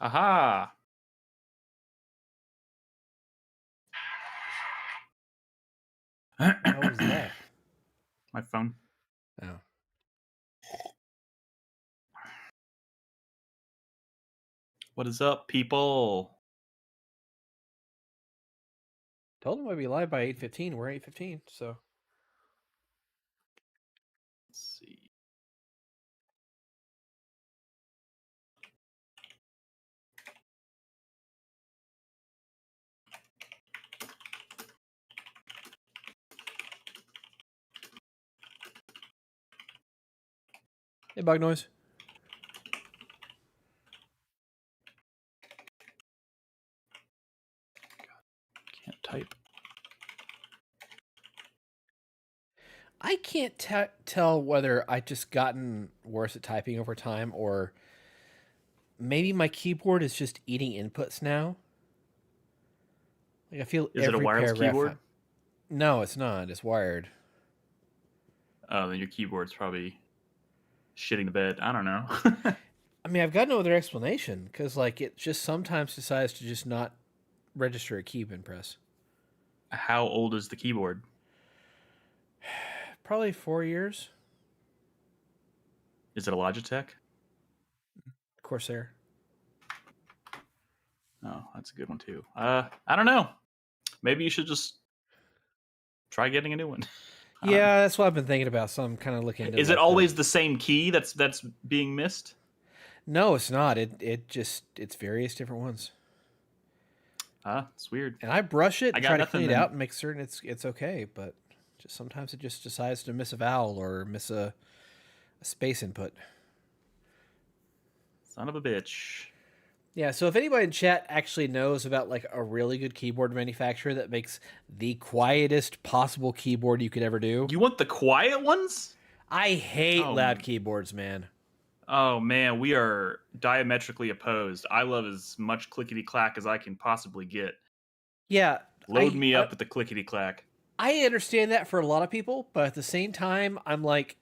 Aha! The hell was that? My phone. Oh. What is up, people? Told them I'd be live by 8:15. We're 8:15, so. Let's see. Hey, bug noise. Can't type. I can't tell whether I just gotten worse at typing over time or maybe my keyboard is just eating inputs now. Like I feel Is it a every wireless paragraph. keyboard? No, it's not. It's wired. Oh, then your keyboard's probably shitting the bed. I don't know. I mean, I've got no other explanation because like it just sometimes decides to just not register a key pin press. How old is the keyboard? Probably 4 years. Is it a Logitech? Corsair. Oh, that's a good one too. I don't know. Maybe you should just try getting a new one. Yeah, that's what I've been thinking about. So I'm kind of looking into. Is it always the same key that's being missed? No, it's not. It's various different ones. It's weird. And I brush it I and got try to nothing clean it then. out and make certain it's okay. But just sometimes it just decides to miss a vowel or miss a space input. Son of a bitch. Yeah. So if anybody in chat actually knows about like a really good keyboard manufacturer that makes the quietest possible keyboard you could ever do, You want the quiet ones? I hate Oh, loud keyboards, man. oh man, we are diametrically opposed. I love as much clickety clack as I can possibly get. Yeah. Load me up with the clickety clack. I understand that for a lot of people, but at the same time, I'm like,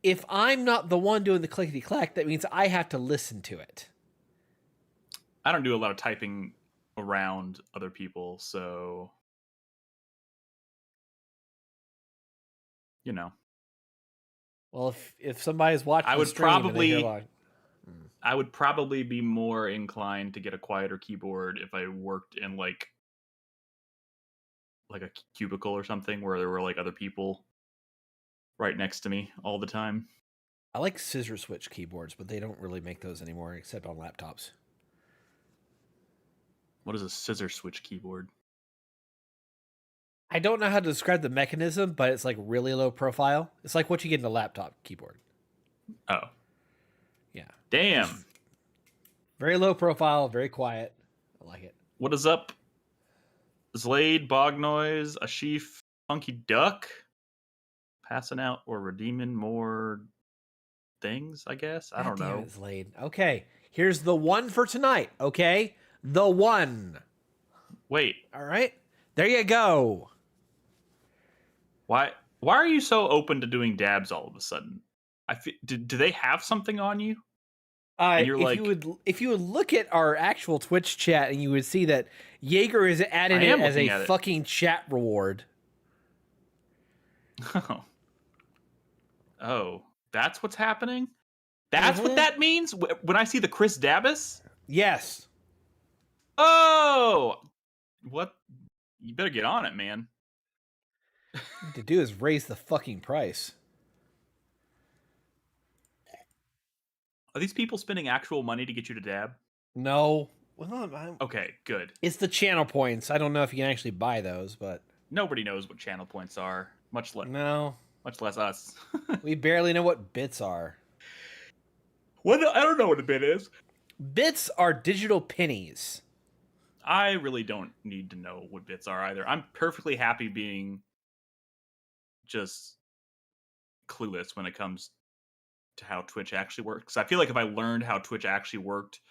if I'm not the one doing the clickety clack, that means I have to listen to it. I don't do a lot of typing around other people, so you know. Well, if somebody's watching I the would stream and they hear probably like, I would probably be more inclined to get a quieter keyboard if I worked in like a cubicle or something where there were like other people right next to me all the time. I like scissor switch keyboards, but they don't really make those anymore except on laptops. What is a scissor switch keyboard? I don't know how to describe the mechanism, but it's like really low profile. It's like what you get in a laptop keyboard. Oh. Yeah. Damn. Just very low profile, very quiet. I like it. What is up? Zlade, Bog Noise, Ashif, Funky Duck. Passing out or redeeming more things, I guess. I don't know. It's laid. Okay. Here's the one for tonight. Okay. The one. Wait. All right. There you go. Why are you so open to doing dabs all of a sudden? Do they have something on you? And you're if you would look at our actual Twitch chat and you would see that Jaeger is added it as a fucking chat reward. Oh. Oh, that's what's happening? That's what that means? When I see the Chris Dabbis? Yes. Oh! What? You better get on it, man. What to do is raise the fucking price. Are these people spending actual money to get you to dab? No. Well, okay, good. It's the channel points. I don't know if you can actually buy those, but nobody knows what channel points are. Much less us. We barely know what bits are. What? I don't know what a bit is. Bits are digital pennies. I really don't need to know what bits are either. I'm perfectly happy being just clueless when it comes to how Twitch actually works. I feel like if I learned how Twitch actually worked,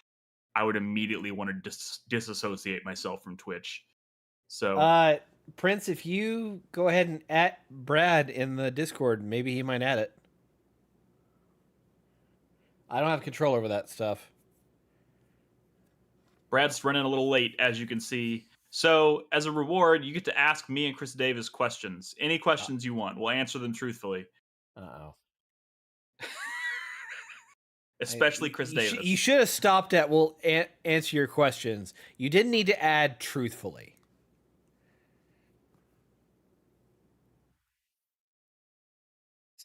I would immediately want to disassociate myself from Twitch. So, Prince, if you go ahead and at Brad in the Discord, maybe he might add it. I don't have control over that stuff. Brad's running a little late, as you can see. So, as a reward, you get to ask me and Chris Davis questions. Any questions you want. We'll answer them truthfully. Uh-oh. Especially Chris You Davis. should have stopped at, "Well, answer your questions." You didn't need to add "truthfully."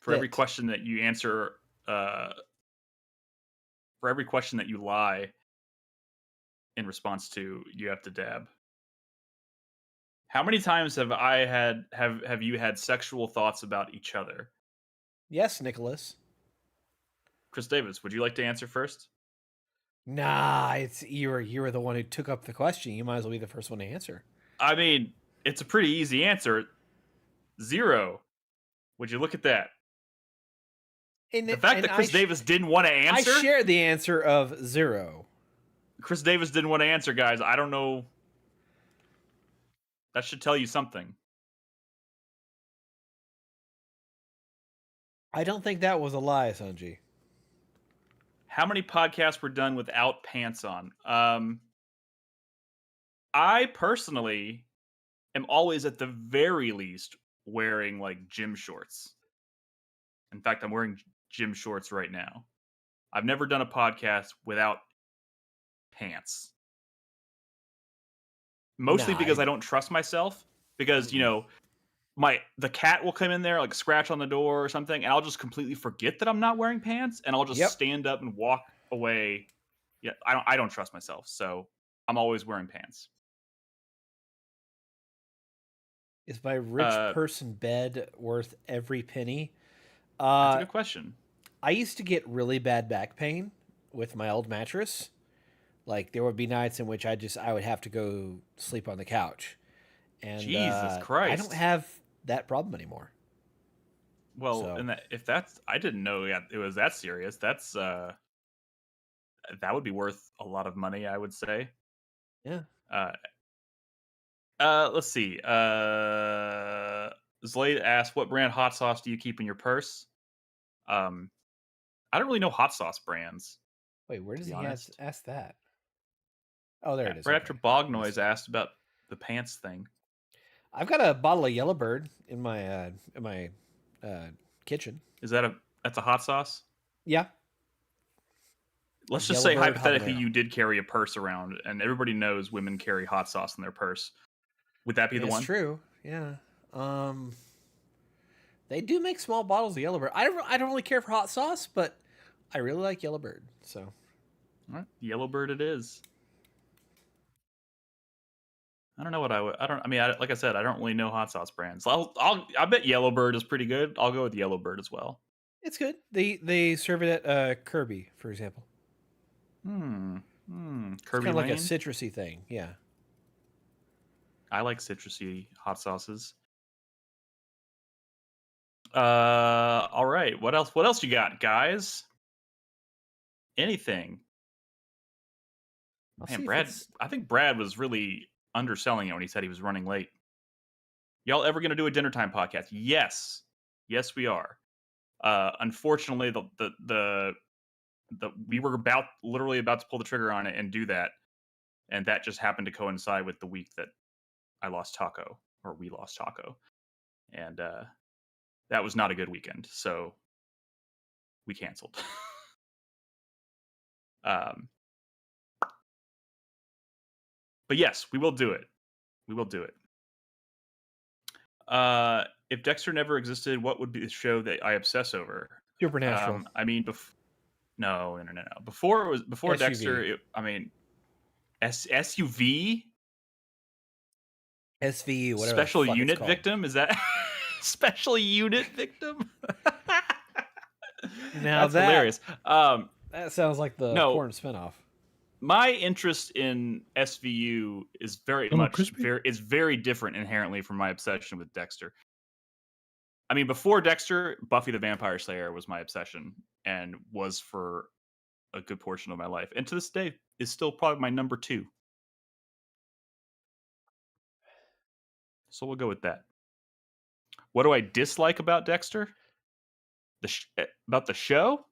For every Sit. question that you answer, for every question that you lie in response to, you have to dab. How many times have you had sexual thoughts about each other? Yes, Nicholas. Chris Davis, would you like to answer first? Nah, it's you were the one who took up the question. You might as well be the first one to answer. I mean, it's a pretty easy answer. 0. Would you look at that? The fact that Chris Davis didn't want to answer? I share the answer of 0. Chris Davis didn't want to answer, guys. I don't know. That should tell you something. I don't think that was a lie, Sanji. How many podcasts were done without pants on? I personally am always at the very least wearing like gym shorts. In fact, I'm wearing gym shorts right now. I've never done a podcast without pants. Mostly because I don't trust myself. Because, you know, the cat will come in there, like scratch on the door or something, and I'll just completely forget that I'm not wearing pants, and I'll just stand up and walk away. Yeah, I don't trust myself, so I'm always wearing pants. Is my rich person bed worth every penny? That's a good question. I used to get really bad back pain with my old mattress. Like there would be nights in which I would have to go sleep on the couch. And Jesus Christ. I don't have that problem anymore. Well, so. And if that's, I didn't know it was that serious. That's that would be worth a lot of money, I would say. Yeah. Let's see. Zlade asked, "What brand hot sauce do you keep in your purse?" I don't really know hot sauce brands. Wait, where does he ask that? Oh, there it is. Right after Bog Noise asked about the pants thing. I've got a bottle of Yellowbird in my kitchen. Is that's a hot sauce? Yeah. Let's just say hypothetically you did carry a purse around, and everybody knows women carry hot sauce in their purse. Would that be the one? That's true. Yeah. They do make small bottles of Yellowbird. I don't really care for hot sauce, but I really like Yellowbird. So, all right, Yellowbird it is. I don't know what I would. I mean, like I said, I don't really know hot sauce brands. I bet Yellowbird is pretty good. I'll go with Yellowbird as well. It's good. They serve it at Kirby, for example. Kirby it's kind of like a citrusy thing. Yeah. I like citrusy hot sauces. All right. What else? What else you got, guys? Anything? Man, Brad. I think Brad was really underselling it when he said he was running late. Y'all ever gonna do a dinner time podcast? Yes, we are. Unfortunately, we were literally about to pull the trigger on it and do that, and that just happened to coincide with the week that I lost Taco, or we lost Taco, and that was not a good weekend. So we canceled. But yes, we will do it. We will do it. If Dexter never existed, what would be the show that I obsess over? Supernatural. I mean, no. Before SUV. Dexter, SUV? SVU, whatever. Special Unit Victim? Is that Special Unit Victim? Now that's hilarious. That sounds like the porn spinoff. My interest in SVU is very different inherently from my obsession with Dexter. I mean, before Dexter, Buffy the Vampire Slayer was my obsession and was for a good portion of my life. And to this day is still probably my number 2. So we'll go with that. What do I dislike about Dexter? About the show?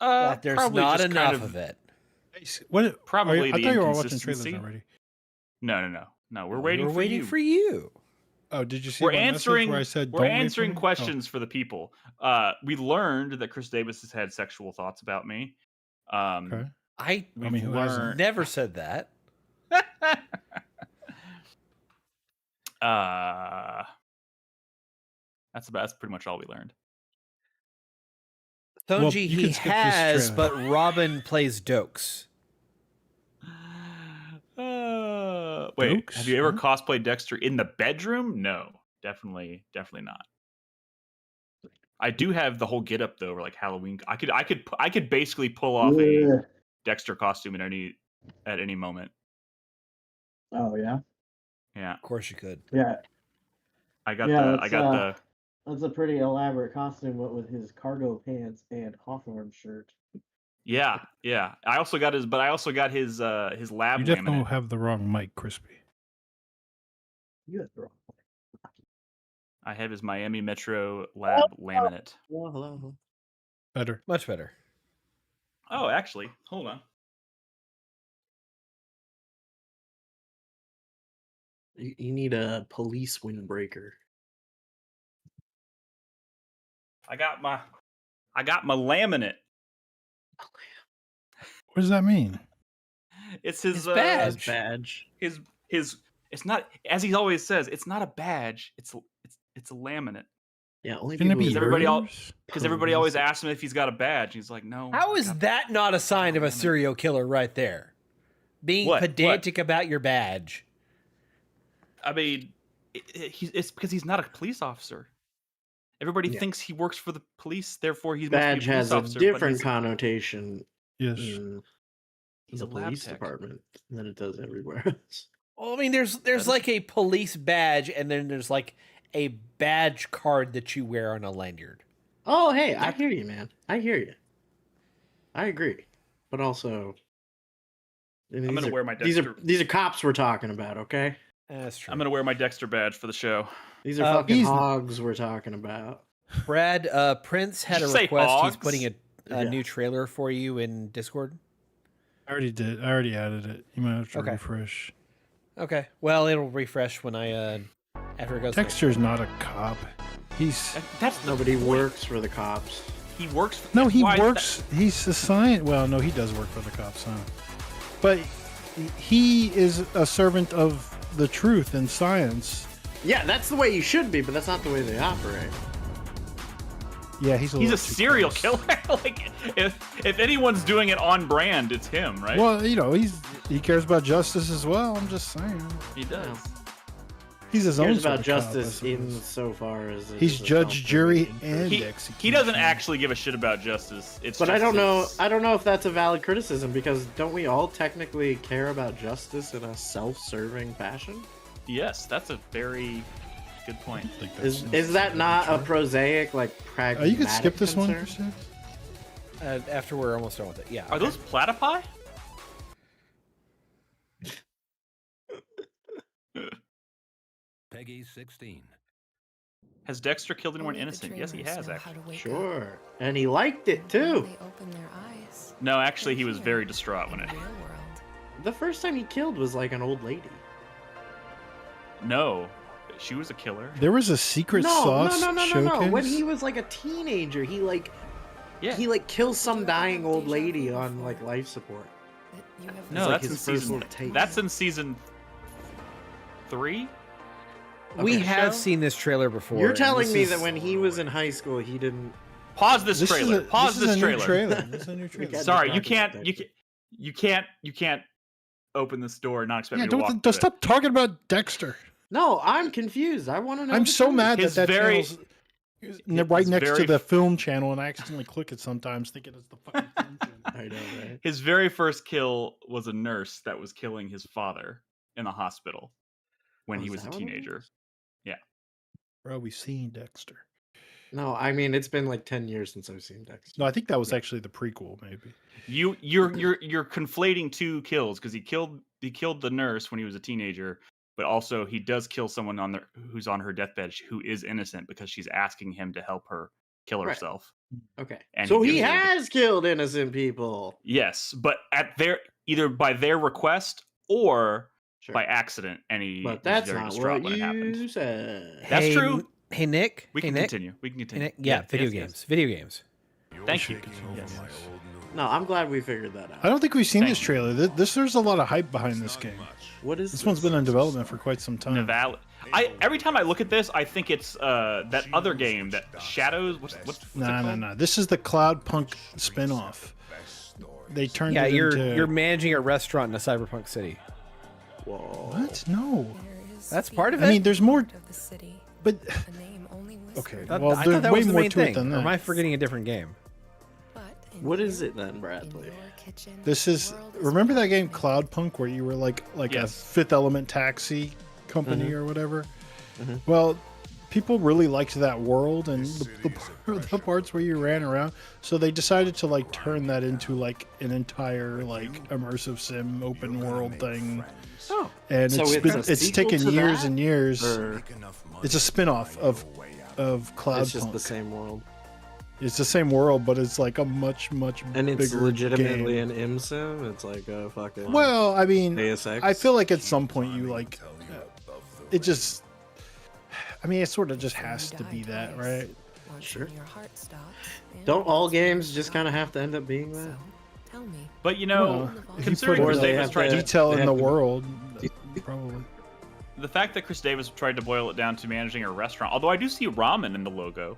That there's not enough of it. What? Probably I the thought you were all watching trailers inconsistency. already. No. We're We waiting were for waiting you. for you. Oh, did you see We're my message where I answering. said We're don't wait for answering me? questions for the people. We learned that Chris Davis has had sexual thoughts about me. Okay. I We've who hasn't? learned. never said that. That's pretty much all we learned. Sonji, Well, you he can skip this has, trailer. but Robin plays Dokes. Wait, Dokes? have you ever What? cosplayed Dexter in the bedroom? No, definitely not. I do have the whole get up though, like Halloween. I could basically pull off a Dexter costume at any moment. Oh yeah. Yeah, Of course you could. Yeah. I got the. That's a pretty elaborate costume, what with his cargo pants and Hawthorne shirt. Yeah. I also got his lab You definitely laminate. have the wrong mic, Crispy. You have the wrong I have his Miami Metro lab laminate. hello. Better. Much better. Oh, actually, hold on. You need a police windbreaker. I got my laminate. What does that mean? It's his badge. Badge. His it's not, as he always says, it's not a badge. It's a laminate. Yeah, only Shouldn't it people be Because everybody yours? Because everybody always asks him if he's got a badge. He's like, no. How I is got- that not a sign of a serial killer right there? Being What? pedantic about your badge. I mean, it's because he's not a police officer. Everybody Yeah. thinks he works for the police, therefore he's Badge has a officer, but different he's connotation Yes. in He's the a lab police tech. department than it does everywhere else. Well, I mean, there's like a police badge, and then there's like a badge card that you wear on a lanyard. Oh, hey, I hear you, man. I hear you. I agree, but also, I'm gonna wear my these Dexter. are these are cops we're talking about, okay? That's true. I'm gonna wear my Dexter badge for the show. These are fucking he's- hogs we're talking about. Brad, Prince had Did a you say request. He's hogs? putting a Yeah. new trailer for you in Discord. I already did. I already added it. You might have to Okay. refresh. Okay. Well, it'll refresh when after it goes. Dexter's not a cop. He's That's the Nobody point. works for the cops. He works. For, no. He why- works. He's a science. Well, no, he does work for the cops, huh? But he is a servant of the truth and science. Yeah, that's the way you should be, but that's not the way they operate. Yeah, he's He's a little too serial close. killer. Like if anyone's doing it on brand, it's him, right? Well, you know, he cares about justice as well. I'm just saying. He does. He's his He own cares sort about of cop, I justice in suppose. so far as it He's is a judge, jury, self-serving and He, executioner. he doesn't actually give a shit about justice. It's But just I don't know. his- I don't know if that's a valid criticism because don't we all technically care about justice in a self-serving fashion? Yes, that's a very good point. I think that's Is that not a true. prosaic, like pragmatic? You could skip this one. concern? Chris? After we're almost done with it. Yeah. Are those platypi? Peggy 16. Has Dexter killed anyone Only the innocent? Yes, he dreamers has know actually. how to wake up. Sure, and he liked it When too. They open their eyes. No, actually, he was Here, very distraught when in it. the real world. The first time he killed was like an old lady. No, she was a killer. There was a secret No, sauce no. showcase. When he was like a teenager, he Yeah. kills some Do I dying have old deja lady vu on before? like life support. That you have No, It's like that's in his first season. little taste. That's in season 3. We Okay. have Show? seen this trailer before. You're and telling this me is- that when he was in high school, he didn't. Pause this This is trailer. a- Pause this is this a new trailer. trailer. This is a new trailer. Okay. Sorry, Talk you about can't. Dexter. You can't open this door and not expect Yeah, me to walk. don't through stop talking about Dexter. No, I'm confused. I want to know. I'm the so truth. mad His that very- channel's his right next to very- the film channel, and I accidentally click it sometimes, thinking it's the fucking film channel. I know, right? His very first kill was a nurse that was killing his father in the hospital when Oh, he is was a that what it teenager. was? Bro, we seen Dexter. No, I mean it's been like 10 years since I've seen Dexter. No, I think that was actually the prequel, maybe. You're conflating two kills because he killed the nurse when he was a teenager, but also he does kill someone who's on her deathbed who is innocent because she's asking him to help her kill Right. herself. Okay, And so he he gives her the- has killed innocent people. Yes, but either by their request or Sure. by accident. Any But was that's very not distraught what when it happened. you said. That's Hey, true. Hey Nick. We hey can Nick. continue. We can Hey, continue. Nick. Yeah, Yes, video yes, games. yes. Video games. Thank you. Yes. No, I'm glad we figured that I out. don't think we've seen Thank this trailer. There's a lot of hype behind this game. What is This one's been in development for quite some time. Naval. Every time I look at this, I think it's that other game, that Shadows. What's it Nah. called? This is the Cloud Punk spin-off. They turned Yeah, it into... you're managing a restaurant in a cyberpunk city. Whoa. What? No. There is That's the part of I it? mean, there's more... of the city. But... A name only Okay, whispered, well, I there's thought that way was the more main to it thing. than Or am I that. forgetting a different game? but in What your- is it then, in Bradley? your kitchen, This the is... world is Remember that waiting game for you. Cloud Punk where you were like a Yes. Fifth Element taxi company or whatever? Mhm. Well, people really liked that world and the parts where you ran around, so they decided to like turn that into like an entire like immersive sim open world thing. Oh. And So it's it's been, a it's sequel taken to years that? and years. Or It's a spin-off of Cloud it's just Punk. the same world. It's the same world, but it's like a much And it's bigger legitimately game. an IMSIM? It's like a fucking Well, I mean, Deus Ex? I feel like at some point you like it just. I mean, it sort of just Before has you to die be that, twice. right? Once Sure. when your heart stops, and Don't all once when games you just stop. kind of have to end up being that? So, tell me. But you know, Well, if you considering put Chris Or they Davis have tried to- Detail they in have the to- world, probably. the fact that Chris Davis tried to boil it down to managing a restaurant, although I do see ramen in the logo.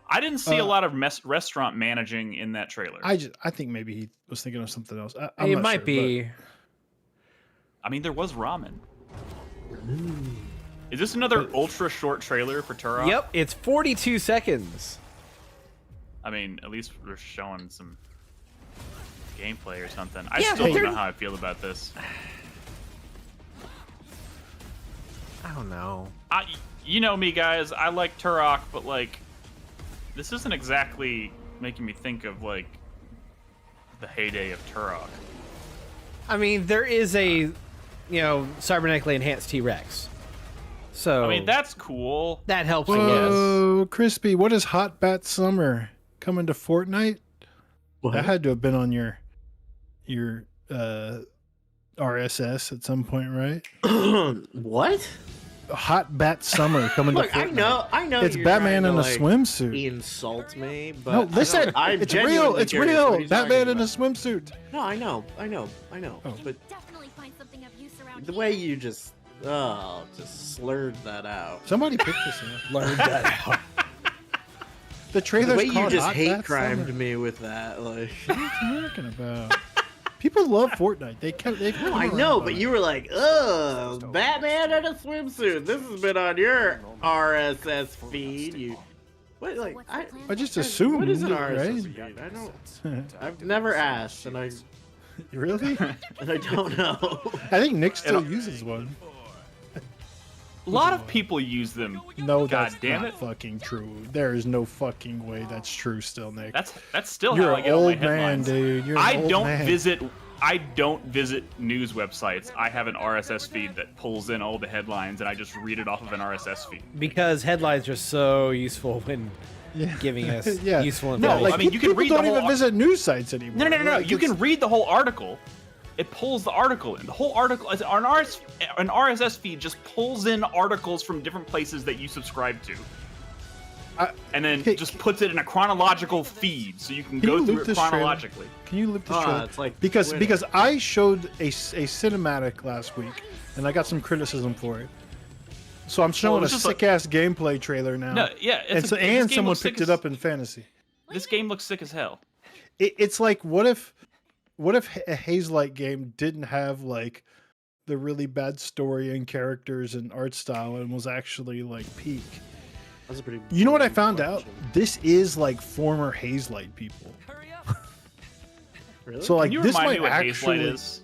I didn't see a lot of restaurant managing in that trailer. I think maybe he was thinking of something else. I'm It not might sure, be. I mean, there was ramen. Is this another ultra short trailer for Turok? Yep, it's 42 seconds. I mean, at least we're showing some gameplay or something. I Yeah, still but don't know they're- how I feel about this. I don't know. You know me, guys. I like Turok, but like, this isn't exactly making me think of like the heyday of Turok. I mean, there is a, cybernetically enhanced T-Rex. So I mean, that's cool. that helps, I guess. Whoa, Crispy! What is Hot Bat Summer coming to Fortnite? What? That had to have been on your RSS at some point, right? What? Hot Bat Summer coming Look, to Fortnite. I know. It's you're Batman trying in a to, like, swimsuit. insult me, but No, I listen, don't- I'm it's real. genuinely It's curious what real. he's Batman talking in a about. swimsuit. No, I know, Oh. but Definitely find something of use around the here. way you just slurred that out. Somebody picked this up. Learned that out. The The trailer's way you called just Hot hate Bat crimed Summer. me with that, like. What are you talking about? People love Fortnite. They No, I know, but you were like, ugh, Batman in a swimsuit. This has been on your RSS feed. You, what, like, What's the plan? I just what assumed, is an right? RSS feed? I don't. I've never asked, and I Really? don't know. I think Nick still uses one. A lot of people use them. No, God that's damn not it. fucking true. There is no fucking way that's true still, Nick. That's still You're how I an get all my old man, headlines. dude. You're an I old don't man. visit news websites. I have an RSS feed that pulls in all the headlines, and I just read it off of an RSS feed. Because headlines are so useful when giving us Yeah. useful No, information. like, I mean, you can people read the don't even whole- visit news sites anymore. No. Like, You it's- can read the whole article. It pulls the article in. The whole article, an RSS feed just pulls in articles from different places that you subscribe to. And then okay, just puts it in a chronological feed, so you can Can go you through loop it this trailer? chronologically. Can you loop this Ah, trailer? it's like because Twitter. because I showed a cinematic last week, and I got some criticism for it. So I'm showing a it's just like- sick ass gameplay trailer now. No, yeah, and this game someone looks sick picked it up in fantasy. This game looks sick as hell. It's like what if a Hazelight game didn't have like the really bad story and characters and art style and was actually like peak. That's a pretty. You know what I big found out? question. This is like former Hazelight people. Really? So like Can you this remind might me what actually Hazelight is?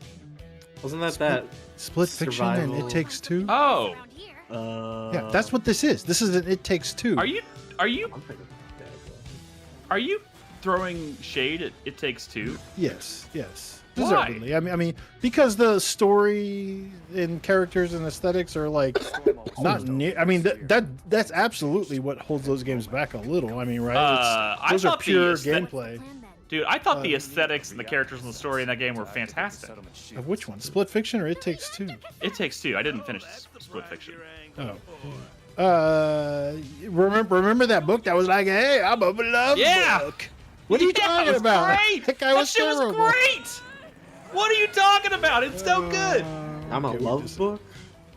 Wasn't that Split Fiction and survival- It Takes Two. Oh, Around here. Yeah, that's what this is. This is an It Takes Two. are you I'm thinking are you throwing shade at It Takes Two? Yes. Why? Deservedly. I mean, because the story and characters and aesthetics are like not near. I mean, that's absolutely what holds those games back a little. I mean, right? I Those are thought the pure aesthet- gameplay. Dude, I thought the aesthetics and the characters and the story in that game were fantastic. Of which one? Split Fiction or It Takes Two? It Takes Two. I didn't finish Split Fiction. Oh. Remember that book that was like, hey, I'm a love book. What are you talking it was about? Great. That guy was shit terrible. was great. What are you talking about? It's so good. I'm a love book.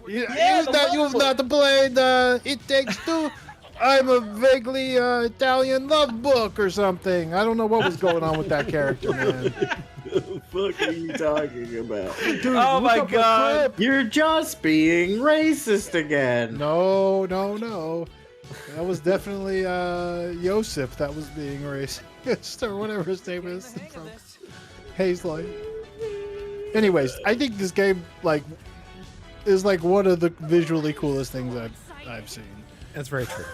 Yeah, the love You've book. not played It Takes Two. I'm a vaguely Italian love book or something. I don't know what was going on with that character, man. The fuck are you talking about? Dude, Oh look my up a God. clip. You're just being racist again. No. That was definitely Yosef that was being racist or whatever his name is from Hazelight. Anyways, I think this game is like one of the visually coolest things I've seen. That's very true.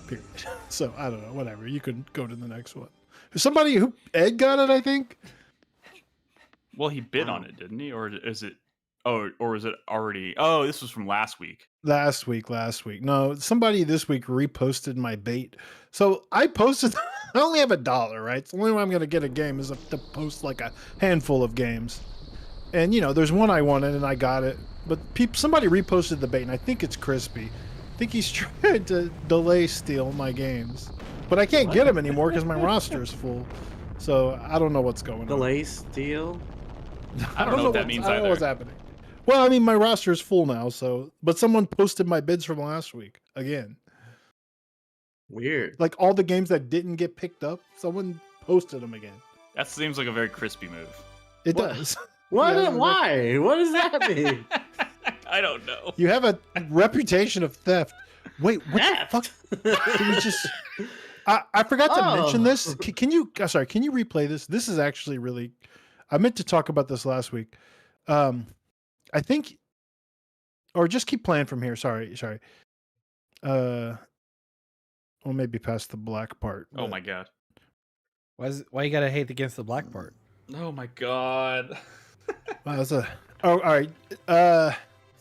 Period. So I don't know. Whatever. You could go to the next one. Somebody who Ed got it, I think. Well, he bid on it, didn't he? Or is it? Oh, or is it already? Oh, this was from last week. Last week. No, somebody this week reposted my bait. So I posted. I only have $1, right? So the only way I'm going to get a game is to post like a handful of games. And there's one I wanted and I got it. But somebody reposted the bait, and I think it's Crispy. I think he's trying to delay steal my games, but I can't get him anymore because my roster is full. So I don't know what's going on. Delay steal? I don't know what that means I don't know either. what's happening. Well, I mean, my roster is full now. So, but someone posted my bids from last week again. Weird. Like all the games that didn't get picked up, someone posted them again. That seems like a very crispy move. It What? does. What? Yeah, Why? What does that mean? I don't know. You have a reputation of theft. Wait, what Theft? the fuck? Did we just? I forgot to mention Oh. this. Can you? Sorry, can you replay this? This is actually really. I meant to talk about this last week. I think, or just keep playing from here. Sorry. Well, maybe past the black part. Oh but- my god. Why you gotta hate against the black part? Oh my god. Wow, that's a. Oh, all right.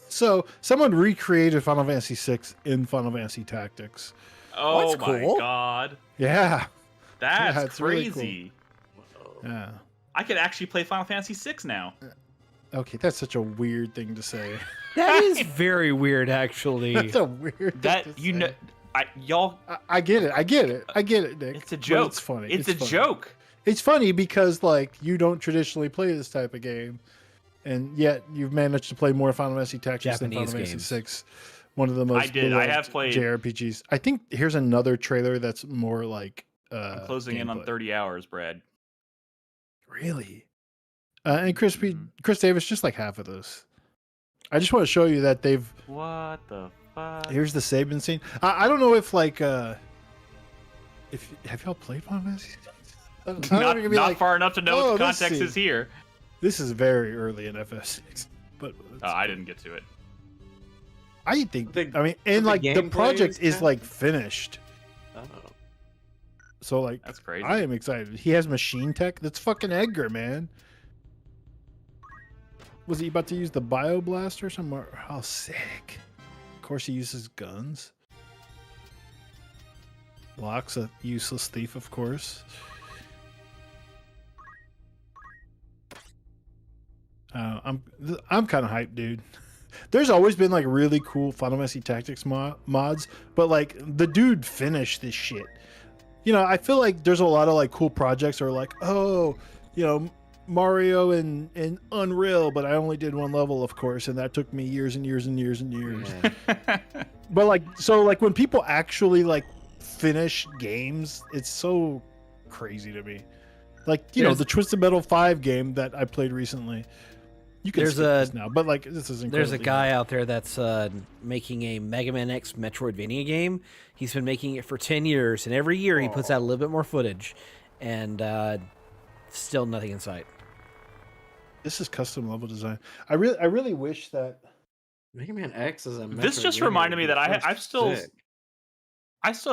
So someone recreated Final Fantasy VI in Final Fantasy Tactics. Oh That's my cool. god. Yeah. That's it's really crazy. Yeah. I could actually play Final Fantasy VI now. Okay, that's such a weird thing to say. That is very weird, actually. That's a weird thing That to you say. know, y'all. I get it, Nick. It's a but joke. It's funny. It's a funny. joke. It's funny because you don't traditionally play this type of game, and yet you've managed to play more Final Fantasy Tactics than Final Japanese Fantasy VI. One of the most I did. I beloved have played- JRPGs. I think here's another trailer that's more like. I'm closing in on gameplay. 30 hours, Brad. Really? And Chris Davis, just like half of this. I just want to show you that they've. What the fuck? Here's the Sabin scene. I don't know if if have y'all played Final Fantasy? Not far enough to know "Oh, what the this context scene." is here. This is very early in FF6, but I didn't get to it. I think. The- I mean, and the like the gameplay project is is like finished, Oh. so like That's crazy. I am excited. He has machine tech. That's fucking Edgar, man. Was he about to use the Bio Blaster somewhere? How sick! Of course, he uses guns. Locke's a useless thief, of course. I'm kind of hyped, dude. There's always been like really cool Final Fantasy Tactics mods, but like the dude finished this shit. I feel like there's a lot of like cool projects or like, Mario and Unreal, but I only did one level, of course, and that took me years and years and years and years. Yeah. But like when people actually like finish games, it's so crazy to me. Like, There's- the Twisted Metal 5 game that I played recently. You can There's skip a- this now, but like this is incredible. There's a guy out there that's making a Mega Man X Metroidvania game. He's been making it for 10 years, and every year he puts out a little bit more footage, and still nothing in sight. This is custom level design. I really wish that. Mega Man X is a. This just Metroidvania, reminded me that that's I still sick.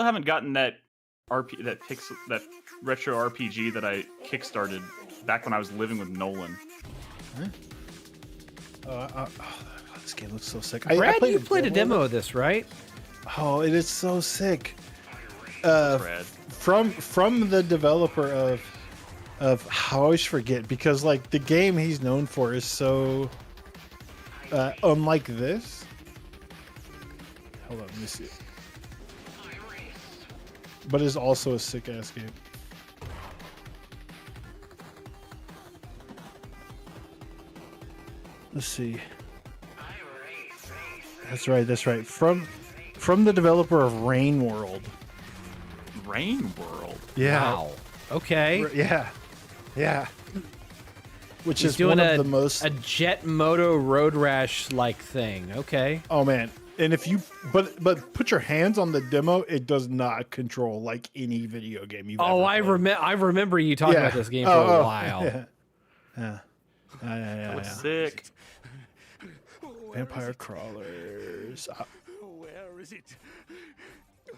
haven't gotten that that retro RPG that I kickstarted back when I was living with Nolan. This game looks so sick. Brad, you played a demo of this, right? Oh, it is so sick. Brad. From the developer of of I always forget because like the game he's known for is so unlike this. Hold on, let me see. But it's also a sick ass game. Let's see. That's right. That's right. From the developer of Rain World. Rain World. Yeah. Wow. Okay. Yeah. Yeah. Which He's is doing one of the most. a Jet Moto Road Rash like thing. Okay. Oh man. And if you but put your hands on the demo, it does not control like any video game you've Oh, ever played. I remember you talking about this game for a while. Yeah. Yeah. That looks sick. Vampire crawlers. Where is it?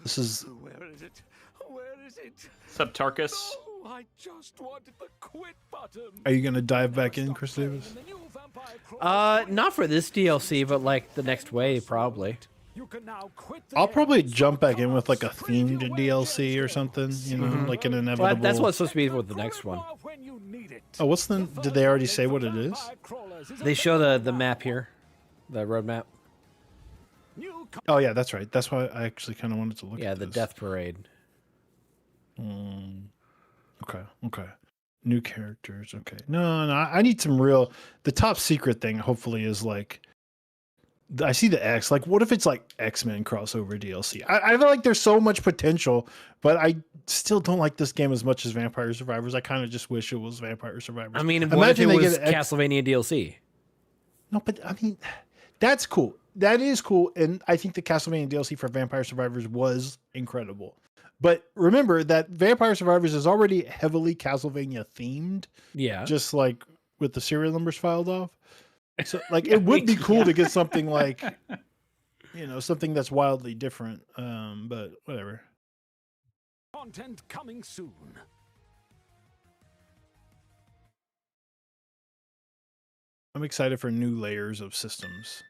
This is Where is it? Where is it? Subtarkus. Oh, I just wanted the quit button. Are you gonna dive back in, Chris Davis? The new vampire crawler Not for this DLC, but like the next wave, probably. You can now quit the I'll probably game. jump back in with like a themed DLC or something, you know, like an inevitable. Well, that's what's supposed to be with the next one. When you need it. Oh, what's the? Did they already say what it is? Vampire crawlers is They show the map here, the road map. new Oh yeah, that's right. That's why I actually kind of wanted to look. Yeah, at the this. Death Parade. Okay. Okay. New characters. Okay. No, I need some real. The top secret thing, hopefully, is like. I see the X. Like, what if it's like X-Men crossover DLC? I feel like there's so much potential, but I still don't like this game as much as Vampire Survivors. I kind of just wish it was Vampire Survivors. I mean, what if it they was get X- Castlevania DLC? No, but I mean, that's cool. That is cool, and I think the Castlevania DLC for Vampire Survivors was incredible. But remember that Vampire Survivors is already heavily Castlevania themed, Yeah. just like with the serial numbers filed off. So, like, it would be cool to get something like, you know, something that's wildly different. But whatever. content coming soon. I'm excited for new layers of systems.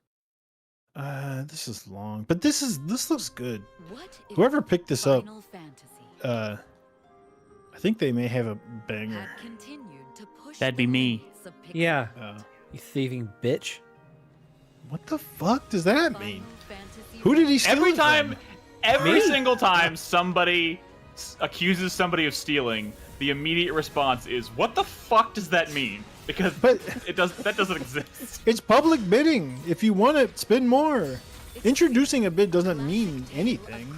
This is long, but this looks good. What is Whoever picked this up, Final Fantasy I think they may have a banger. had continued to push That'd be the me. limits of pixel Yeah. Uh, You thieving bitch. what the fuck does that mean? Final Fantasy Who did he steal Every it time, from? every single time somebody accuses somebody of stealing, the immediate response is, "What the fuck does that mean?" Because But- that doesn't exist. It's public bidding. If you want it, spend more. Introducing a bid doesn't mean anything.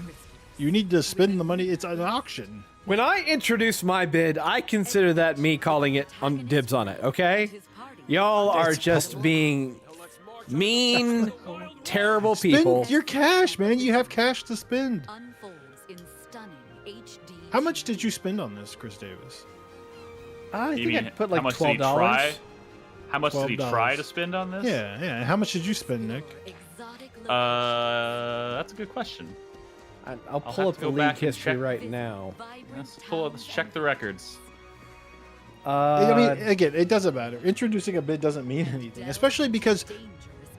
You need to spend the money. It's an auction. When I introduce my bid, I consider that me calling it on dibs on it, okay? his party Y'all are just being mean, terrible people. Spend your cash, man. You have cash to spend. unfolds in stunning HD. How much did you spend on this, Chris Davis? I You think I mean, put how like much did he $12. try? How much did he try $12. to spend on this? Yeah, yeah. How much did you spend, Nick? Exotic That's a good question. I'll pull have up to the go league back and history check. right now. Let's check the records. I mean, again, it doesn't matter. Introducing a bid doesn't mean anything, especially because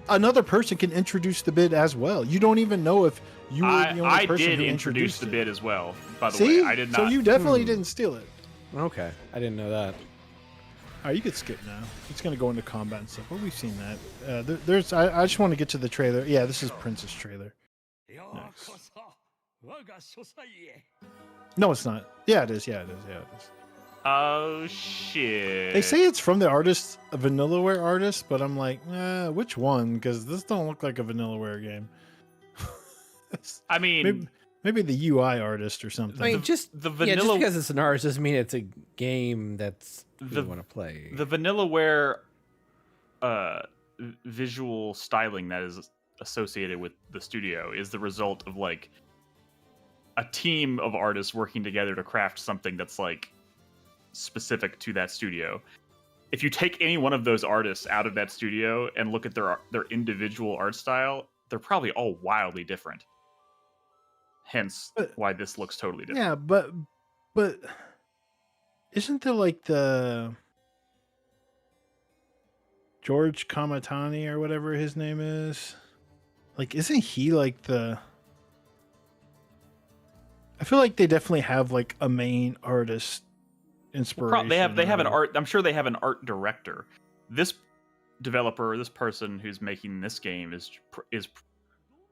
another person can introduce the bid as well. You don't even know if you were the only I person did who introduce introduced the it. bid as well. By the See? way, I did not. So you definitely didn't steal it. Okay, I didn't know that. All right, you could skip now. It's going to go into combat and stuff. Well, we've seen that. There's. I just want to get to the trailer. Yeah, this is Prince's trailer. No, it's not. Yeah, it is. Yeah, it is. Yeah, it is. Oh shit! They say it's from the artist, a Vanillaware artist, but I'm like, which one? Because this don't look like a Vanillaware game. I mean, maybe the UI artist or something. I mean, just the yeah, just vanilla- because it's an artist doesn't mean it's a game that's The- you want to play. the Vanillaware visual styling that is associated with the studio is the result of like a team of artists working together to craft something that's like specific to that studio. If you take any one of those artists out of that studio and look at their individual art style, they're probably all wildly different. Hence why this looks totally different. Yeah, but isn't there like the George Kamatani or whatever his name is? Like, isn't he like the? I feel like they definitely have like a main artist inspiration. They have an or- art. I'm sure they have an art director. This developer, this person who's making this game is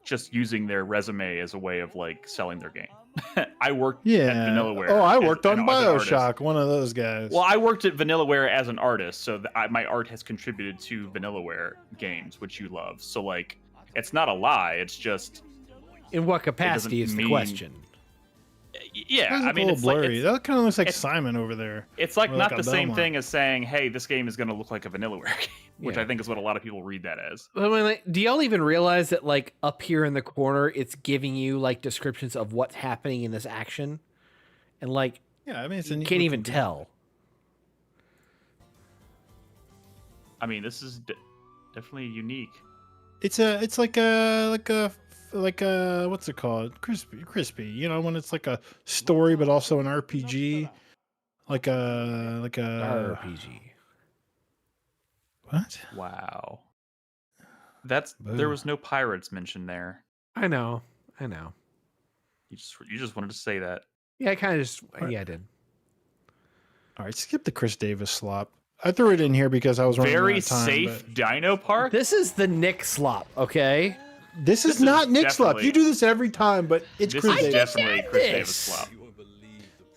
just using their resume as a way of like selling their game. I worked at Vanillaware. Oh, I worked on as an artist. BioShock, one of those guys. Well, I worked at Vanillaware as an artist, so my art has contributed to Vanillaware games, which you love. So like, it's not a lie. It's just In what capacity is the mean- question? yeah. That I mean, a it's little like blurry. That kind of looks like it's- Simon over there. it's like Or not like the a same Belmont. thing as saying, "Hey, this game is going to look like a Vanillaware game," which Yeah. I think is what a lot of people read that as. I mean, like, do y'all even realize that, like, up here in the corner, it's giving you like descriptions of what's happening in this action, and like, Yeah, I mean, it's a you neat can't looking even game. tell. I mean, this is definitely unique. It's like a what's it called? Crispy. You know, when it's like a story but also an RPG. Like a RPG. what? Wow. There Boo. was no pirates mentioned there. I know. You just wanted to say that. Yeah, I kind of just. Yeah, I did. All right, skip the Chris Davis slop. I threw it in here because I was running Very out of time, safe but Dino Park. This is the Nick slop, okay? This is This not is Nick slop. definitely- You do this every time, but it's This Chris is Davis. definitely Chris Davis this. slop.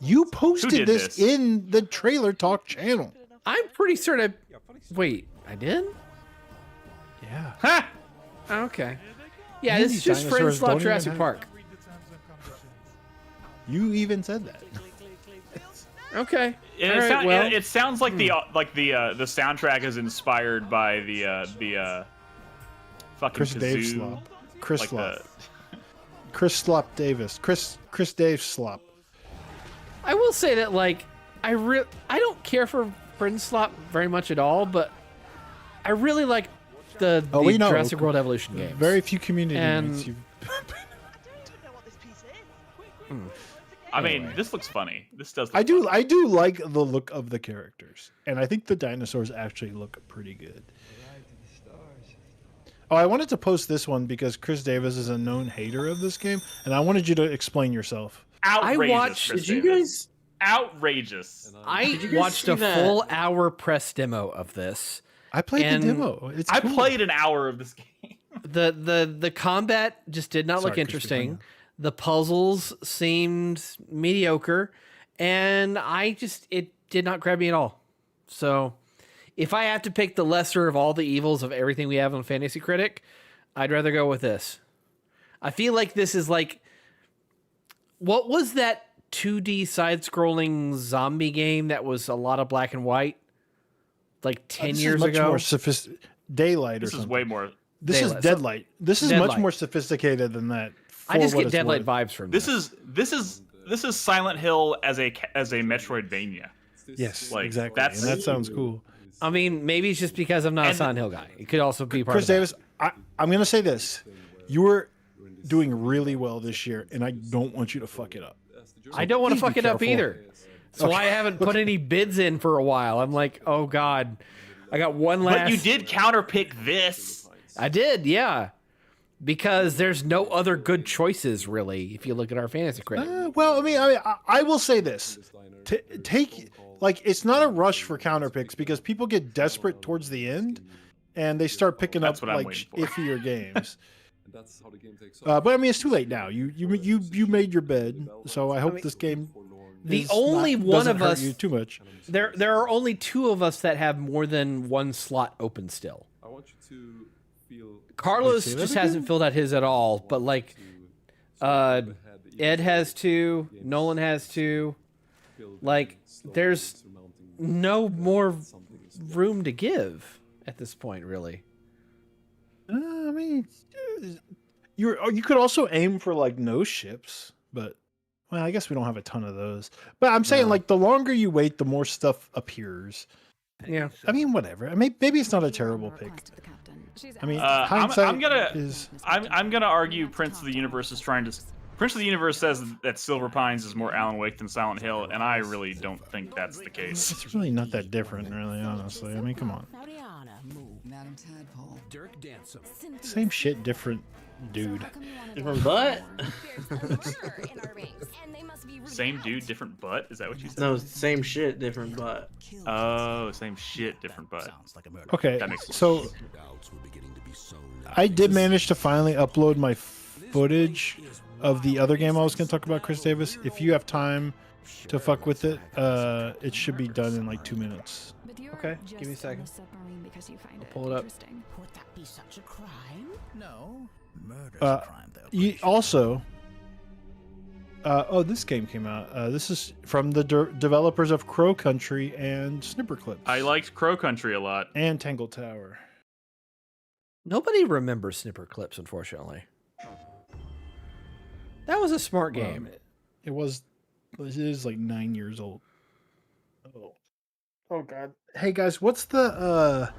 You Who posted did this this? in the Trailer Talk channel. I'm pretty certain. Wait, I did? Yeah. Ha! Okay. Yeah, Man, this these is just Friends dinosaurs Slop don't even Jurassic have- Park. You even said that. Okay. And All right, well, it sounds like the soundtrack is inspired by the fucking Chris kazoo. Dave slop. Chris Like slop. the, Chris Slop Davis. Chris Dave slop. I will say that, like, I don't care for Friends Slop very much at all, but I really like the we know. Jurassic World Evolution games. Very few community And- mates. I mean, Anyway. this looks funny. This does. Look I do. funny. I do like the look of the characters, and I think the dinosaurs actually look pretty good. Oh, I wanted to post this one because Chris Davis is a known hater of this game, and I wanted you to explain yourself. Outrageous. watched- Chris Did you Davis. guys? Outrageous. I Did you guys watched see a that? full hour press demo of this. I played And the demo. It's I cool. played an hour of this game. The combat just did not Sorry, look Chris, interesting. keep The puzzles seemed mediocre, and it did not grab me at all. So, if I have to pick the lesser of all the evils of everything we have on Fantasy Critic, I'd rather go with this. I feel like this is like, what was that 2D side-scrolling zombie game that was a lot of black and white, like 10 This is years much ago? more Daylight This or is something. way more. This is Daylight. Deadlight. This is much Deadlight. more sophisticated than that. I just for what get it's Deadlight worth. vibes from This is Silent Hill as a Metroidvania. Yes, like, exactly. that's- And that sounds cool. I mean, maybe it's just because I'm not a And- Silent Hill guy. It could also be part Chris of that. Davis, I'm going to say this. You were doing really well this year, and I don't want you to fuck it up. I don't want to please be fuck it up careful. either. So I haven't put any bids in for a while. I'm like, oh God, I got one last. But you did counterpick this. I did, yeah. Because there's no other good choices, really, if you look at our fantasy critic. Well, I will say this. It's not a rush for counterpicks because people get desperate towards the end, and they start picking That's up what I'm like waiting for. iffier games. But I mean, it's too late now. You made your bed, so I hope this game. The is only not- one doesn't of hurt us- you too much. There are only two of us that have more than one slot open still. I want you to feel Carlos say that just again? hasn't filled out his at all, but like Ed has two, Nolan has two. Like, there's no more room to give at this point, really. I mean, you could also aim for like no ships, but well, I guess we don't have a ton of those. But I'm saying like the longer you wait, the more stuff appears. Yeah. I mean, whatever. I mean, maybe it's not a terrible pick. I mean, I'm hindsight gonna is. I'm gonna argue Prince of the Universe is trying to. Prince of the Universe says that Silver Pines is more Alan Wake than Silent Hill, and I really don't think that's the case. It's really not that different, really, honestly. I mean, come on. Madam Tadpole. Dirk Dancer. Same shit, different dude. Different butt? Same dude, different butt? Is that what you said? No, same shit, different butt. Oh, same shit, different butt. Okay, That makes sense. so I did manage to finally upload my footage of the other game I was going to talk about, Chris Davis. If you have time to fuck with it, it should be done in like 2 minutes. Okay, give me a second. I'll pull it up. Would that be such a crime? No. Murder's Uh, a crime, though. Also, oh, this game came out. This is from the developers of Crow Country and Snipper Clips. I liked Crow Country a lot. And Tangle Tower. Nobody remembers Snipper Clips, unfortunately. That was a smart game. It is like 9 years old. Oh god. Hey guys, what's the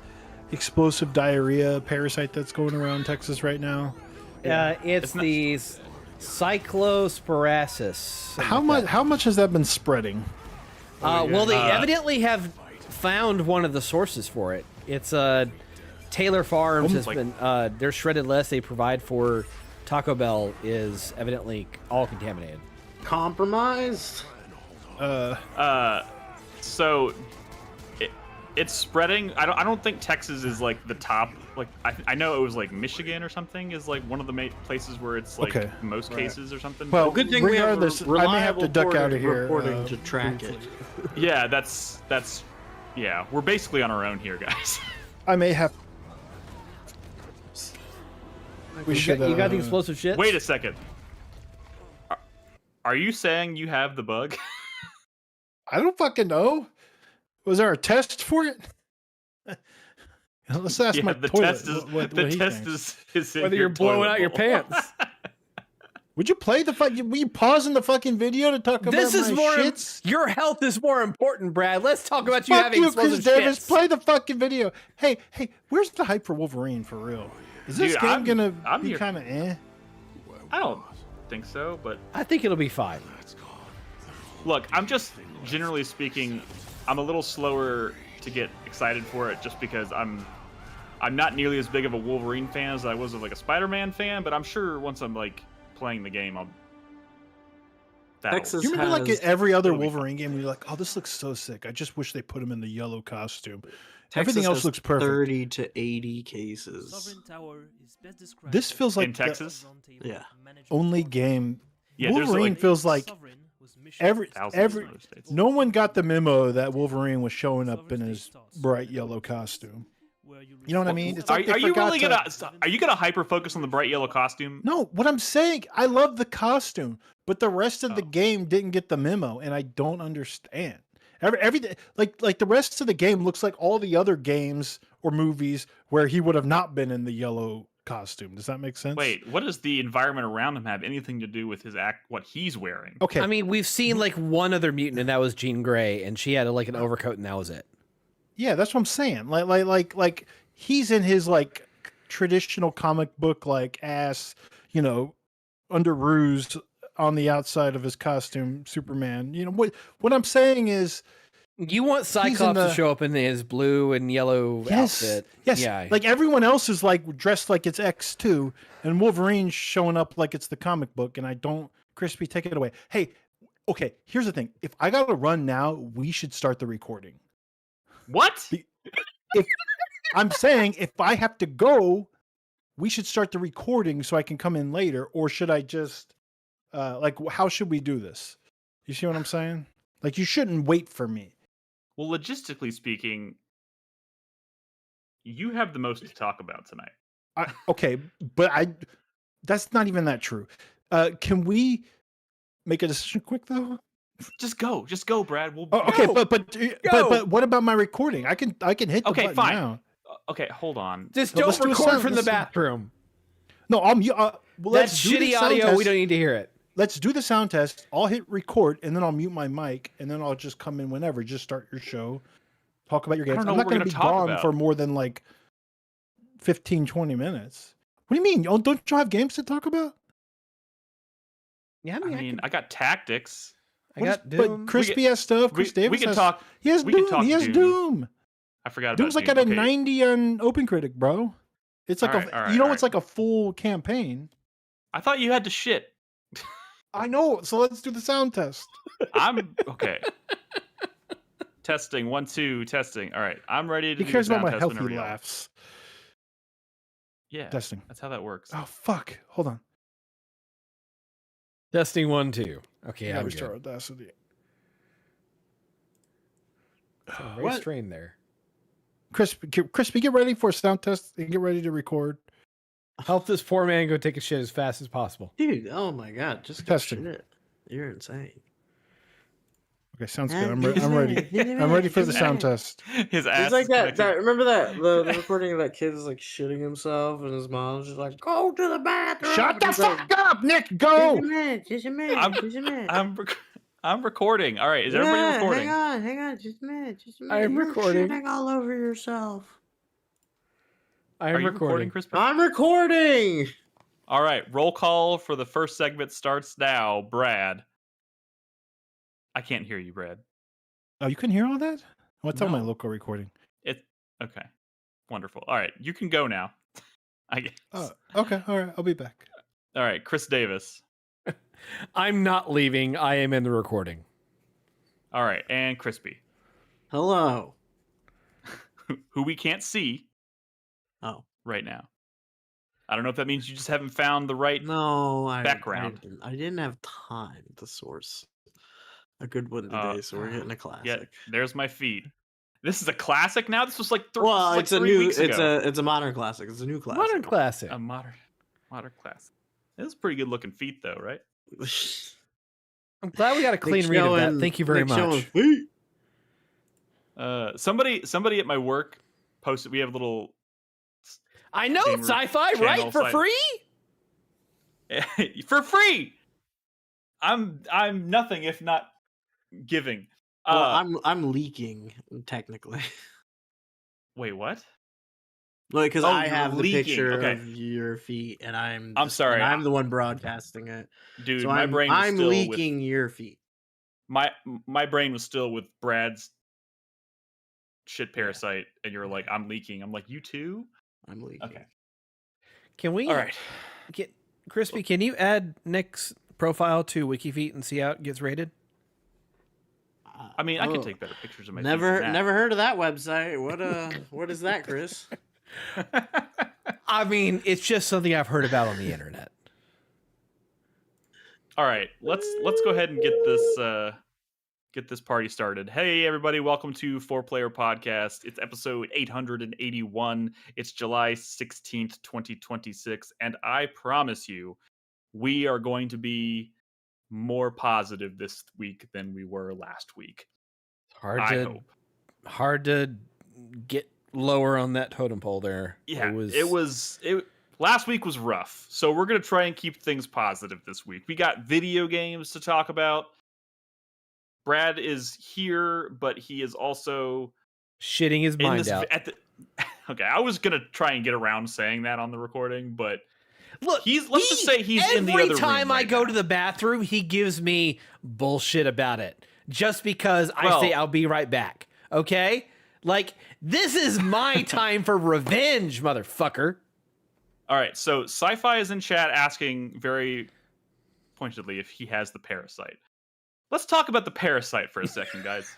explosive diarrhea parasite that's going around Texas right now? It's the cyclosporiasis. How much has that been spreading? Well, they evidently have found one of the sources for it. It's Taylor Farms has been their shredded lettuce they provide for Taco Bell is evidently all contaminated. Compromised? So it's spreading. I don't think Texas is like the top. Like I know it was like Michigan or something is like one of the places where it's like most cases or something. Well, good thing regardless, we have I may have to duck out of here. Reporting to track it. Yeah, that's yeah. We're basically on our own here, guys. I may have. You got the explosive shit? Wait a second. Are you saying you have the bug? I don't fucking know. Was there a test for it? Let's ask my the toilet. test is what the he test thinks. is in Whether your you're blowing toilet out your bowl. pants. Would you play the fucking? Were you pausing the fucking video to talk about This is my more. shits? Your health is more important, Brad. Let's talk about you Fuck having you, explosive Chris Davis. shits. Play the fucking video. Hey, where's the hype for Wolverine for real? Is this Dude, game gonna I'm be here. kind of eh? I don't think so, but I think it'll be fine. look, I'm just generally speaking, I'm a little slower to get excited for it just because I'm not nearly as big of a Wolverine fan as I was of like a Spider-Man fan, but I'm sure once I'm like playing the game, Texas You remember like has- every other it'll be Wolverine game, where you're like, oh, this looks so sick. I just wish they put him in the yellow costume. Texas Everything else has looks perfect. 30 to 80 cases. This feels like in Texas. Yeah. only game. Yeah, there's Wolverine like feels like thousands in every. other states. No one got the memo that Wolverine was showing up in his bright yellow costume. You know what I mean? It's like Are they you forgot really to- gonna hyper focus on the bright yellow costume? No, what I'm saying, I love the costume, but the rest of the game didn't get the memo, and I don't understand. Everything like the rest of the game looks like all the other games or movies where he would have not been in the yellow costume. Does that make sense? Wait, what does the environment around him have anything to do with his what he's wearing? Okay. I mean, we've seen like one other mutant, and that was Jean Grey, and she had like an overcoat, and that was it. Yeah, that's what I'm saying. Like he's in his like traditional comic book like ass, underoos on the outside of his costume, Superman. What I'm saying is, You want Cyclops to show up in his blue and yellow outfit. Yes. Yeah. Like everyone else is like dressed like it's X2, and Wolverine's showing up like it's the comic book, and I don't. Crispy, take it away. Hey, okay, here's the thing. If I gotta run now, we should start the recording. What? If I'm saying if I have to go, we should start the recording so I can come in later, or should I just how should we do this? You see what I'm saying? Like you shouldn't wait for me. Well, logistically speaking, you have the most to talk about tonight. Okay, but that's not even that true. Can we make a decision quick though? Just go, Brad. Okay, but what about my recording? I can hit the button fine. now. Okay, hold on. Just No, don't let's do a record sound- from the let's- bathroom. No, I'm. Well, That's let's do the shitty sound audio. test. We don't need to hear it. Let's do the sound test. I'll hit record, and then I'll mute my mic, and then I'll just come in whenever. Just start your show, talk about your games. don't know I'm what not we're going to gonna be talk gone about. for more than like 15, 20 minutes. What do you mean? Don't you have games to talk about? Yeah, I mean, I got tactics. I got But Doom. Crispy has stuff. Chris Davis we can has, talk. He has we can Doom. talk He has Doom. Doom. I forgot about Doom's like Doom. at a Okay. 90 on OpenCritic, bro. It's like it's like a full campaign. I thought you had to shit. I know. So let's do the sound test. I'm okay. Testing 1 2 testing. All right, I'm ready to He do cares the about sound my test healthy whenever you are. laughs. Yeah, Testing. that's how that works. Oh fuck! Hold on. Testing 1 2. Okay, I'm restore good. Audacity. So very strained there. Crispy, get ready for a sound test and get ready to record. Help this poor man go take a shit as fast as possible. Dude, oh my god, just Testing. shit. You're insane. Okay, sounds good. I'm ready. I'm ready for the sound test. His ass. It's like is that. connected. Remember that the recording of that kid is like shitting himself, and his mom's just like, "Go to the bathroom." Shut the He's like, fuck up, Nick. Go. Just a minute. I'm recording. All right, is everybody recording? Hang on, just a minute. I'm You're recording. shitting all over yourself. I'm Are you recording, Chris? I'm recording. All right, roll call for the first segment starts now. Brad. I can't hear you, Brad. Oh, you couldn't hear all that? What's on my No. local recording? Okay. Wonderful. All right, you can go now. I guess. Okay. All right. I'll be back. All right, Chris Davis. I'm not leaving. I am in the recording. All right, and Crispy, Hello. who we can't see Oh right now. I don't know if that means you just haven't found the right background. I didn't have time to source a good one today, so we're getting a classic. Yeah, there's my feed. This is a classic now. This was like it's a 3 new, weeks ago. it's a modern classic. It's a new classic. Modern classic. A modern classic. It was pretty good looking feet though, right? I'm glad we got a clean read of that. Thank you very much. Somebody at my work posted. We have a little. I know gamer sci-fi, channel right? For site. free? For free. I'm nothing if not giving. Well, I'm leaking technically. Wait, what? Like, because I you're have the leaking. picture Okay. of your feet, and I'm sorry. and I'm the one broadcasting it. Dude, So my brain was I'm still leaking your feet. my brain was still with Brad's shit parasite, and you're like, I'm leaking. I'm like, you too? I'm leaking. Okay. Can we All right. get Crispy, can you add Nick's profile to WikiFeet and see how it gets rated? I mean, I could take better pictures of my feet Never than that. heard of that website. What is that, Chris? I mean, it's just something I've heard about on the internet. All right, let's go ahead and get this party started. Hey everybody, welcome to 4Player Podcast. It's episode 881. It's July 16th, 2026, and I promise you, we are going to be more positive this week than we were last week. I hope. Hard to get lower on that totem pole there. Yeah, last week was rough, so we're going to try and keep things positive this week. We got video games to talk about. Brad is here, but he is also shitting his mind out. Okay, I was going to try and get around saying that on the recording, but look, let's just say he's in the other room. Every time I go to the bathroom, he gives me bullshit about it. Just because I say I'll be right back. Okay? Like, this is my time for revenge, motherfucker. All right, so Sci-Fi is in chat asking very pointedly if he has the parasite. Let's talk about the parasite for a second, guys.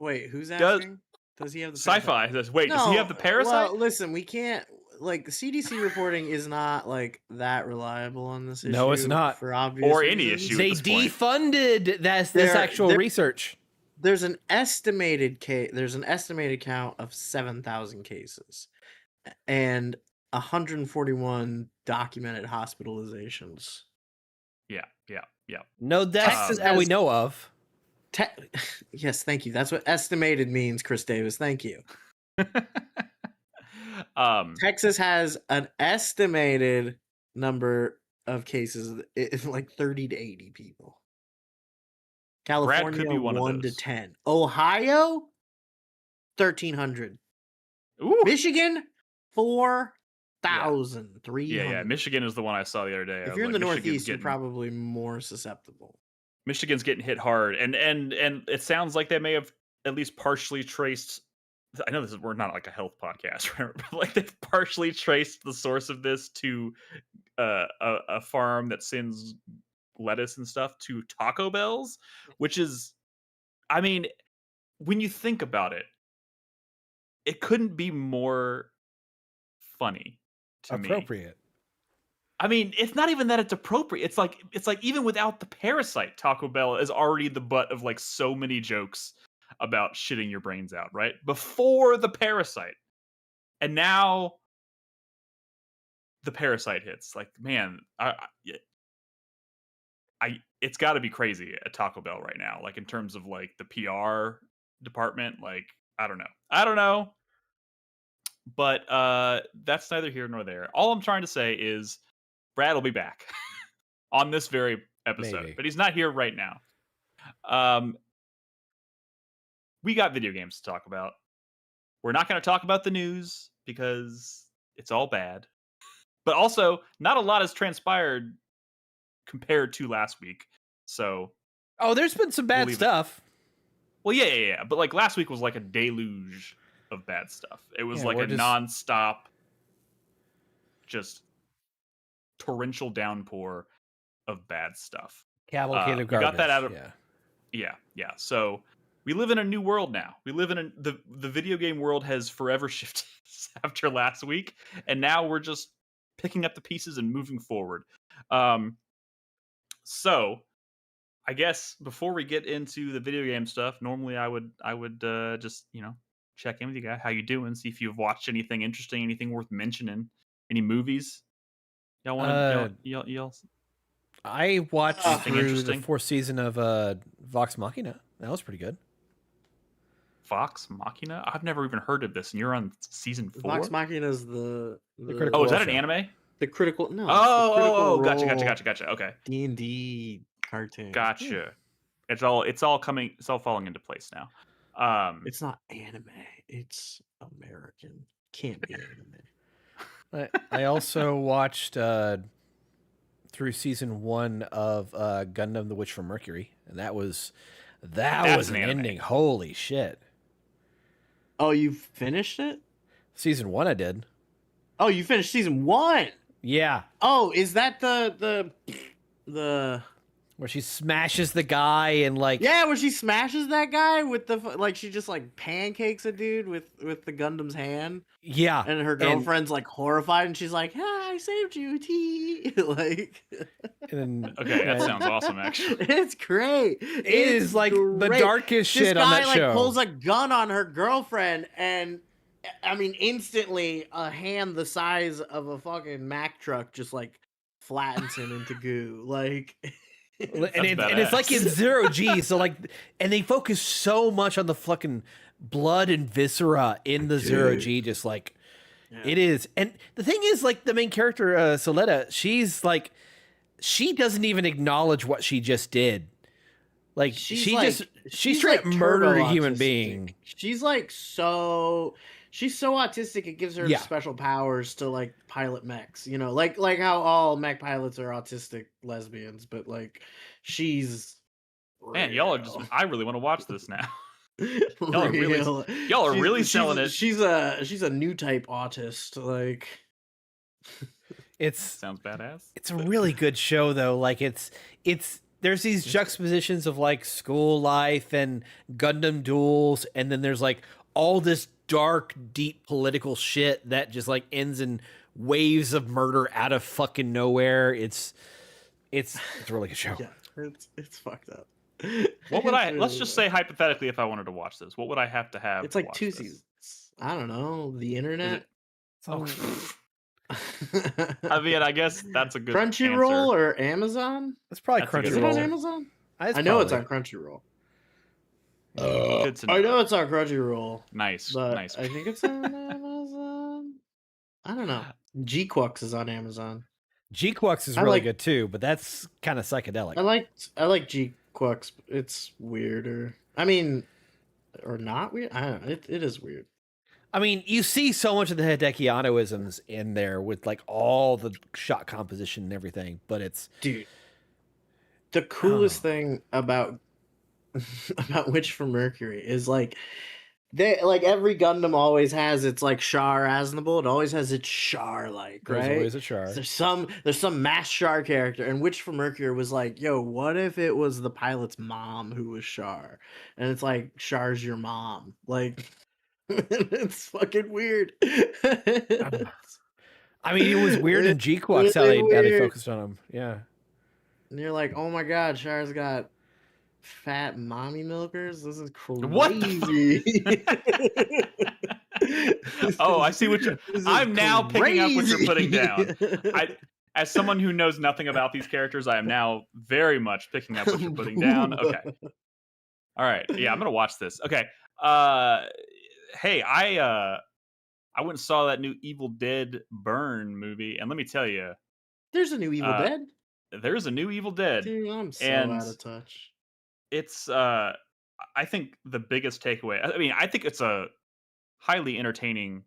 Wait, who's asking? Does he have the Sci-Fi says, wait, does he have the parasite? Well, listen, we can't, like, CDC reporting is not, like, that reliable on this issue. No, it's not. For obvious or any reasons. issue. They defunded this actual research. There's an estimated count of 7,000 cases and 141 documented hospitalizations. Yeah. No deaths that we know of. Yes, thank you. That's what estimated means, Chris Davis. Thank you. Texas has an estimated number of cases, like 30 to 80 people. California, Brad could be one of 1 to those. 10. Ohio, 1,300. Ooh. Michigan, 4,300. Yeah. Michigan is the one I saw the other day. If you're in the Northeast, you're probably more susceptible. Michigan's getting hit hard, and it sounds like they may have at least partially traced. I know we're not like a health podcast, right? But like they've partially traced the source of this to a farm that sends lettuce and stuff to Taco Bell's, which is, I mean, when you think about it, it couldn't be more funny to me. Appropriate. I mean, it's not even that it's appropriate. It's like even without the parasite, Taco Bell is already the butt of like so many jokes about shitting your brains out, right? Before the parasite. And now the parasite hits. Like, man, it's got to be crazy at Taco Bell right now. Like in terms of like the PR department, like I don't know. But that's neither here nor there. All I'm trying to say is Brad will be back on this very episode, Maybe. but he's not here right now. We got video games to talk about. We're not going to talk about the news because it's all bad. But also, not a lot has transpired compared to last week. So, Oh, there's been some bad stuff. Well, yeah. But like last week was like a deluge of bad stuff. It was like a nonstop, just torrential downpour of bad stuff. Cavalcade of garbage. We got that out of yeah. So we live in a new world now. We live in the video game world has forever shifted after last week, and now we're just picking up the pieces and moving forward. So I guess before we get into the video game stuff, normally I would just check in with you guys. How you doing? See if you've watched anything interesting, anything worth mentioning, any movies. Y'all want y'all? I watched through the 4th season of Vox Machina. That was pretty good. Vox Machina? I've never even heard of this, and you're on season 4? Vox Machina is the oh, is that an anime? The critical no. Oh, gotcha. Okay. D&D cartoon. Gotcha. It's all falling into place now. It's not anime. It's American. Can't be anime. I also watched through season 1 of Gundam: The Witch from Mercury, and that was an ending. Holy shit! Oh, you finished it? Season 1, I did. Oh, you finished season 1? Yeah. Oh, is that the where she smashes the guy and like where she smashes that guy with the like she just like pancakes a dude with the Gundam's hand. Yeah. And her girlfriend's like horrified and she's like, "Ah, I saved you, T." Like and okay, that sounds awesome actually. It's great. It is like the darkest shit this guy, on that show. Pulls a gun on her girlfriend and I mean instantly a hand the size of a fucking Mack truck just like flattens him into goo. Like and it's like in 0G, so like, and they focus so much on the fucking blood and viscera in the 0G, just like it is. And the thing is, like the main character, Soletta, she's like, she doesn't even acknowledge what she just did. Like she's straight up murdered a human being. She's like she's so autistic it gives her special powers to like pilot mechs, you know, like how all mech pilots are autistic lesbians, but like she's man, y'all are just I really want to watch this now. y'all are really selling it. She's a new type autist, like sounds badass. It's a really good show though. Like it's there's these juxtapositions of like school life and Gundam duels, and then there's like all this dark, deep political shit that just like ends in waves of murder out of fucking nowhere. It's a really good show. Yeah, it's fucked up. What would let's just say hypothetically if I wanted to watch this, what would I have to have? It's like 2 seasons. I don't know. The internet. I mean, I guess that's a good Crunchyroll or Amazon? That's probably Crunchyroll. Is it on Amazon? I know it's on Crunchyroll. Good to know. I know it's on Crunchyroll. Nice. I think it's on Amazon. I don't know. G-Quux is on Amazon. G-Quux is really good too, but that's kind of psychedelic. I like G-Quux. It's weirder. I mean, or not weird. I don't know. It is weird. I mean, you see so much of the Hideki Anno-isms in there with like all the shot composition and everything, but it's dude. The coolest thing about about Witch from Mercury is like they like every Gundam always has its like Char Aznable. It always has its Char like, There's right? always a Char. There's some mass Char character, and Witch from Mercury was like, yo, what if it was the pilot's mom who was Char? And it's like Char's your mom. Like it's fucking weird. It's I mean, it was weird in G-Quacks really how they weird. focused on him. Yeah. And you're like, oh my god, Char's got fat mommy milkers. This is What the crazy. Oh, I see what you're. This is I'm now picking up what you're putting down. crazy. As someone who knows nothing about these characters, I am now very much picking up what you're putting down. Okay. All right. Yeah, I'm gonna watch this. Okay. Hey, I went and saw that new Evil Dead Burn movie, and let me tell you, There's a new Evil Dead. there's a new Evil Dead, Dude, I'm so and out of touch. it's I think the biggest takeaway. I mean, I think it's a highly entertaining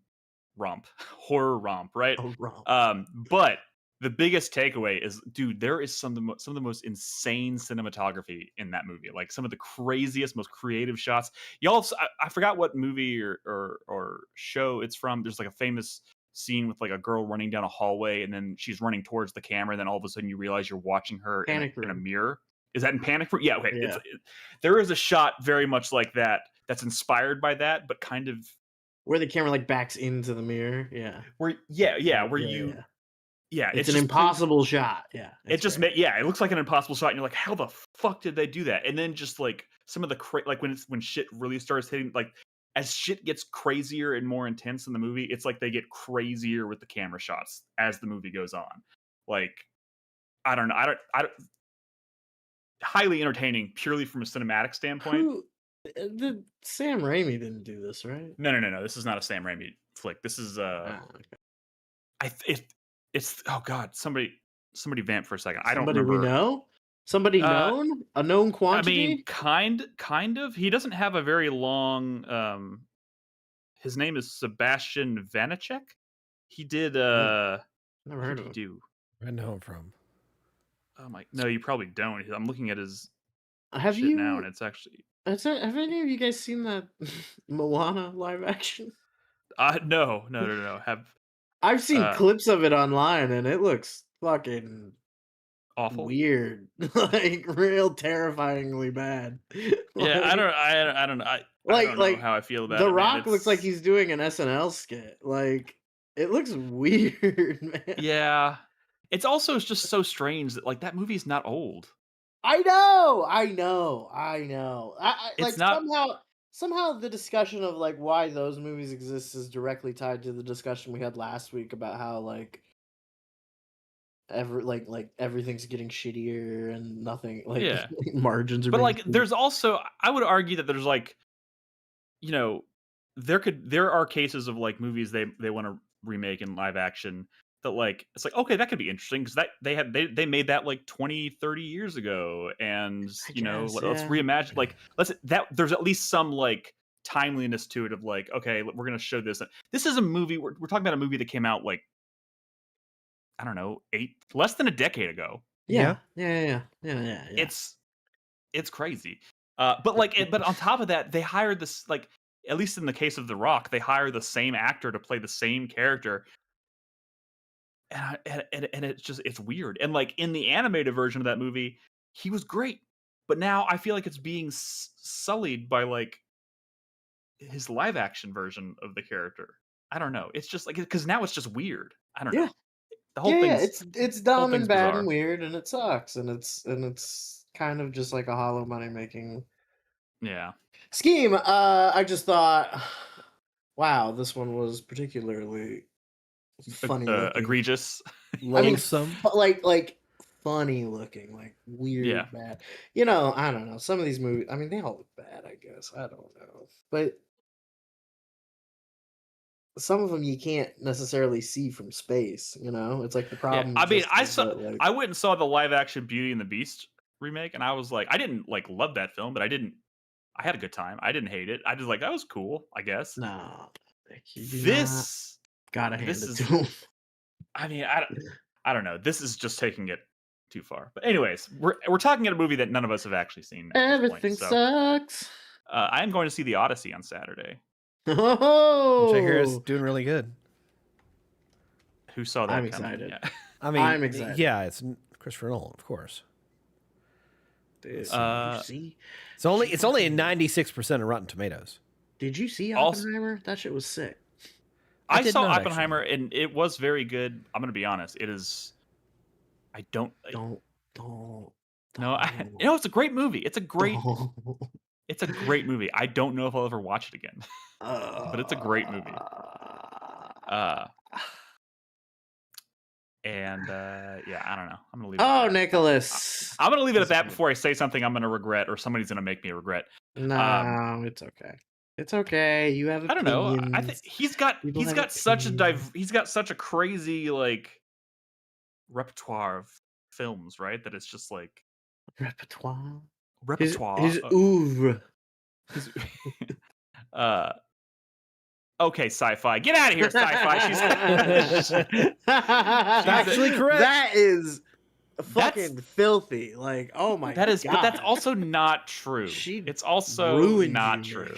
romp, horror romp, right? A romp. But the biggest takeaway is, dude, there is some of the most insane cinematography in that movie. Like some of the craziest, most creative shots. Y'all, I forgot what movie or show it's from. There's like a famous scene with like a girl running down a hallway, and then she's running towards the camera, and then all of a sudden you realize you're watching her Panic in a Room. mirror. Is that in Panic Room? Yeah, okay. Yeah. There is a shot very much like that that's inspired by that, but kind of Where the camera like backs into the mirror. Yeah. where It's an impossible shot. Yeah. It just it looks like an impossible shot, and you're like, how the fuck did they do that? And then just like some of the like when shit really starts hitting, like as shit gets crazier and more intense in the movie, it's like they get crazier with the camera shots as the movie goes on. Like I don't know, I don't highly entertaining purely from a cinematic standpoint. The Sam Raimi didn't do this, right? No. This is not a Sam Raimi flick. This is Okay. it's oh god, somebody vamp for a second. I don't Somebody remember. we know? Somebody known? A known quantity? I mean, kind of. He doesn't have a very long. His name is Sebastian Vanacek. He did. Never What heard did of he him. do? I know him from. Oh my! No, you probably don't. I'm looking at his Have shit you now, and it's actually. have any of you guys seen that Moana live action? No. Have I've seen clips of it online, and it looks fucking awful, weird, like real terrifyingly bad. Yeah, I don't know. I don't know how I feel about The it. Rock Man. looks like he's doing an SNL skit. Like it looks weird, man. Yeah, it's also just so strange that like that movie's not old. I know. It's like not somehow the discussion of like why those movies exist is directly tied to the discussion we had last week about how like everything's getting shittier and nothing like margins are. But like, there's also I would argue that there's like, you know, there are cases of like movies they want to remake in live action that like it's like okay that could be interesting because that they made that like 20-30 years ago and let's reimagine like there's at least some like timeliness to it of like okay we're gonna show this is a movie we're talking about a movie that came out like I don't know less than a decade ago. Yeah. It's crazy. But on top of that, they hired this like at least in the case of The Rock, they hire the same actor to play the same character. And it's weird. And like in the animated version of that movie, he was great. But now I feel like it's being sullied by like his live action version of the character. I don't know. It's just like because now it's just weird. I don't know. The whole it's dumb and bad bizarre. and weird and it sucks and it's kind of just like a hollow money making scheme. I just thought, wow, this one was particularly funny, egregious. I mean, like funny looking, like weird, bad. You know, I don't know. Some of these movies, I mean, they all look bad. I guess I don't know, but some of them you can't necessarily see from space. You know, it's like the problem. I mean, I went and saw the live action Beauty and the Beast remake, and I was like, I didn't like love that film, but I had a good time. I didn't hate it. I just like that was cool. I guess. No, this gotta hand it to him. I mean, I don't know. This is just taking it too far. But anyways, we're talking about a movie that none of us have actually seen. At this Everything point, so, sucks. I am going to see The Odyssey on Saturday. Oh, Which I hear is doing really good. Who saw that I'm coming? excited. Yeah. I mean, I'm excited. Yeah, it's Christopher Nolan, of course. Dude, Uh, see? It's only a 96% of Rotten Tomatoes. Did you see Also- Oppenheimer? That shit was sick. I did saw not, Oppenheimer, and it was very good. I'm going to be honest. It is. I don't. Don't. No, it's a great movie. It's a great movie. I don't know if I'll ever watch it again, but it's a great movie. And yeah, I don't know. I'm gonna leave. Nicholas. I'm gonna leave it at that before I say something I'm gonna regret or somebody's gonna make me regret. No, it's okay. It's okay. You have. I don't know. I opinions. think he's got such a crazy like repertoire of films, right? That it's just like repertoire. His oeuvre. Okay, sci-fi. Get out of here, sci-fi. She's Actually correct. That is fucking filthy. Like, oh my god. But that's also not true. It's also not true.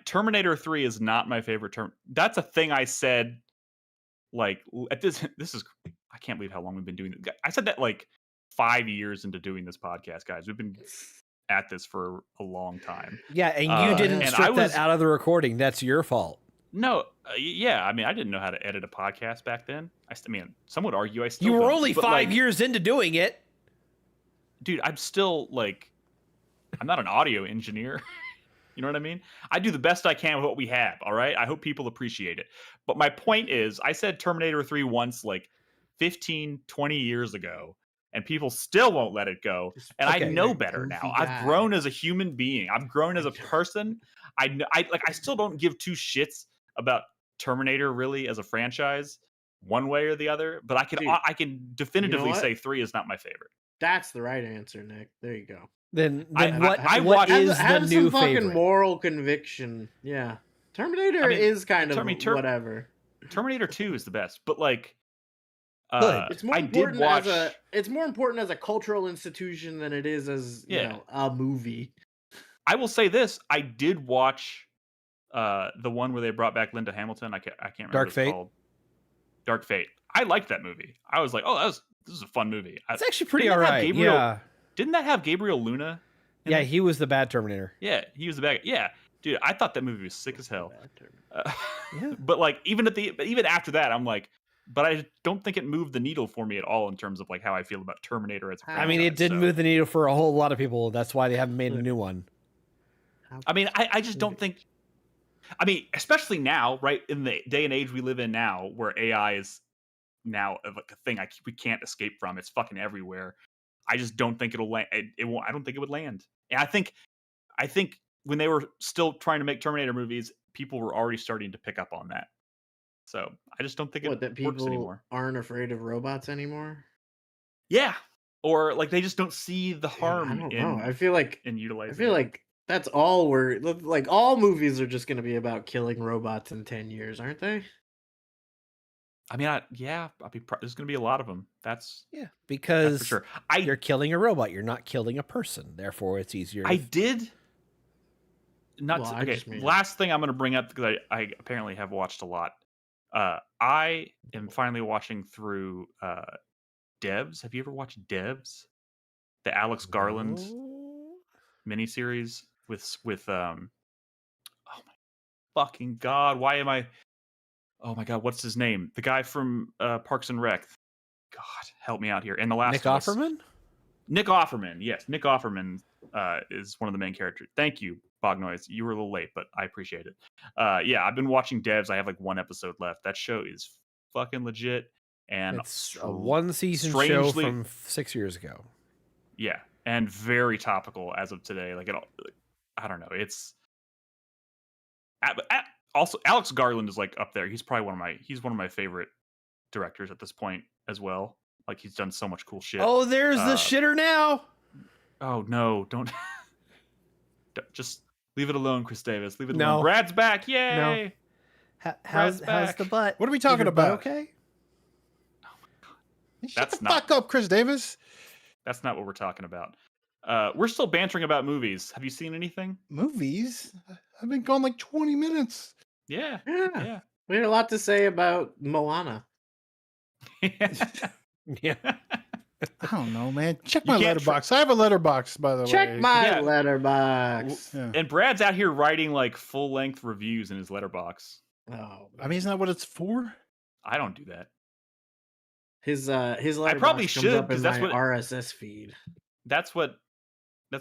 Terminator 3 is not my favorite term. That's a thing I said like at this is I can't believe how long we've been doing this. I said that like 5 years into doing this podcast, guys. We've been at this for a long time. Yeah, and you didn't strip that out of the recording. That's your fault. No, yeah. I mean, I didn't know how to edit a podcast back then. I mean, some would argue I still. You were don't, only 5 years into doing it, dude. I'm still like, I'm not an audio engineer. You know what I mean? I do the best I can with what we have. All right. I hope people appreciate it. But my point is, I said Terminator 3 once, like 15, 20 years ago. And people still won't let it go. And I know better now. I've grown as a human being. I've grown as a person. I still don't give two shits about Terminator really as a franchise, one way or the other. But I can definitively say 3 is not my favorite. That's the right answer, Nick. There you go. Then what is the new fucking favorite? Moral conviction. Yeah, Terminator is kind of whatever. Terminator 2 is the best, but like. It's more important it's more important as a cultural institution than it is as you know a movie. I will say this: I did watch the one where they brought back Linda Hamilton. I can't remember Dark what Fate. It's called. Dark Fate. I liked that movie. I was like, oh, this is a fun movie. It's actually pretty alright. Yeah. Didn't that have Gabriel Luna? Yeah, he was the bad Terminator. Yeah, he was the bad. Yeah, dude, I thought that movie was sick as hell. Yeah. But like even after that, I'm like. But I don't think it moved the needle for me at all in terms of like how I feel about Terminator as a franchise. I mean, it didn't move the needle for a whole lot of people. That's why they haven't made a new one. I mean, I just don't think. I mean, especially now, right in the day and age we live in now, where AI is now like a thing we can't escape from. It's fucking everywhere. I just don't think it'll land. It won't. I don't think it would land. And I think when they were still trying to make Terminator movies, people were already starting to pick up on that. So I just don't think that works anymore. Aren't afraid of robots anymore. Yeah, or like they just don't see the harm. I don't know. I feel like in utilizing. I feel like that's all we're like. All movies are just going to be about killing robots in 10 years, aren't they? I mean, there's going to be a lot of them. That's because that's for sure. You're killing a robot. You're not killing a person. Therefore, it's easier. Last thing I'm going to bring up because I apparently have watched a lot. I am finally watching through Devs. Have you ever watched Devs? The Alex Garland miniseries with oh my fucking god, why am I oh my god, what's his name? The guy from Parks and Rec. God, help me out here. And the last Nick Offerman? Nick Offerman, yes. Nick Offerman is one of the main characters. Thank you, Bog Noise. You were a little late, but I appreciate it. Yeah, I've been watching Devs. I have like one episode left. That show is fucking legit. And it's a one-season show from 6 years ago. Yeah, and very topical as of today. Like I don't know. It's also Alex Garland is like up there. He's probably one of my favorite directors at this point as well. Like he's done so much cool shit. Oh, there's the shitter now. Oh no, don't just leave it alone, Chris Davis. Leave it alone. Brad's back. Yay. No. How's the butt? What are we talking about? Okay. Shut the not fuck up, Chris Davis. that's not what we're talking about. We're still bantering about movies. Have you seen anything? Movies? I've been gone like 20 minutes. Yeah. Yeah. We had a lot to say about Moana. Yeah. I don't know, man. Check You my can't letterbox. I have a letterbox, by the way. Check my Yeah. letterbox. Yeah. And Brad's out here writing like full-length reviews in his letterbox. Oh, I mean, isn't that what it's for? I don't do that. his letterbox probably comes should, up in 'cause that's my what- RSS feed. That's what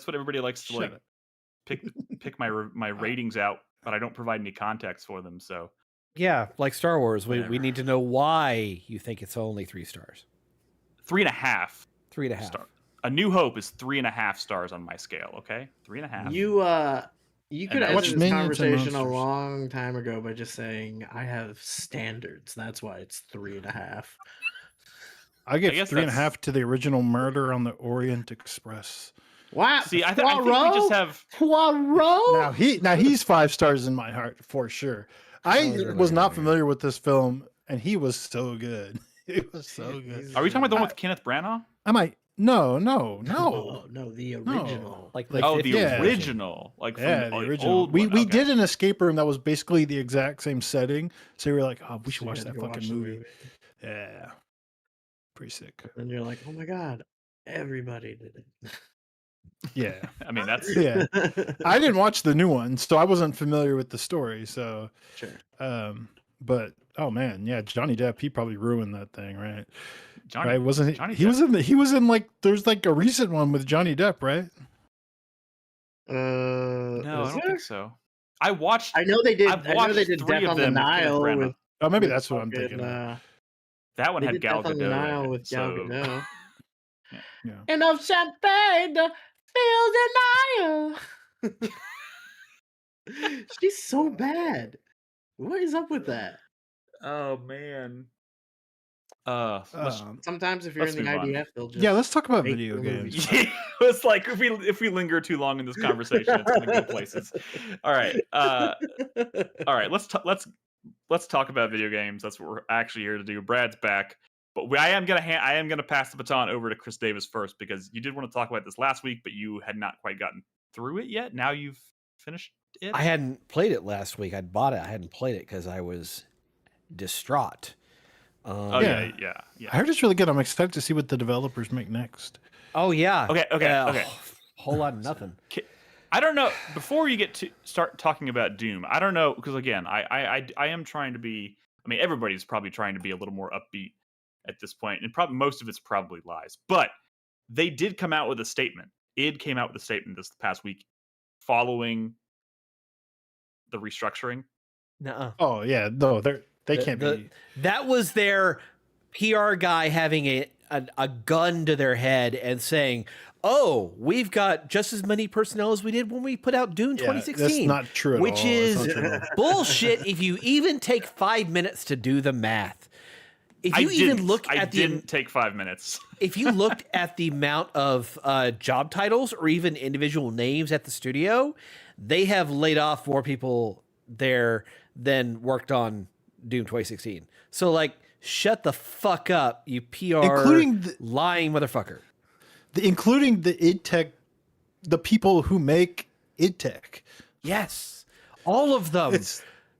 everybody likes to Shut like up. pick my ratings out, but I don't provide any context for them. So Yeah, like Star Wars, we Whatever. need to know why you think it's only 3 stars. 3.5. 3.5. Star. A New Hope is 3.5 stars on my scale. Okay, 3.5. You could And I have watched this Minions and conversation a Monsters. long time ago by just saying I have standards. That's why it's 3.5. I give guess 3.5 to the original Murder on the Orient Express. Wow. See, I think we just have. Poirot. Now he's 5 stars in my heart for sure. I was not familiar with this film, and he was so good. He was so good. Are we talking about the one with Kenneth Branagh? No. Oh, no, the original. Like The 50s version. original, like from Yeah, the the original. old We one. Okay. did an escape room that was basically the exact same setting. So we were like, oh, we should So you watch had that to go fucking watch the movie. Yeah. Pretty sick. And you're like, oh my god, everybody did it. Yeah. I mean, that's Yeah. I didn't watch the new one, so I wasn't familiar with the story. So, Sure. but oh man, yeah, Johnny Depp, he probably ruined that thing, right? Johnny. Right? Wasn't he? Johnny He Depp. was in like there's like a recent one with Johnny Depp, right? No, Is I don't there? think so. I watched. I know they did. I've I know they watched did 3 Death of on the them with Kenneth Nile Branagh. with. Oh, maybe with that's what I'm fucking, thinking of. That one they had did Gal Death on the Gadot in Nile it, with Gal so- Gadot. Yeah. Enough champagne to fill the Nile. She's so bad. What is up with that? Oh man. Sometimes if you're let's in the move on. IDF, they'll just Yeah, let's talk about make video the games. movie. It's like if we linger too long in this conversation, it's going to go places. All right. All right. Let's talk about video games. That's what we're actually here to do. Brad's back, but I am gonna pass the baton over to Chris Davis first because you did want to talk about this last week, but you had not quite gotten through it yet. Now you've finished it. I hadn't played it last week. I'd bought it. I hadn't played it because I was distraught. Oh Yeah. yeah. I heard it's really good. I'm excited to see what the developers make next. Oh yeah. Okay. Whole lot of nothing. I don't know. Before you get to start talking about Doom, I don't know because again, I am trying to be. I mean, everybody's probably trying to be a little more upbeat at this point, and probably most of it's probably lies. But they did come out with a statement. Id came out with a statement this past week, following the restructuring. Nuh-uh. Oh yeah, no, they can't be. That was their PR guy having a gun to their head and saying, "Oh, we've got just as many personnel as we did when we put out Dune 2016." That's not true at which all. is That's not true at all. bullshit. If you even take 5 minutes to do the math, if you I didn't take 5 minutes. if you looked at the amount of job titles or even individual names at the studio, they have laid off more people there than worked on Doom 2016. So like, shut the fuck up, you PR Including lying motherfucker. Including the id Tech, the people who make id Tech. Yes, all of them,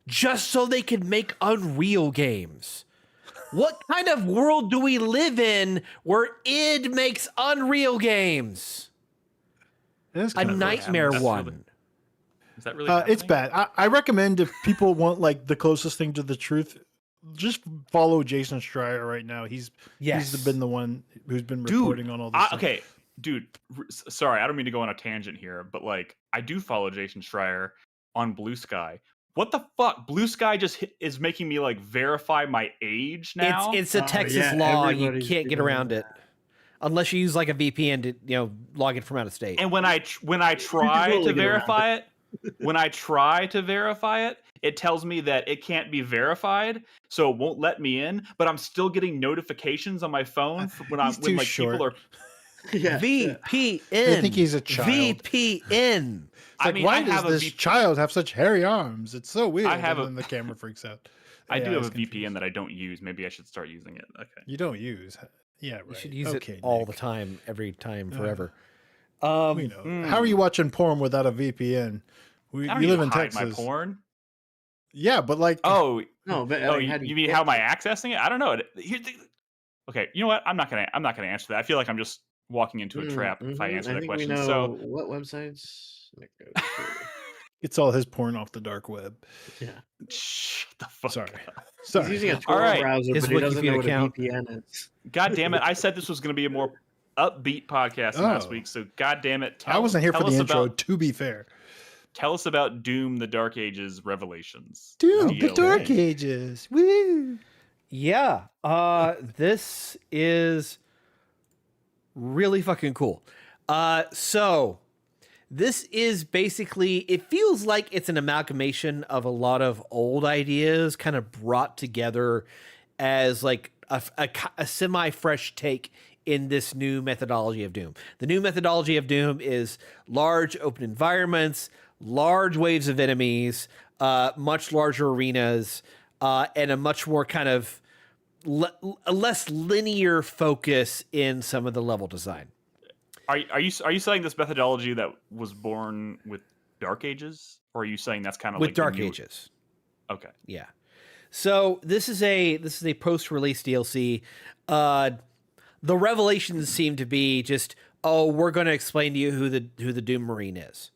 just so they could make Unreal games. What kind of world do we live in where id makes Unreal games? A nightmare one. Is that really? It's happening? bad. I recommend if people want like the closest thing to the truth, just follow Jason Schreier right now. He's been the one who's been reporting on all this. Stuff. Okay, dude. Sorry, I don't mean to go on a tangent here, but like, I do follow Jason Schreier on Blue Sky. What the fuck? Blue Sky just is making me like verify my age now. It's a Texas law. You can't get around it unless you use like a VPN to log in from out of state. And when I try to verify it, it tells me that it can't be verified, so it won't let me in. But I'm still getting notifications on my phone when He's too short. people are. Yeah. VPN. They think he's a child. VPN. It's like, why does this child have such hairy arms? It's so weird. and then the camera freaks out. I do have a confused. VPN that I don't use. Maybe I should start using it. Okay. You don't use. Yeah, right. You should use it all the time, every time, forever. We know. How are you watching porn without a VPN? You live in Texas. My porn. Yeah, but like. No, but you mean how am I accessing it? I don't know. Okay, you know what? I'm not gonna answer that. I feel like I'm just walking into a trap if I answer that question. We know so what websites? It's all his porn off the dark web. Yeah. Shut the fuck Sorry. up. He's using a Tor browser, but he doesn't know what a VPN is. God damn it! I said this was going to be a more upbeat podcast last week, so god damn it! I wasn't here for the intro. To be fair, tell us about Doom: The Dark Ages Revelations. Doom: The Dark Ages. Woo! Yeah. This is really fucking cool. So this is basically, it feels like it's an amalgamation of a lot of old ideas kind of brought together as like a semi-fresh take in this new methodology of Doom. The new methodology of Doom is large open environments, large waves of enemies, much larger arenas, and a much more kind of a less linear focus in some of the level design. Are you saying this methodology that was born with Dark Ages, or are you saying that's kind of with like Dark Ages? Okay, yeah. So this is a post-release DLC. The revelations seem to be just, we're going to explain to you who the Doom Marine is,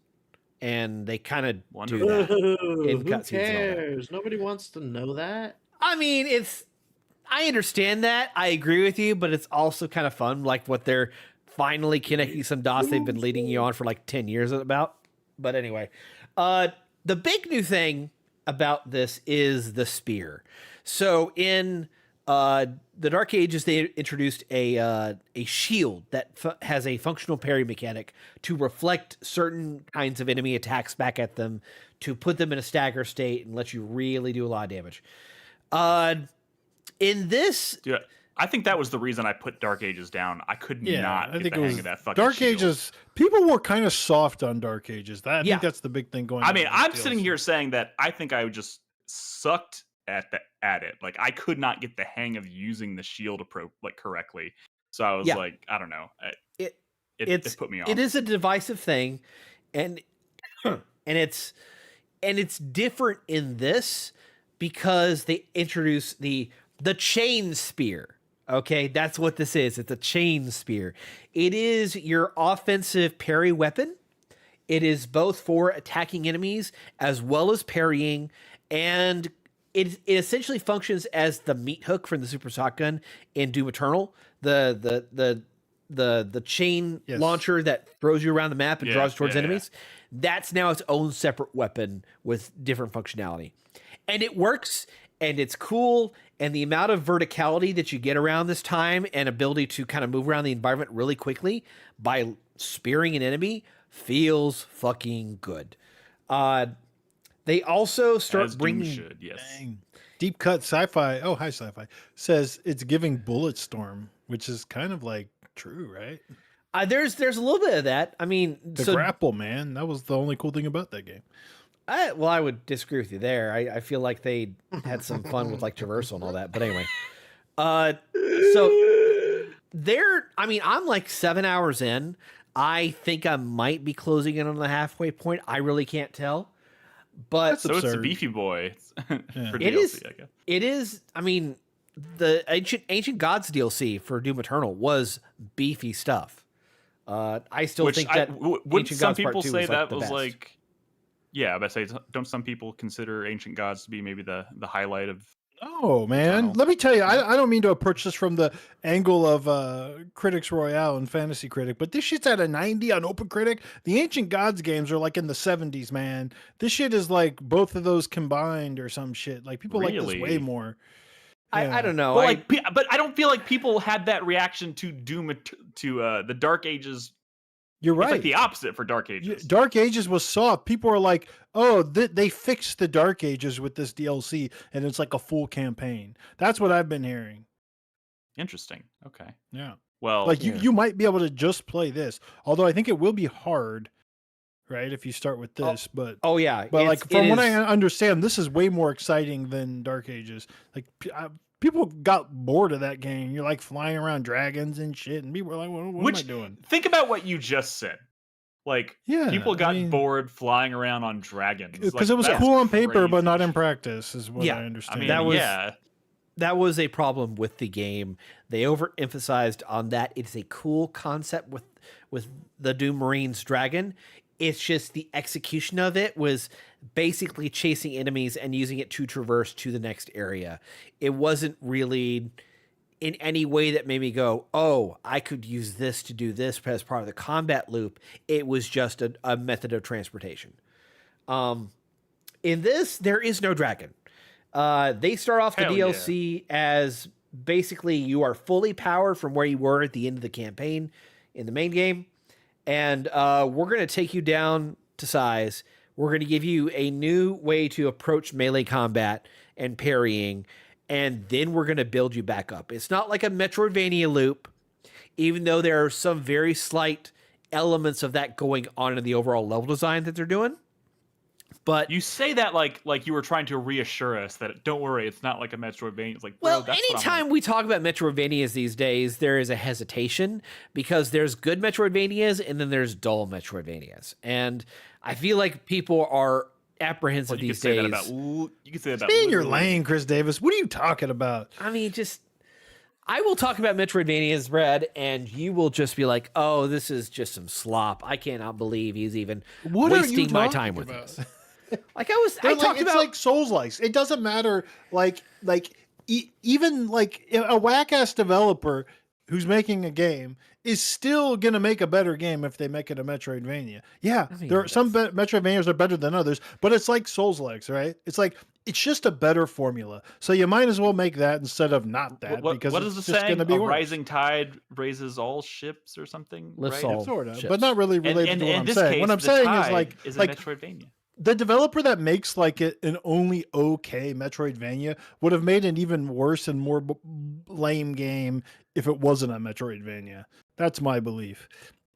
and they kind of do that in cutscenes. Who cares? Nobody wants to know that. I mean, I understand that. I agree with you, but it's also kind of fun, like what they're finally connecting some dots they've been leading you on for like 10 years about. But anyway, the big new thing about this is the spear. So in the Dark Ages, they introduced a shield that has a functional parry mechanic to reflect certain kinds of enemy attacks back at them, to put them in a stagger state and let you really do a lot of damage. In this, dude, I think that was the reason I put Dark Ages down. I could not get the hang of that fucking Dark shield. Ages. People were kind of soft on Dark Ages. I think that's the big thing going on. I mean, I'm sitting here saying that I think I just sucked at it. Like, I could not get the hang of using the shield correctly. So I was like, I don't know. It put me off. It is a divisive thing, and it's different in this because they introduce the chain spear. Okay, that's what this is. It's a chain spear. It is your offensive parry weapon. It is both for attacking enemies as well as parrying, and it essentially functions as the meat hook from the super shotgun in Doom Eternal. The chain launcher that throws you around the map and draws towards enemies. That's now its own separate weapon with different functionality, and it works. And it's cool, and the amount of verticality that you get around this time and ability to kind of move around the environment really quickly by spearing an enemy feels fucking good. They also start bringing... Dang. Deep Cut Sci-Fi, hi Sci-Fi, says it's giving Bulletstorm, which is kind of like true, right? There's a little bit of that. I mean... The grapple, man, that was the only cool thing about that game. I would disagree with you there. I feel like they had some fun with like traversal and all that. But anyway, so I'm like 7 hours in. I think I might be closing in on the halfway point. I really can't tell. But so it's a beefy boy. For DLC, it is. I guess. It is. I mean, the Ancient Gods DLC for Doom Eternal was beefy stuff. I still think that would some Gods Part people 2 say was, that the was best. like. Yeah, but don't some people consider Ancient Gods to be maybe the highlight of? Oh man, let me tell you, I don't mean to approach this from the angle of Critics Royale and Fantasy Critic, but this shit's at a 90 on Open Critic. The Ancient Gods games are like in the 70s, man. This shit is like both of those combined or some shit. Like people like this way more. I don't know. Well, but I don't feel like people had that reaction to Doom to the Dark Ages. You're right. It's like the opposite for Dark Ages. Dark Ages was soft. People are like, oh, they fixed the Dark Ages with this DLC, and it's like a full campaign. That's what I've been hearing. Interesting. Okay. Yeah. Well, Like you might be able to just play this, although I think it will be hard, right? If you start with this, but yeah, like from what I understand, this is way more exciting than Dark Ages. Like people got bored of that game. You're like flying around dragons and shit, and people were like, "What am I doing?" Think about what you just said. Like, people got bored flying around on dragons because like, it was cool on paper, but crazy. not in practice, is what I understand. That was a problem with the game. They overemphasized on that. It's a cool concept with the Doom Marines dragon. It's just the execution of it was basically chasing enemies and using it to traverse to the next area. It wasn't really in any way that made me go, oh, I could use this to do this as part of the combat loop. It was just a method of transportation. In this, there is no dragon. They start off the DLC as basically you are fully powered from where you were at the end of the campaign in the main game. And we're going to take you down to size. We're going to give you a new way to approach melee combat and parrying. And then we're going to build you back up. It's not like a Metroidvania loop, even though there are some very slight elements of that going on in the overall level design that they're doing. But you say that like you were trying to reassure us that don't worry, it's not like a Metroidvania. It's like, well, anytime we talk about Metroidvanias these days, there is a hesitation because there's good Metroidvanias and then there's dull Metroidvanias, and I feel like people are apprehensive these days. You can say that about. Stay in your lane, Chris Davis. What are you talking about? I mean, I will talk about Metroidvanias, Brad, and you will just be like, "Oh, this is just some slop. I cannot believe he's even wasting my time with this." Like it's like Souls-likes. It doesn't matter. Even like a whack ass developer who's making a game is still gonna make a better game if they make it a Metroidvania. Yeah, there are some Metroidvanias are better than others, but it's like Souls-likes, right? It's like it's just a better formula. So you might as well make that instead of not that. Because what is the saying? Going to be rising tide raises all ships or something, lifts right? all sort of, ships. but not really related to what I'm saying. What I'm saying is like Metroidvania. The developer that makes like an only okay Metroidvania would have made an even worse and more lame game if it wasn't a Metroidvania. That's my belief.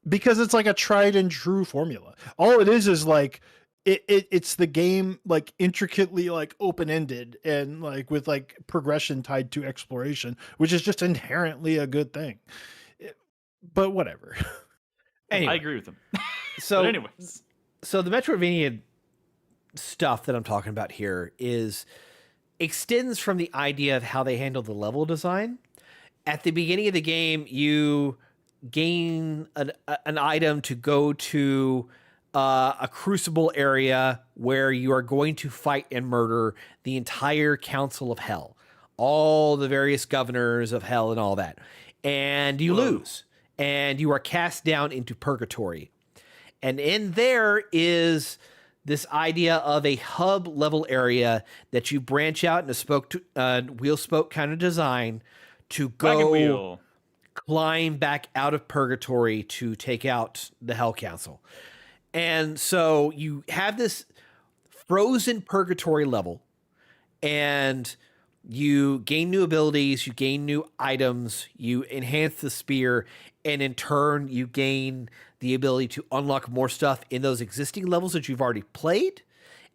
Because it's like a tried and true formula. All it is like it's the game like intricately like open-ended and like with like progression tied to exploration, which is just inherently a good thing. But whatever. Anyway. I agree with him. So anyways. So the Metroidvania stuff that I'm talking about here extends from the idea of how they handle the level design. At the beginning of the game, you gain an item to go to a crucible area where you are going to fight and murder the entire Council of Hell, all the various governors of Hell and all that. And you lose, and you are cast down into purgatory. And in there is this idea of a hub level area that you branch out in a wheel spoke kind of design to go climb back out of purgatory to take out the Hell Council. And so you have this frozen purgatory level, and you gain new abilities, you gain new items, you enhance the spear, and in turn you gain the ability to unlock more stuff in those existing levels that you've already played,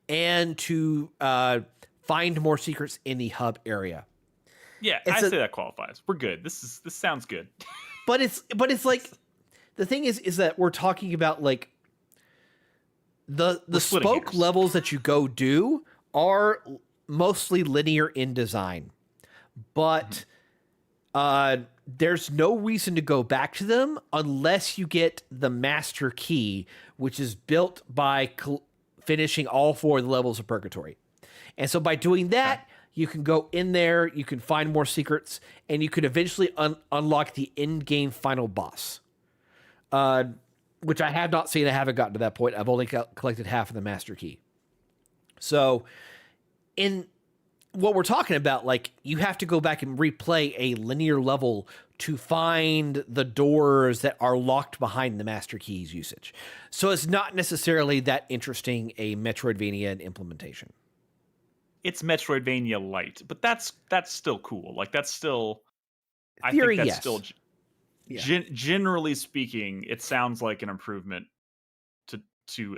and to find more secrets in the hub area. Yeah, I say that qualifies. We're good. This sounds good. But it's like the thing is that we're talking about like the spoke levels that you go do are mostly linear in design, but there's no reason to go back to them unless you get the master key, which is built by finishing all 4 of the levels of purgatory. And so by doing that, you can go in there, you can find more secrets, and you could eventually unlock the in-game final boss, which I have not seen. I haven't gotten to that point. I've only collected half of the master key. So in what we're talking about, like, you have to go back and replay a linear level to find the doors that are locked behind the master keys usage. So it's not necessarily that interesting a Metroidvania in implementation. It's Metroidvania light, but that's still cool. Like, that's still, Theory, I think that's yes. still, generally speaking, it sounds like an improvement to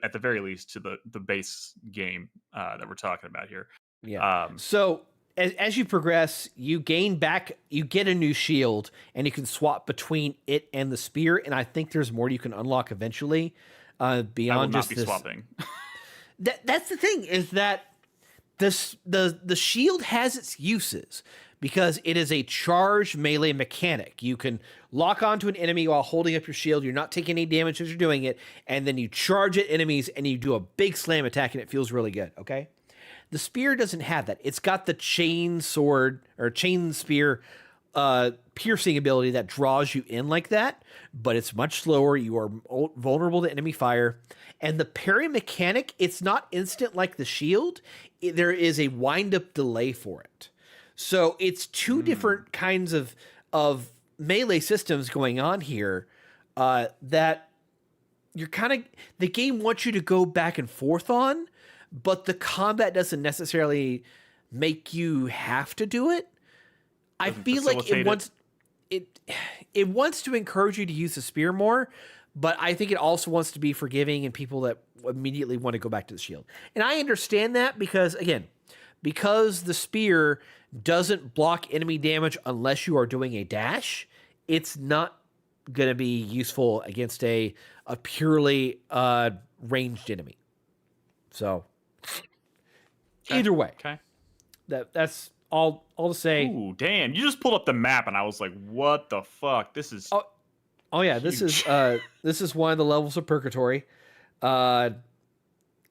at the very least to the base game that we're talking about here. Yeah. So as you progress, you get a new shield, and you can swap between it and the spear. And I think there's more you can unlock eventually. Beyond just this. Swapping. That's the thing, is that the shield has its uses because it is a charged melee mechanic. You can lock onto an enemy while holding up your shield. You're not taking any damage as you're doing it, and then you charge at enemies and you do a big slam attack, and it feels really good. Okay. The spear doesn't have that. It's got the chain sword or chain spear piercing ability that draws you in like that, but it's much slower. You are vulnerable to enemy fire. And the parry mechanic, it's not instant like the shield. There is a wind-up delay for it. So it's two different kinds of melee systems going on here that you're the game wants you to go back and forth on, but the combat doesn't necessarily make you have to do it. I feel like it wants to encourage you to use the spear more, but I think it also wants to be forgiving in people that immediately want to go back to the shield. And I understand that because the spear doesn't block enemy damage unless you are doing a dash, it's not going to be useful against a purely ranged enemy. So either way, that's all to say. Ooh, damn! You just pulled up the map, and I was like, "What the fuck? This is." Oh yeah, this is one of the levels of Purgatory, and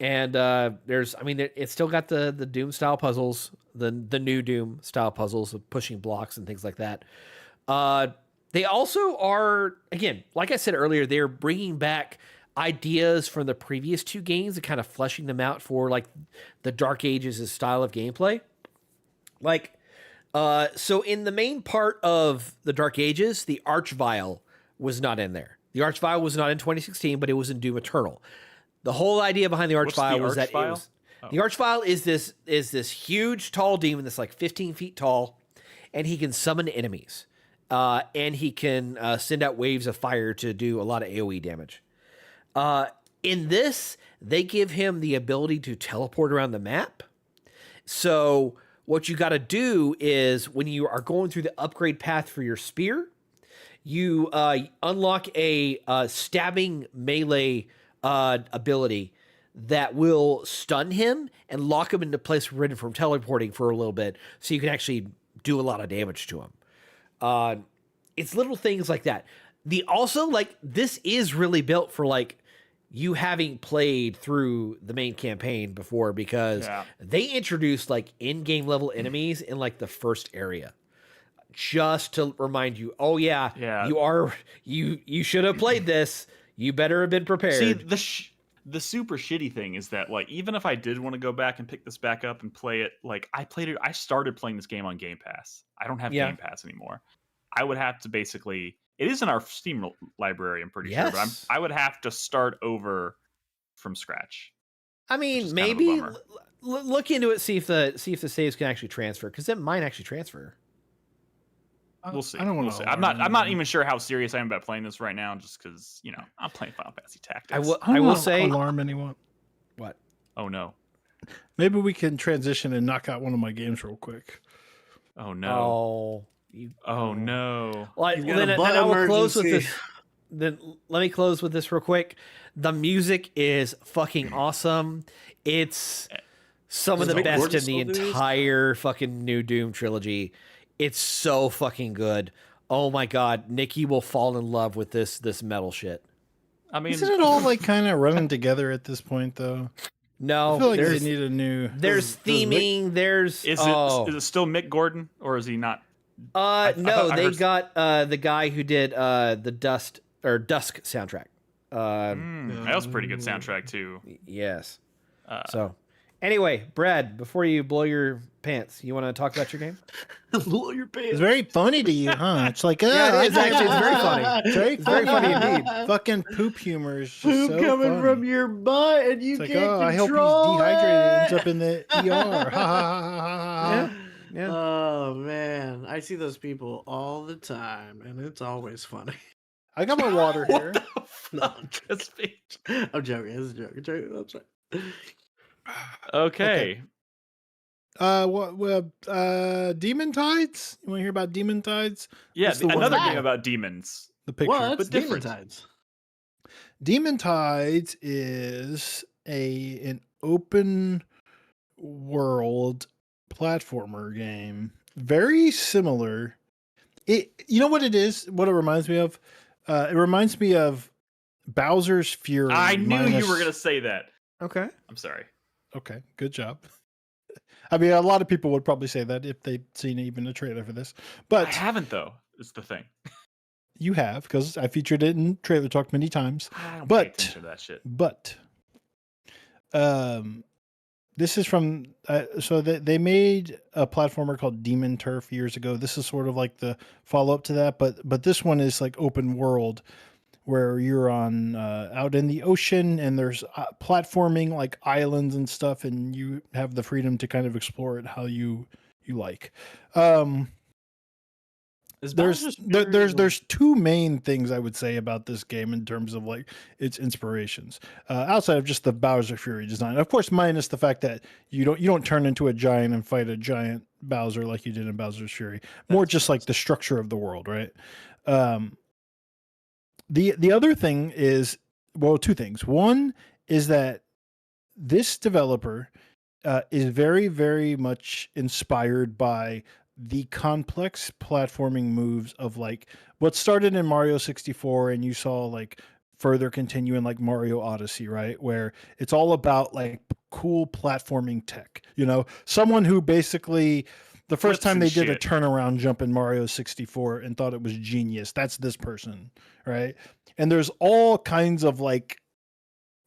it's still got the Doom style puzzles, the new Doom style puzzles of pushing blocks and things like that. They also are, again, like I said earlier, they're bringing back ideas from the previous two games and kind of fleshing them out for like the Dark Ages' style of gameplay. So in the main part of the Dark Ages, the Archvile was not in there. The Archvile was not in 2016, but it was in Doom Eternal. The whole idea behind the Archvile was that the Archvile is this huge, tall demon that's like 15 feet tall, and he can summon enemies. And he can send out waves of fire to do a lot of AoE damage. In this, they give him the ability to teleport around the map. So what you got to do is when you are going through the upgrade path for your spear, you unlock a stabbing melee ability that will stun him and lock him into place from teleporting for a little bit, so you can actually do a lot of damage to him. It's little things like that. This is really built for you having played through the main campaign before, because they introduced in-game level enemies in the first area, just to remind you, you should have played this. You better have been prepared. See, the super shitty thing is that even if I did want to go back and pick this back up and play it, I started playing this game on Game Pass. I don't have Game Pass anymore. I would have to basically, it is in our Steam library, I'm pretty sure, but I would have to start over from scratch. I mean, maybe look into it, see if the saves can actually transfer, because it might actually transfer. We'll see. I don't want to. I'm not even sure how serious I am about playing this right now, just because I'm playing Final Fantasy Tactics. I will say, alarm anyone. What? Oh no. Maybe we can transition and knock out one of my games real quick. Oh no. Oh no. Then I will close with this. Then let me close with this real quick. The music is fucking awesome. It's some of the best in the entire fucking new Doom trilogy. It's so fucking good. Oh my god, Nikki will fall in love with this metal shit. I mean, isn't it all kind of running together at this point though? No, I feel like they need a new. There's theming. Is it still Mick Gordon, or is he not? No, they got the guy who did the Dusk soundtrack. That was a pretty good soundtrack too. Yes. So, anyway, Brad, before you blow your pants, you want to talk about your game? Blow your pants. It's very funny to you, huh? It's like, yeah, it is actually. It's very funny. It's very funny indeed. Fucking poop humor is just poop so coming funny. from your butt, and you can't control I hope he's dehydrated and ends up in the ER. Ha ha ha ha ha. Oh Oh man, I see those people all the time, and it's always funny. I got my water here. What the No, fuck? I'm That's joking. me. I'm joking. It's a joke. I'm joking. I'm sorry. Okay. Demon Tides? You want to hear about Demon Tides? Yeah, That's the one another that- game about demons. the picture. What's but Demon different. Tides? Demon Tides is an open world platformer game. Very similar. You know what it is? What it reminds me of? It reminds me of Bowser's Fury. I knew you were minus- gonna say that. Okay. I'm sorry. Okay, good job. I mean, a lot of people would probably say that if they'd seen even a trailer for this, I but haven't though. Is the thing. you have, because I featured it in Trailer Talk many times. I don't pay But attention to that shit. This is from so they made a platformer called Demon Turf years ago. This is sort of like the follow up to that, but this one is like open world where you're on out in the ocean and there's platforming like islands and stuff, and you have the freedom to kind of explore it how you like. There's two main things I would say about this game in terms of like its inspirations, outside of just the Bowser Fury design. Of course, minus the fact that you don't turn into a giant and fight a giant Bowser like you did in Bowser's Fury. More just like the structure of the world, right? The other thing is, well, two things. One is that this developer is very, very much inspired by the complex platforming moves of like what started in Mario 64, and you saw like further continue in like Mario Odyssey, right? Where it's all about like cool platforming tech. You know, someone who basically the first Flips time and they did a shit. turnaround jump in Mario 64 and thought it was genius. That's this person, right? And there's all kinds of like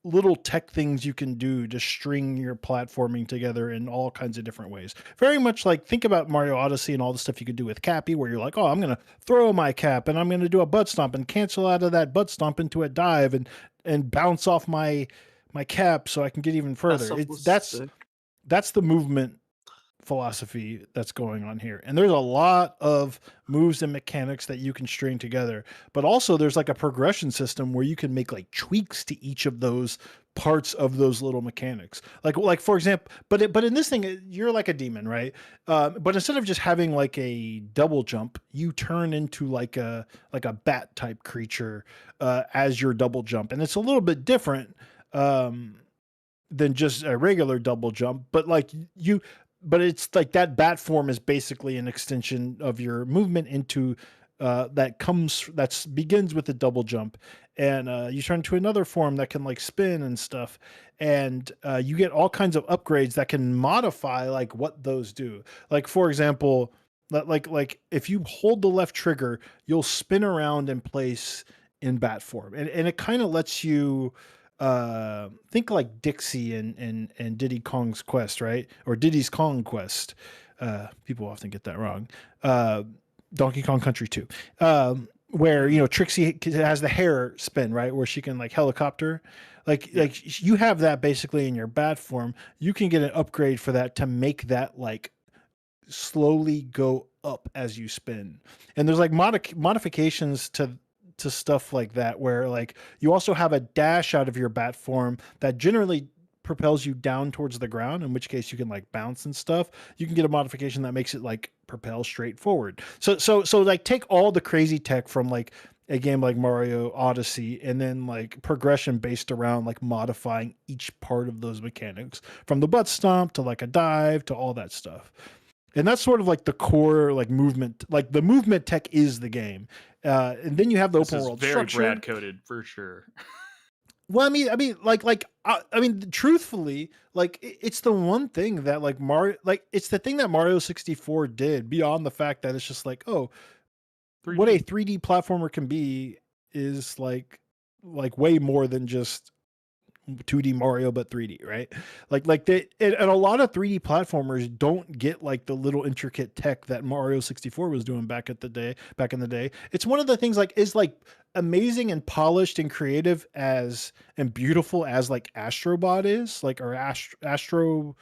little tech things you can do to string your platforming together in all kinds of different ways. Very much like think about Mario Odyssey and all the stuff you could do with Cappy, where you're like, oh, I'm going to throw my cap and I'm going to do a butt stomp and cancel out of that butt stomp into a dive and bounce off my cap so I can get even further. That's the movement philosophy that's going on here. And there's a lot of moves and mechanics that you can string together, but also there's like a progression system where you can make like tweaks to each of those parts of those little mechanics. Like for example, but in this thing, you're like a demon, right? But instead of just having like a double jump, you turn into like a bat type creature as your double jump. And it's a little bit different than just a regular double jump, but but it's like that bat form is basically an extension of your movement into that begins with a double jump, and you turn to another form that can like spin and stuff, and you get all kinds of upgrades that can modify like what those do. Like for example, like if you hold the left trigger, you'll spin around in place in bat form, and it kind of lets you think like Dixie and Diddy Kong's Quest, right? Or Diddy's Kong Quest. People often get that wrong. Donkey Kong Country 2. Where, you know, Trixie has the hair spin, right? Where she can like helicopter. Like you have that basically in your bat form. You can get an upgrade for that to make that like slowly go up as you spin. And there's like modifications to stuff like that, where like you also have a dash out of your bat form that generally propels you down towards the ground, in which case you can like bounce and stuff. You can get a modification that makes it like propel straight forward. So like take all the crazy tech from like a game like Mario Odyssey, and then like progression based around like modifying each part of those mechanics, from the butt stomp to like a dive to all that stuff. And that's sort of like the core like movement, like the movement tech is the game. And then you have the open world very structure. Brad coded for sure. Well, I mean, truthfully, like it's the one thing that like Mario, like it's the thing that Mario 64 did beyond the fact that it's just like, oh, 3D. what a 3D platformer can be is like way more than just 2D Mario but 3D, right? Like they and a lot of 3D platformers don't get like the little intricate tech that Mario 64 was doing back in the day. It's one of the things like is like amazing and polished and creative as and beautiful as like Astrobot is, like or Astro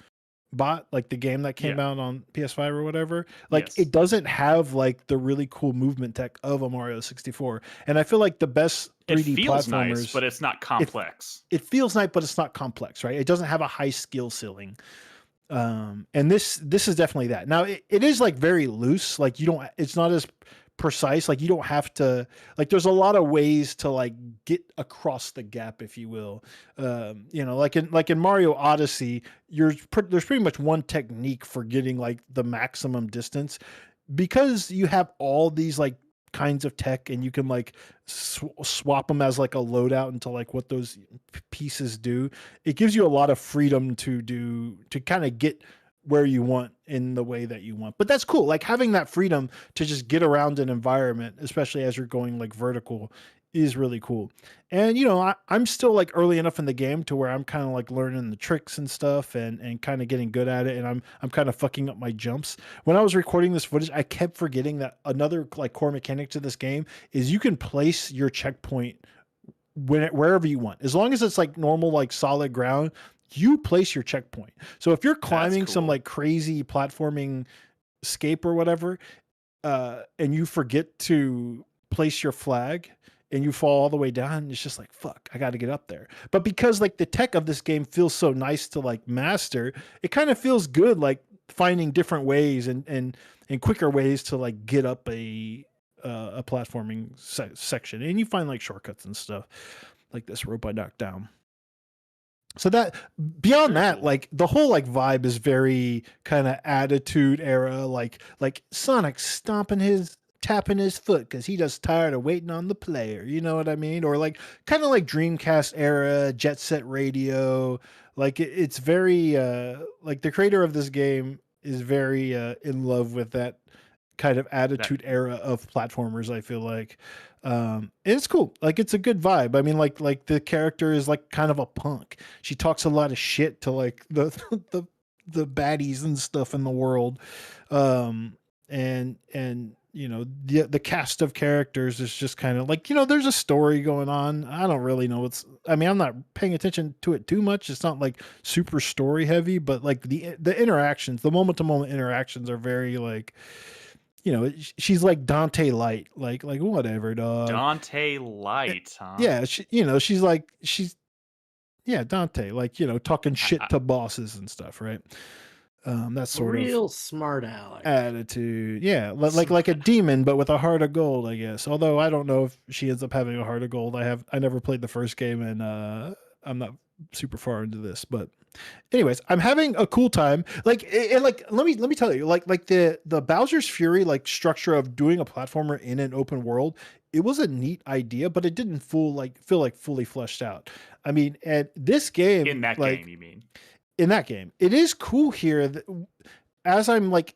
bought, like the game that came Yeah. out on PS5 or whatever, like Yes. it doesn't have like the really cool movement tech of a Mario 64. And I feel like the best It 3D feels platformers, nice, but it's not complex. it feels nice, but it's not complex, right? It doesn't have a high skill ceiling. And this is definitely that. Now it is like very loose, like you don't, it's not as precise, like you don't have to, like there's a lot of ways to like get across the gap, if you will. You know, like in Mario Odyssey, there's pretty much one technique for getting like the maximum distance, because you have all these like kinds of tech, and you can like swap them as like a loadout into like what those pieces do. It gives you a lot of freedom to kind of get where you want in the way that you want. But that's cool. Like having that freedom to just get around an environment, especially as you're going like vertical, is really cool. And you know, I'm still like early enough in the game to where I'm kind of like learning the tricks and stuff, and kind of getting good at it. And I'm kind of fucking up my jumps. When I was recording this footage, I kept forgetting that another like core mechanic to this game is you can place your checkpoint wherever you want, as long as it's like normal, like solid ground. You place your checkpoint. So if you're climbing some like crazy platforming scape or whatever, and you forget to place your flag and you fall all the way down, it's just like, fuck, I got to get up there. But because like the tech of this game feels so nice to like master, it kind of feels good, like finding different ways and quicker ways to like get up a platforming section. And you find like shortcuts and stuff, like this rope I knocked down. So that beyond Very that, cool. like the whole like vibe is very kind of Attitude Era, like Sonic tapping his foot because he just tired of waiting on the player. You know what I mean? Or like kind of like Dreamcast era, Jet Set Radio. Like it's very like the creator of this game is very in love with that kind of Attitude Era of platformers, I feel like. And it's cool. Like it's a good vibe. I mean, like the character is like kind of a punk. She talks a lot of shit to like the the baddies and stuff in the world. And you know, the cast of characters is just kind of like, you know, there's a story going on. I don't really know I'm not paying attention to it too much. It's not like super story heavy, but like the interactions, the moment to moment interactions are very like, you know, she's like Dante Light, like whatever, dog. Dante Light, huh? Yeah, you know, she's Dante, like, you know, talking shit to bosses and stuff, right? That sort Real of smart Alex attitude. Yeah, like a demon, but with a heart of gold, I guess. Although I don't know if she ends up having a heart of gold. I never played the first game, and I'm not super far into this, but anyways, I'm having a cool time. Like, and like, let me tell you, like the Bowser's Fury like structure of doing a platformer in an open world, it was a neat idea, but it didn't feel like fully fleshed out. I mean, and this game, in that like, game, you mean? In that game, it is cool here that, as I'm like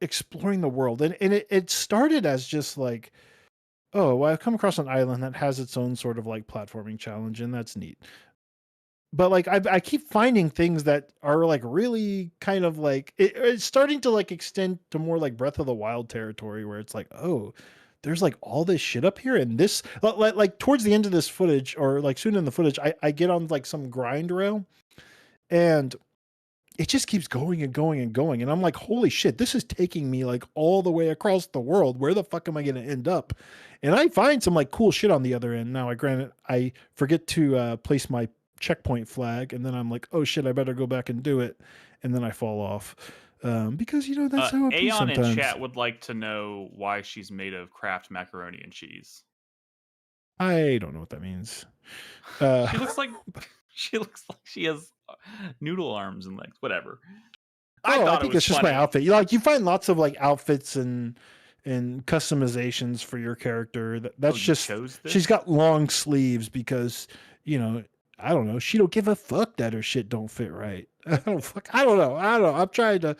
exploring the world, and it started as just like, oh, well, I've come across an island that has its own sort of like platforming challenge, and that's neat. But like I keep finding things that are like really kind of like it's starting to like extend to more like Breath of the Wild territory, where it's like, oh, there's like all this shit up here, and this like towards the end of this footage, or like soon in the footage, I get on like some grind rail, and it just keeps going and going and going, and I'm like, holy shit, this is taking me like all the way across the world. Where the fuck am I going to end up? And I find some like cool shit on the other end. Now, granted, I forget to place my checkpoint flag, and then I'm like, oh shit, I better go back and do it, and then I fall off, because you know that's how it be Aeon sometimes. in chat would like to know why she's made of Kraft macaroni and cheese. I don't know what that means. She looks like she has noodle arms and legs. Whatever. I think it's just my outfit. You find lots of like outfits and customizations for your character. That's just she's got long sleeves because, you know, I don't know. She don't give a fuck that her shit don't fit right. I don't know. I'm trying to.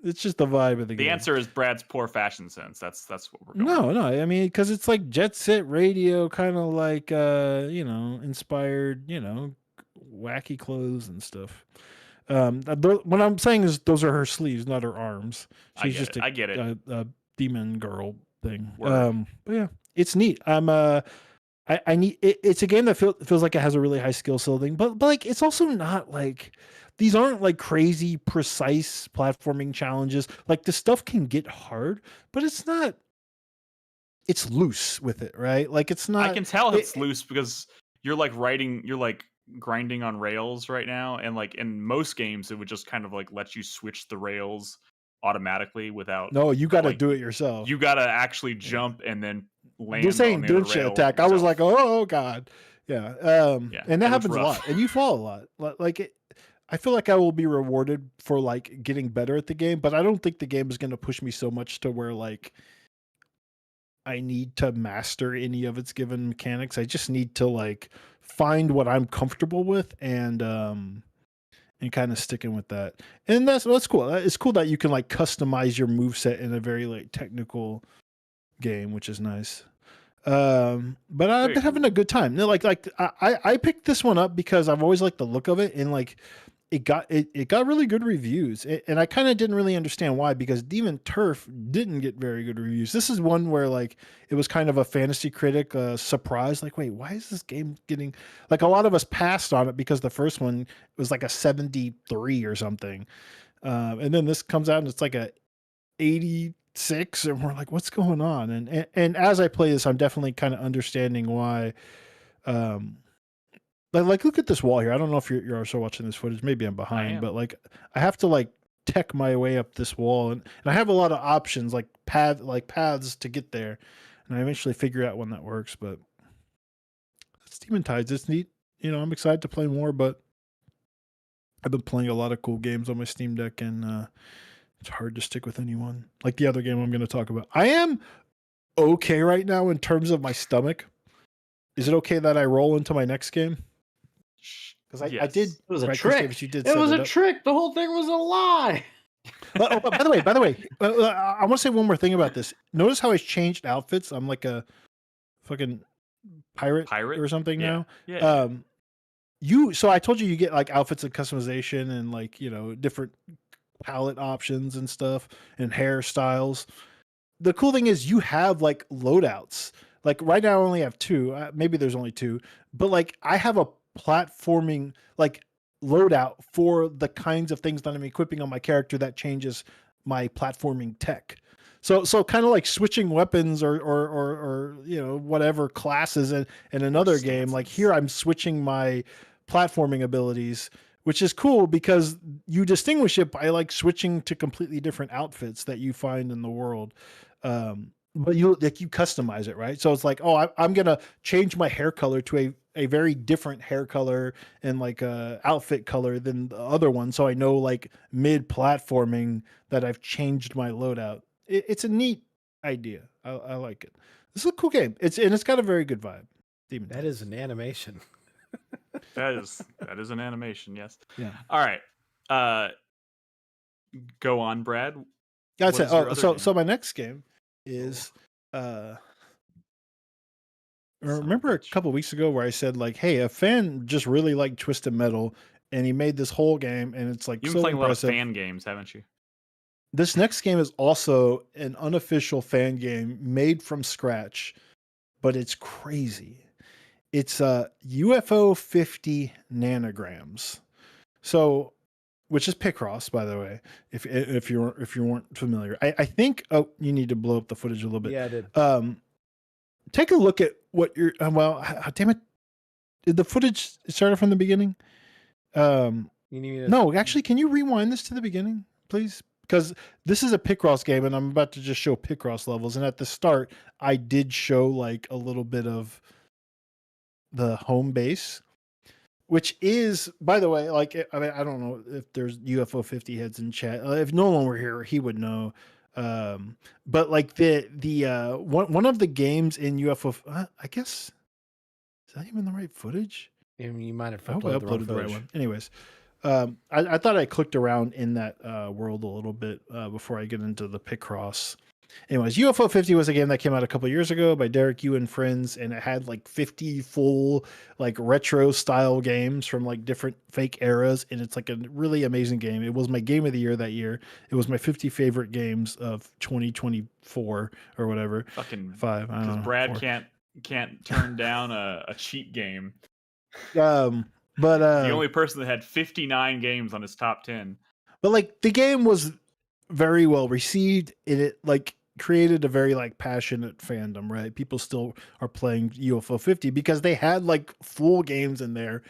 It's just the vibe of the game. The answer is Brad's poor fashion sense. That's what we're going. No. I mean, because it's like Jet Set Radio, kind of like you know, inspired, you know, wacky clothes and stuff. What I'm saying is those are her sleeves, not her arms. She's I get it. A demon girl thing. But yeah, it's neat. I'm I need it's a game that feels like it has a really high skill ceiling, but like it's also not like these aren't like crazy precise platforming challenges. Like the stuff can get hard, but it's not. It's loose with it, right? Like it's I not. can tell it's loose because you're like grinding on rails right now, and like in most games, it would just kind of like let you switch the rails automatically without. No, you got to like, do it yourself. You got to actually jump and then land This on ain't the other Dutch rail attack. I was yourself. like, oh god, yeah. Yeah, And that it was happens a rough. lot, and you fall a lot. Like it, I feel like I will be rewarded for like getting better at the game, but I don't think the game is going to push me so much to where like I need to master any of its given mechanics. I just need to like find what I'm comfortable with and kind of sticking with that. And that's cool. It's cool that you can like customize your move set in a very like technical game, which is nice. But I've been having a good time. No, like I picked this one up because I've always liked the look of it, and like it got really good reviews, and I kind of didn't really understand why, because Demon Turf didn't get very good reviews. This is one where like it was kind of a fantasy critic surprise, like, wait, why is this game getting, like, a lot of us passed on it because the first one was like a 73 or something, and then this comes out and it's like a 86, and we're like, what's going on? And as I play this, I'm definitely kind of understanding why. Like look at this wall here. I don't know if you're also watching this footage. Maybe I'm behind, but like I have to like tech my way up this wall, and I have a lot of options like paths to get there, and I eventually figure out when that works. But it's Demon Tides. It's neat. I'm excited to play more, but I've been playing a lot of cool games on my Steam Deck, and it's hard to stick with anyone. Like the other game I'm going to talk about. I am okay right now in terms of my stomach. Is it okay that I roll into my next game? Because I did. It was a right, trick. Davis, you did It was set a up. trick. The whole thing was a lie. By the way, I want to say one more thing about this. Notice how I changed outfits. I'm like a fucking pirate or something now. Yeah. So I told you get like outfits and customization and like, different palette options and stuff and hairstyles. The cool thing is you have like loadouts. Like right now I only have 2. Maybe there's only 2, but like I have a platforming like loadout for the kinds of things that I'm equipping on my character that changes my platforming tech. So kind of like switching weapons or whatever classes in another game. Like here I'm switching my platforming abilities, which is cool because you distinguish it by like switching to completely different outfits that you find in the world. But you customize it, right? So it's like, oh, I'm gonna change my hair color to a very different hair color and like outfit color than the other one, so I know like mid platforming that I've changed my loadout. It's a neat idea. I like it. This is a cool game. It's got a very good vibe. Demon that is an animation. that is an animation. Yes. Yeah. All right. Go on, Brad. That's it. Oh, so my next game is remember a couple weeks ago where I said like, hey, a fan just really liked Twisted Metal and he made this whole game, and it's like you've so been playing impressive. a lot of fan games, haven't you? This next game is also an unofficial fan game made from scratch, but it's crazy. It's UFO 50 nanograms. So, which is Picross, by the way, if you weren't familiar. I think you need to blow up the footage a little bit. Yeah, I did. Take a look at what you're. Well, damn it! Did the footage started from the beginning? No, actually, can you rewind this to the beginning, please? Because this is a Picross game, and I'm about to just show Picross levels. And at the start, I did show like a little bit of the home base, which is, by the way, like I mean, I don't know if there's UFO 50 heads in chat. If Nolan were here, he would know. But like the one of the games in UFO, I guess, is that even the right footage? You might have uploaded the right one. Anyways, I thought I clicked around in that world a little bit before I get into the Picross. Anyways, UFO 50 was a game that came out a couple years ago by Derek Yu and friends, and it had like 50 full like retro style games from like different fake eras, and it's like a really amazing game. It was my game of the year that year. It was my 50 favorite games of 2024 or whatever. Fucking 5. I don't know. Brad 4. can't can't turn down a cheat game. But The only person that had 59 games on his top 10. But like the game was very well received, and it like created a very like passionate fandom, right? People still are playing UFO 50 because they had like full games in there,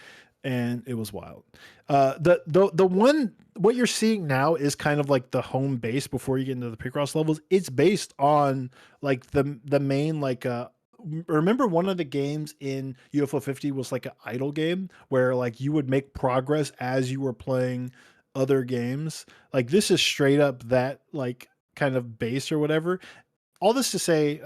and it was wild. The one what you're seeing now is kind of like the home base before you get into the Picross levels. It's based on like the main like remember one of the games in UFO 50 was like an idle game where like you would make progress as you were playing other games. Like this is straight up that like kind of base or whatever. All this to say,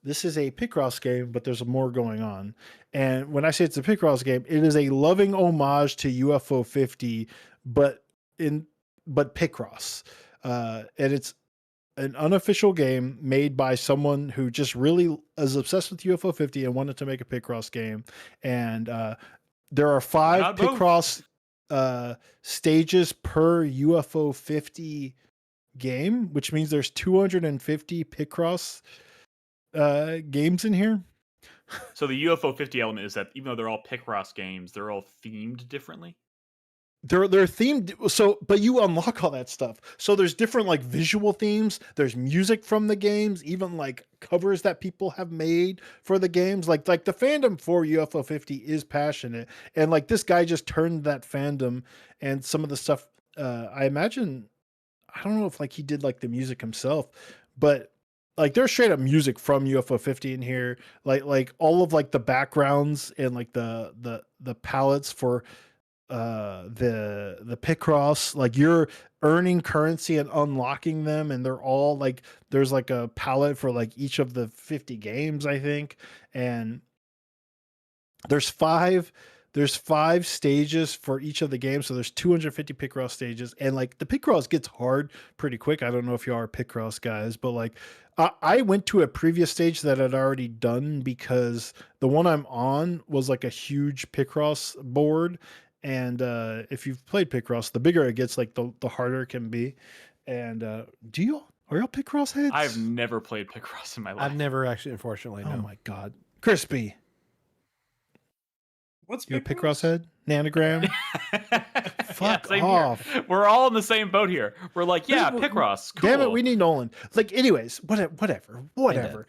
this is a Picross game, but there's more going on. And when I say it's a Picross game, it is a loving homage to UFO 50, but Picross. And it's an unofficial game made by someone who just really is obsessed with UFO 50 and wanted to make a Picross game. And there are 5 Picross stages per UFO 50 game, which means there's 250 Picross games in here. So the UFO 50 element is that even though they're all Picross games, they're all themed differently. They're themed, so but you unlock all that stuff. So there's different like visual themes. There's music from the games, even like covers that people have made for the games. Like the fandom for UFO 50 is passionate, and like this guy just turned that fandom and some of the stuff. I imagine, I don't know if like he did like the music himself, but like there's straight up music from UFO 50 in here. Like all of like the backgrounds and like the palettes for the Picross, like you're earning currency and unlocking them, and they're all like there's like a palette for like each of the 50 games, I think. And there's five stages for each of the games, so there's 250 Picross stages, and like the Picross gets hard pretty quick. I don't know if you are Picross guys, but like I went to a previous stage that I'd already done because the one I'm on was like a huge Picross board. And if you've played Picross, the bigger it gets, like the harder it can be. And are y'all Picross heads? I've never played Picross in my life. I've never actually, unfortunately. No. Oh my god, Crispy. What's you a Picross head? Nanogram? Fuck yeah, off. Here. We're all in the same boat here. We're like, yeah, Picross. Cool. Damn it, we need Nolan. Like, anyways, whatever.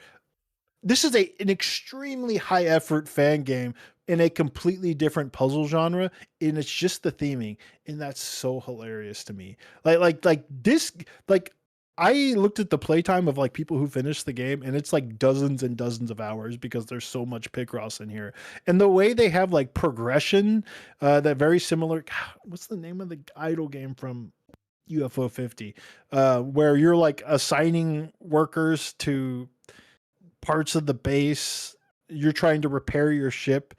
This is an extremely high effort fan game in a completely different puzzle genre, and it's just the theming, and that's so hilarious to me. Like this, like I looked at the playtime of like people who finished the game, and it's like dozens and dozens of hours because there's so much Picross in here, and the way they have like progression, that very similar. God, what's the name of the idle game from UFO 50, where you're like assigning workers to parts of the base, you're trying to repair your ship,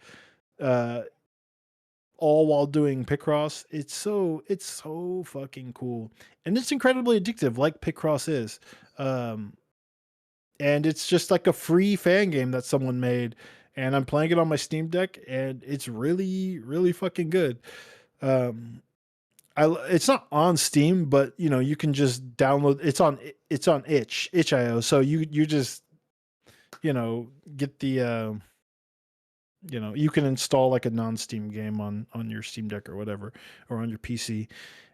all while doing Picross. It's so fucking cool, and it's incredibly addictive, like Picross is. And it's just like a free fan game that someone made, and I'm playing it on my Steam Deck, and it's really, really fucking good. It's not on Steam, but you know you can just download. It's on itch.io, so you just get the you can install like a non-Steam game on your Steam Deck or whatever, or on your PC.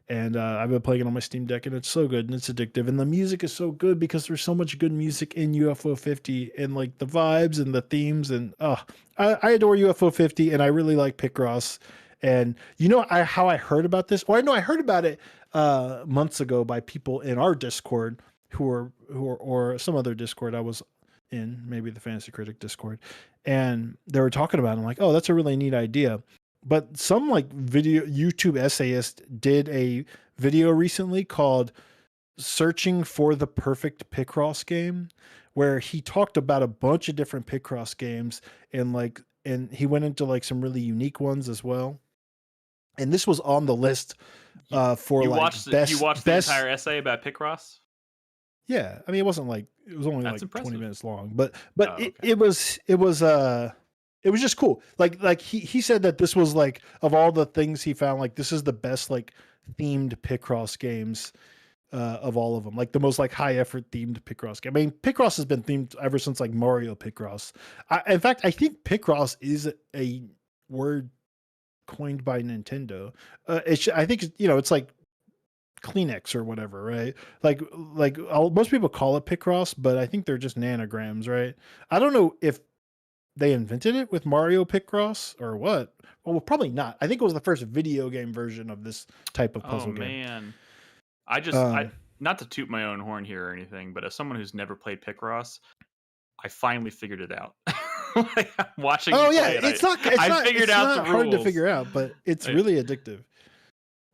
And I've been playing it on my Steam Deck, and it's so good, and it's addictive, and the music is so good because there's so much good music in UFO 50, and like the vibes and the themes, and I adore UFO 50, and I really like Picross. And how I heard about this? Well, I know I heard about it months ago by people in our Discord or some other Discord I was in, maybe the Fantasy Critic Discord, and they were talking about it. I'm like, oh, that's a really neat idea. But some like YouTube essayist did a video recently called Searching for the Perfect Picross Game, where he talked about a bunch of different Picross games, and he went into like some really unique ones as well. And this was on the list for you like watched best. You watched the entire essay about Picross? Yeah, I mean, it was only That's like impressive. 20 minutes long, but okay. it was just cool. Like he said that this was like, of all the things he found, like this is the best like themed Picross games of all of them, like the most like high effort themed Picross game. I mean, Picross has been themed ever since like Mario Picross. In fact, I think Picross is a word coined by Nintendo. I think it's like Kleenex or whatever, right? Most people call it Picross, but I think they're just nanograms, right? I don't know if they invented it with Mario Picross or what. Well, probably not. I think it was the first video game version of this type of puzzle game. Oh man, I not to toot my own horn here or anything, but as someone who's never played Picross, I finally figured it out. Like, I'm watching. Oh you yeah, play it, it's I figured out the hard to rules. figure out, but it's really addictive.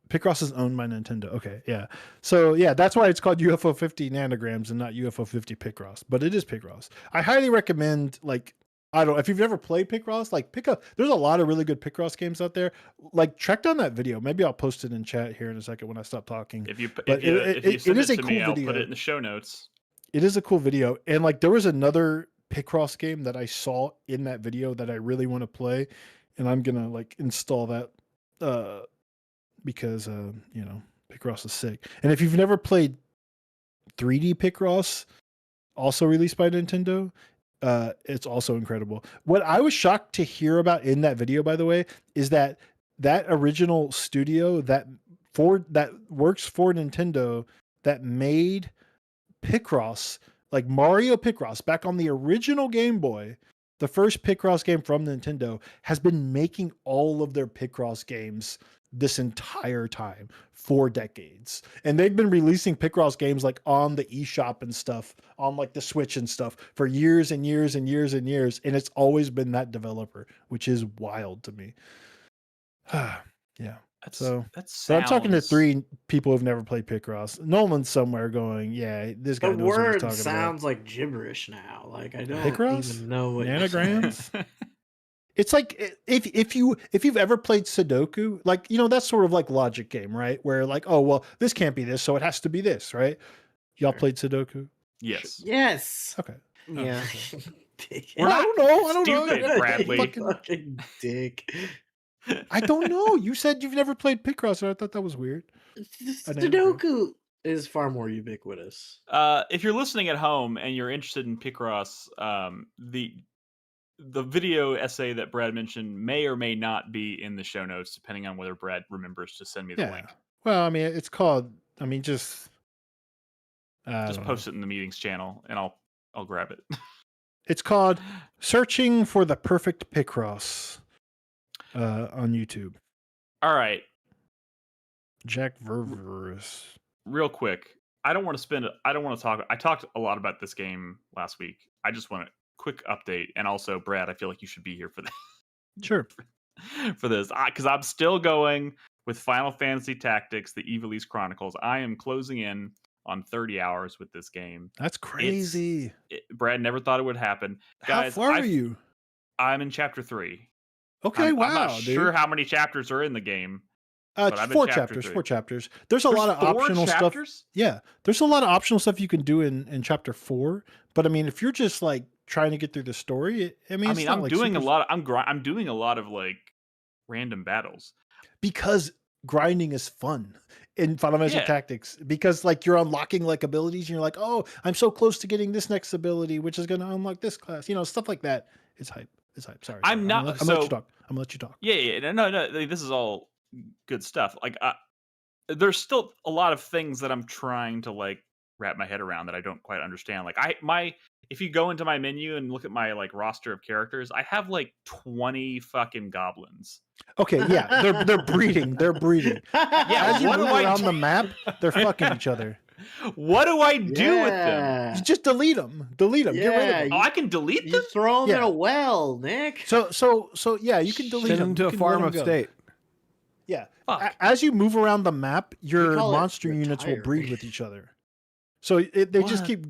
Picross is owned by Nintendo. Okay, yeah. So yeah, that's why it's called UFO 50 nanograms and not UFO 50 Picross, but it is Picross. I highly recommend, like, I don't know if you've never played Picross, like there's a lot of really good Picross games out there. Like, track down that video. Maybe I'll post it in chat here in a second when I stop talking. If you But send it is it a to cool me, I'll video. put it in the show notes. It is a cool video. And like there was another Picross game that I saw in that video that I really want to play, and I'm gonna like install that because Picross is sick. And if you've never played 3D Picross, also released by Nintendo, it's also incredible. What I was shocked to hear about in that video, by the way, is that original studio that works for Nintendo that made Picross, like Mario Picross, back on the original Game Boy, the first Picross game from Nintendo, has been making all of their Picross games this entire time for decades. And they've been releasing Picross games like on the eShop and stuff, on like the Switch and stuff for years and years and years and years. And it's always been that developer, which is wild to me. Yeah. So I'm talking to 3 people who've never played Picross. Nolan's somewhere going, yeah, this guy The knows what he's word talking sounds like gibberish now. Like I don't Picross? even know what Nanograms? It's like if you've ever played Sudoku, like, that's sort of like logic game, right? Where like, oh well, this can't be this, so it has to be this, right? Y'all played Sudoku? Yes. Yes. Okay. Yeah. Well, I don't know. Stupid, Bradley. Fucking dick. I don't know. You said you've never played Picross, and I thought that was weird. Sudoku is far more ubiquitous. If you're listening at home and you're interested in Picross, the video essay that Brad mentioned may or may not be in the show notes, depending on whether Brad remembers to send me the link. Well, I mean, it's called. I mean, just post it in the meetings channel, and I'll grab it. It's called "Searching for the Perfect Picross" on YouTube. All right, Jack Ververus. Real quick, I don't want to talk. I talked a lot about this game last week. I just want a quick update, and also Brad, I feel like you should be here for that. Sure. For this, because I'm still going with Final Fantasy Tactics: The Ivalice Chronicles. I am closing in on 30 hours with this game. That's crazy. Brad never thought it would happen. How Guys, far are you? I'm in chapter 3. Okay, wow. I'm not sure how many chapters are in the game. But I'm 4 chapters. 4 chapters. There's a lot of optional stuff. Yeah, there's a lot of optional stuff you can do in chapter 4. But I mean, if you're just like trying to get through the story, I'm doing a lot. I'm doing a lot of like random battles because grinding is fun in Final Fantasy Tactics, because like you're unlocking like abilities and you're like, oh, I'm so close to getting this next ability, which is going to unlock this class, stuff like that. It's hype. Sorry. I'm gonna let you talk. I'm gonna let you talk. Yeah. No. This is all good stuff. Like, there's still a lot of things that I'm trying to like wrap my head around that I don't quite understand. Like, if you go into my menu and look at my like roster of characters, I have like 20 fucking goblins. Okay, yeah, they're breeding. They're breeding. Yeah, as you move around the map, they're fucking each other. What do I do with them? You just delete them. Delete them. Yeah, Get rid of them. I can delete them. You throw them in a well, Nick. So yeah, you can delete Send them to a farm of state. Yeah. As you move around the map, your monster units will retire. breed with each other. So they just keep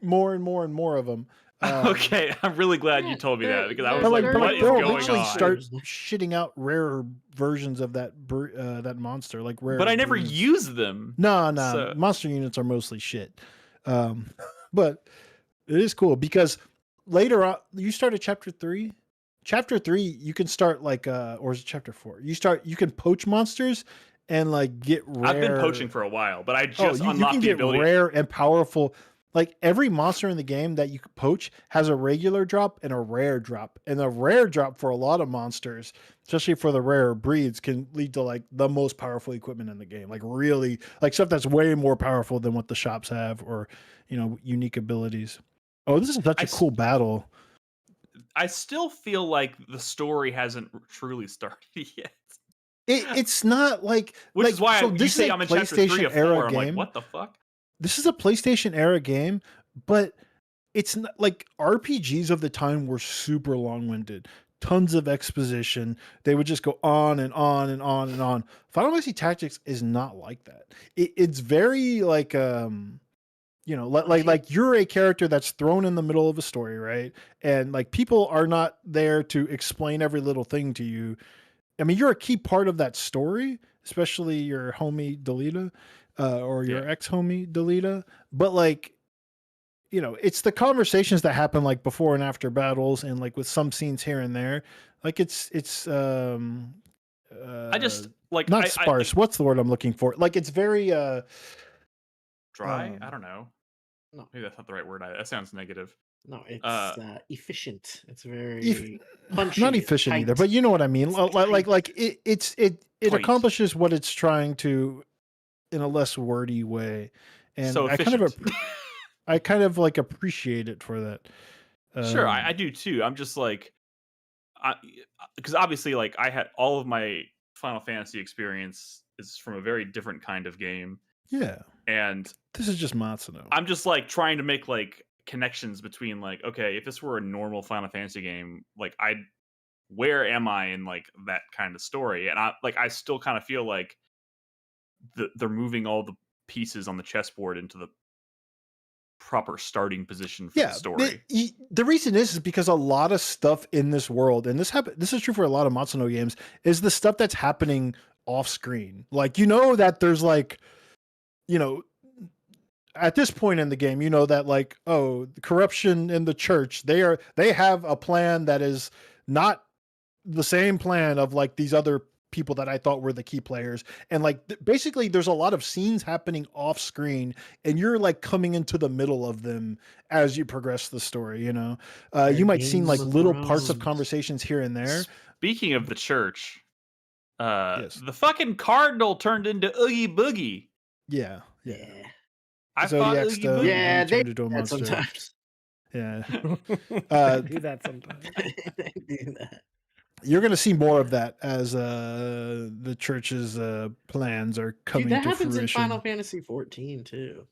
more and more and more of them. Okay, I'm really glad you told me that, because I was But like, like, what is they'll going eventually on? start shitting out rarer versions of that monster, like rare. But I never breeds. use them. No. So- Monster units are mostly shit. But it is cool because later on, you start at chapter 3. Chapter 3, you can start like, or is it chapter 4? You can poach monsters, and like get rare. I've been poaching for a while, but I Oh, just you unlocked can the get ability. rare and powerful. Like every monster in the game that you can poach has a regular drop and a rare drop. And the rare drop for a lot of monsters, especially for the rarer breeds, can lead to like the most powerful equipment in the game. Like really, like stuff that's way more powerful than what the shops have, or unique abilities. Oh, this is such a cool battle. I still feel like the story hasn't truly started yet. It's not like, which is why so you this say is a I'm in chapter 3 PlayStation or 4. era I'm like, game. what the fuck? This is a PlayStation era game, but it's not like RPGs of the time were super long-winded, tons of exposition. They would just go on and on and on and on. Final Fantasy Tactics is not like that. It's very like like you're a character that's thrown in the middle of a story, right? And like people are not there to explain every little thing to you. I mean, you're a key part of that story, especially your homie Delita, or your ex-homie Delita. But like, it's the conversations that happen like before and after battles, and like with some scenes here and there. Like it's I just like not sparse. What's the word I'm looking for? Like it's very dry. I don't know. No, maybe that's not the right word. That sounds negative. No, it's efficient. It's very punchy. Not efficient either, but you know what I mean. It accomplishes what it's trying to in a less wordy way, and so I kind of like appreciate it for that. Sure, I do too. I'm just like, because obviously, like I had all of my Final Fantasy experience is from a very different kind of game. Yeah, and this is just Matsuno. I'm just like trying to make like connections between like, okay, if this were a normal Final Fantasy game, like where am I in like that kind of story? And I still kind of feel like they're moving all the pieces on the chessboard into the proper starting position for the story. The reason is because a lot of stuff in this world, and this is true for a lot of Matsuno games, is the stuff that's happening off screen. Like that there's like, at this point in the game, that like, oh, the corruption in the church, they have a plan that is not the same plan of like these other people that I thought were the key players. And like basically there's a lot of scenes happening off screen, and you're like coming into the middle of them as you progress the story. You might see like little parts of conversations here and there. Speaking of the church, the fucking cardinal turned into Oogie Boogie. Yeah. I thought Oogie Boogie. Yeah, they do that sometimes. Yeah. Do that sometimes. They do that. You're going to see more of that as the church's plans are coming to fruition. That happens in Final Fantasy 14 too.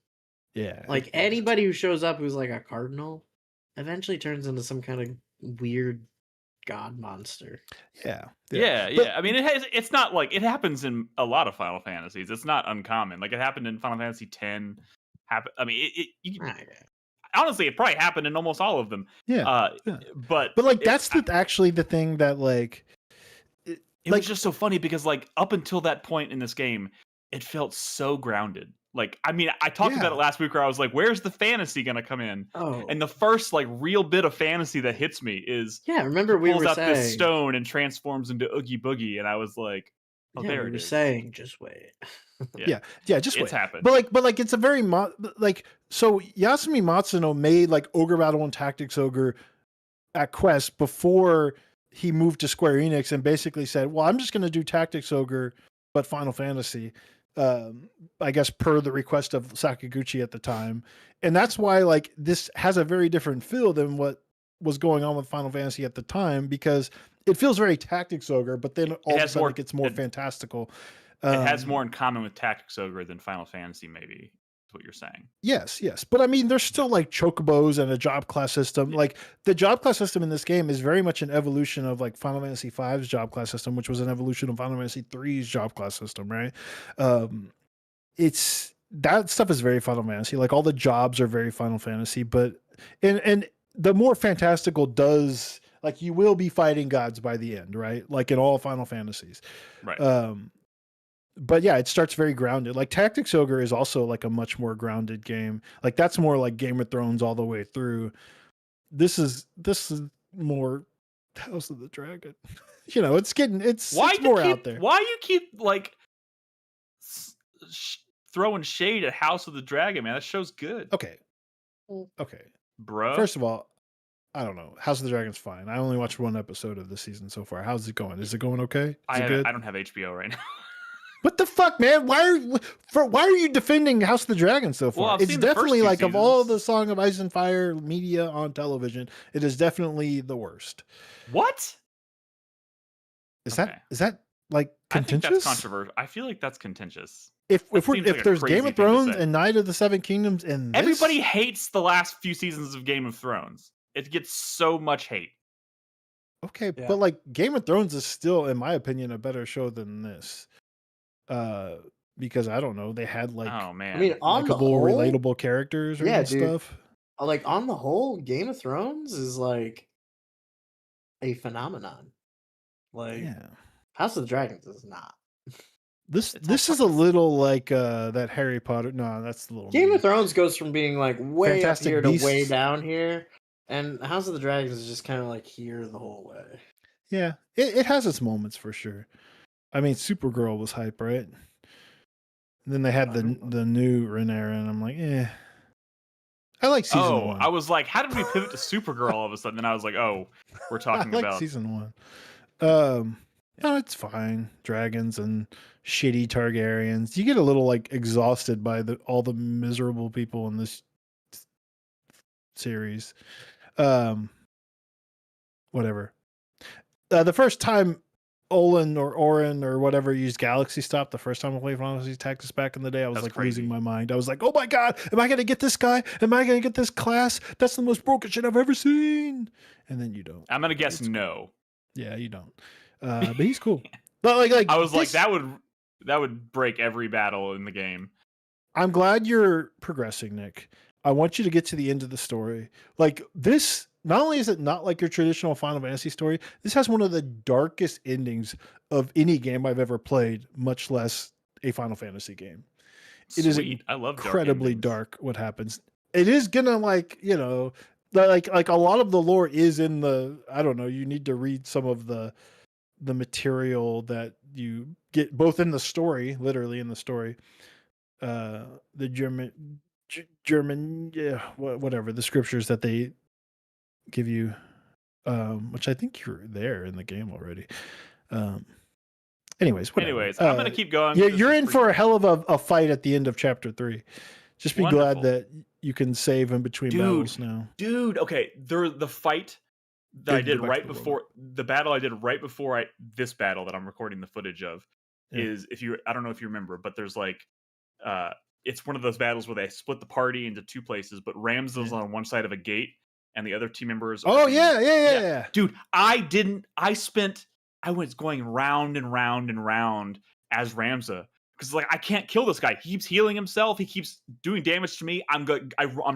Yeah. Like anybody who shows up who's like a cardinal eventually turns into some kind of weird god monster. Yeah. I mean, it's not like it happens in a lot of Final Fantasies. It's not uncommon. Like it happened in Final Fantasy X. I mean, honestly, it probably happened in almost all of them. Yeah. But like that's actually the thing that like it was just so funny because like up until that point in this game, it felt so grounded. Like, I mean, I talked about it last week where I was like, where's the fantasy gonna come in? Oh. And the first like real bit of fantasy that hits me is remember we pulls were out saying this stone and transforms into Oogie Boogie, and I was like, oh, there we it were is. saying, just wait. Just wait. It's happened. But like it's a very so Yasumi Matsuno made like Ogre Battle and Tactics Ogre at Quest before he moved to Square Enix, and basically said, well, I'm just going to do Tactics Ogre but Final Fantasy, I guess per the request of Sakaguchi at the time. And that's why like this has a very different feel than what was going on with Final Fantasy at the time, because it feels very Tactics Ogre, but then all of a sudden it gets more fantastical. It has more in common with Tactics Ogre than Final Fantasy, maybe, is what you're saying. Yes. But I mean, there's still like chocobos and a job class system. Like the job class system in this game is very much an evolution of like Final Fantasy V's job class system, which was an evolution of Final Fantasy 3's job class system, right? It's that stuff is very Final Fantasy. Like all the jobs are very Final Fantasy, but and the more fantastical does, like you will be fighting gods by the end, right? Like in all Final Fantasies. Right. But yeah, it starts very grounded. Like Tactics Ogre is also like a much more grounded game. Like that's more like Game of Thrones all the way through. This is more House of the Dragon. It's more out there. Why you keep like throwing shade at House of the Dragon, man. That show's good. Okay. Bro. First of all, I don't know. House of the Dragon's fine. I only watched one episode of the season so far. How's it going? Is it going okay? Is it good? I don't have HBO right now. What the fuck, man? Why are you defending House of the Dragon so far? Well, I've it's seen the first definitely two like of all seasons. the Song of Ice and Fire media on television, it is definitely the worst. What? Is that like contentious? I think that's controversial. I feel like that's contentious. If seems like a there's crazy Game thing of to Thrones say. and Knight of the Seven Kingdoms and this, Everybody hates the last few seasons of Game of Thrones. It gets so much hate. Okay, but like Game of Thrones is still, in my opinion, a better show than this. Because I don't know, they had like Oh man. I mean, on the likable, whole, relatable characters and dude. stuff. Like on the whole, Game of Thrones is like a phenomenon. Like House of the Dragons is not. This is a little like that Harry Potter. No, that's the little Game of Thrones goes from being like way Fantastic up here to way Beasts. down here, and House of the Dragons is just kind of like here the whole way. Yeah, it has its moments for sure. I mean, Supergirl was hype, right? And then they had the new Rhaenyra, and I'm like, I like season one. I was like, how did we pivot to Supergirl all of a sudden? And I was like, oh, we're talking I like about season one. No, it's fine. Dragons and shitty Targaryens. You get a little like exhausted by all the miserable people in this series. Whatever. The first time Olin or Orin or whatever used Galaxy Stop, the first time I played Final Fantasy Tactics back in the day, I was That's like crazy. losing my mind. I was like, oh my God, am I going to get this guy? Am I going to get this class? That's the most broken shit I've ever seen. And then you don't. I'm going to guess no. Yeah, you don't. But he's cool. But like I was like, that would break every battle in the game. I'm glad you're progressing, Nick. I want you to get to the end of the story. Like this, not only is it not like your traditional Final Fantasy story, this has one of the darkest endings of any game I've ever played, much less a Final Fantasy game. It is I love incredibly dark what happens. It is gonna like a lot of the lore is in the, I don't know, you need to read some of the material that you get both in the story, literally in the story, the German, yeah, whatever, the scriptures that they give you, which I think you're there in the game already. Anyways, whatever. I'm gonna keep going. Yeah, you're in for a hell of a fight at the end of chapter 3. Just be glad that you can save in between battles now. Dude, okay, the fight that I did right before the battle I did right before this battle that I'm recording the footage of is, I don't know if you remember, but there's like it's one of those battles where they split the party into two places, but Ramza's on one side of a gate and the other team members yeah. Dude, I was going round and round and round as Ramza because like I can't kill this guy. He keeps healing himself. He keeps doing damage to me. I'm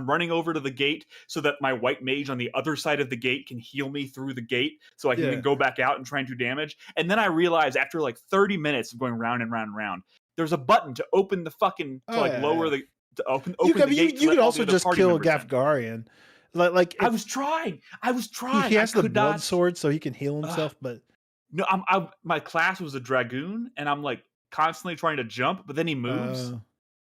running over to the gate so that my white mage on the other side of the gate can heal me through the gate so I can then go back out and try and do damage. And then I realized after like 30 minutes of going round and round and round, there's a button to open the fucking lower the to open the gate. You could also just kill Gafgarian. Like I was trying. He has the blood sword so he can heal himself, but no, my class was a dragoon, and I'm like constantly trying to jump, but then he moves.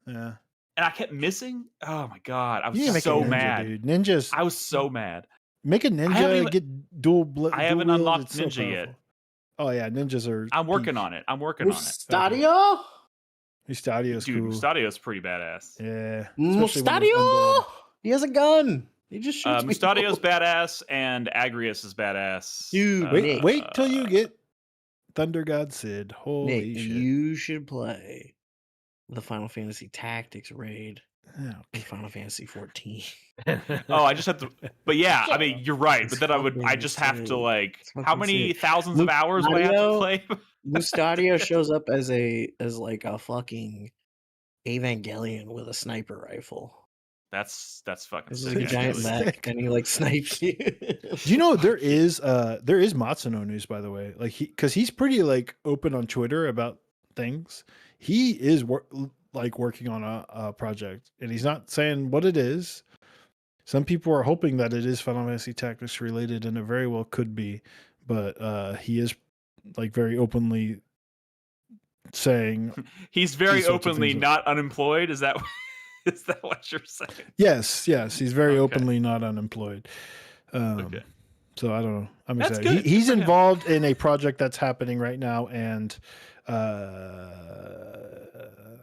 Yeah. And I kept missing. Oh my God. I was so mad. Dude. Ninjas. I was so mad. Make a ninja, get dual blood. I haven't unlocked ninja yet. Oh yeah, ninjas are. I'm working on it. Mustadio? Mustadio's dude, cool. Mustadio's pretty badass. Yeah. Mustadio? He has a gun. He just shoots Mustadio's badass, and Agrius is badass. Dude, wait till you get Thunder God Sid. Holy Nick, shit! You should play the Final Fantasy Tactics raid in Final Fantasy 14. I just have to. But yeah, I mean, you're right. But then I just have to like, how many thousands of hours would I have to play? Mustadio shows up as like a fucking Evangelion with a sniper rifle. That's fucking This sick. is like a giant mech, and he like snipes you. Do you know there is Matsuno news, by the way? Like because he's pretty like open on Twitter about things. He is working on a project, and he's not saying what it is. Some people are hoping that it is Final Fantasy Tactics related, and it very well could be. But he is like very openly saying He's very these sorts of openly things. not unemployed. Is that is that what you're saying? Yes, he's very Okay. openly not unemployed. Okay. So I don't know. I'm That's excited. good. Good He's for him. involved in a project that's happening right now, and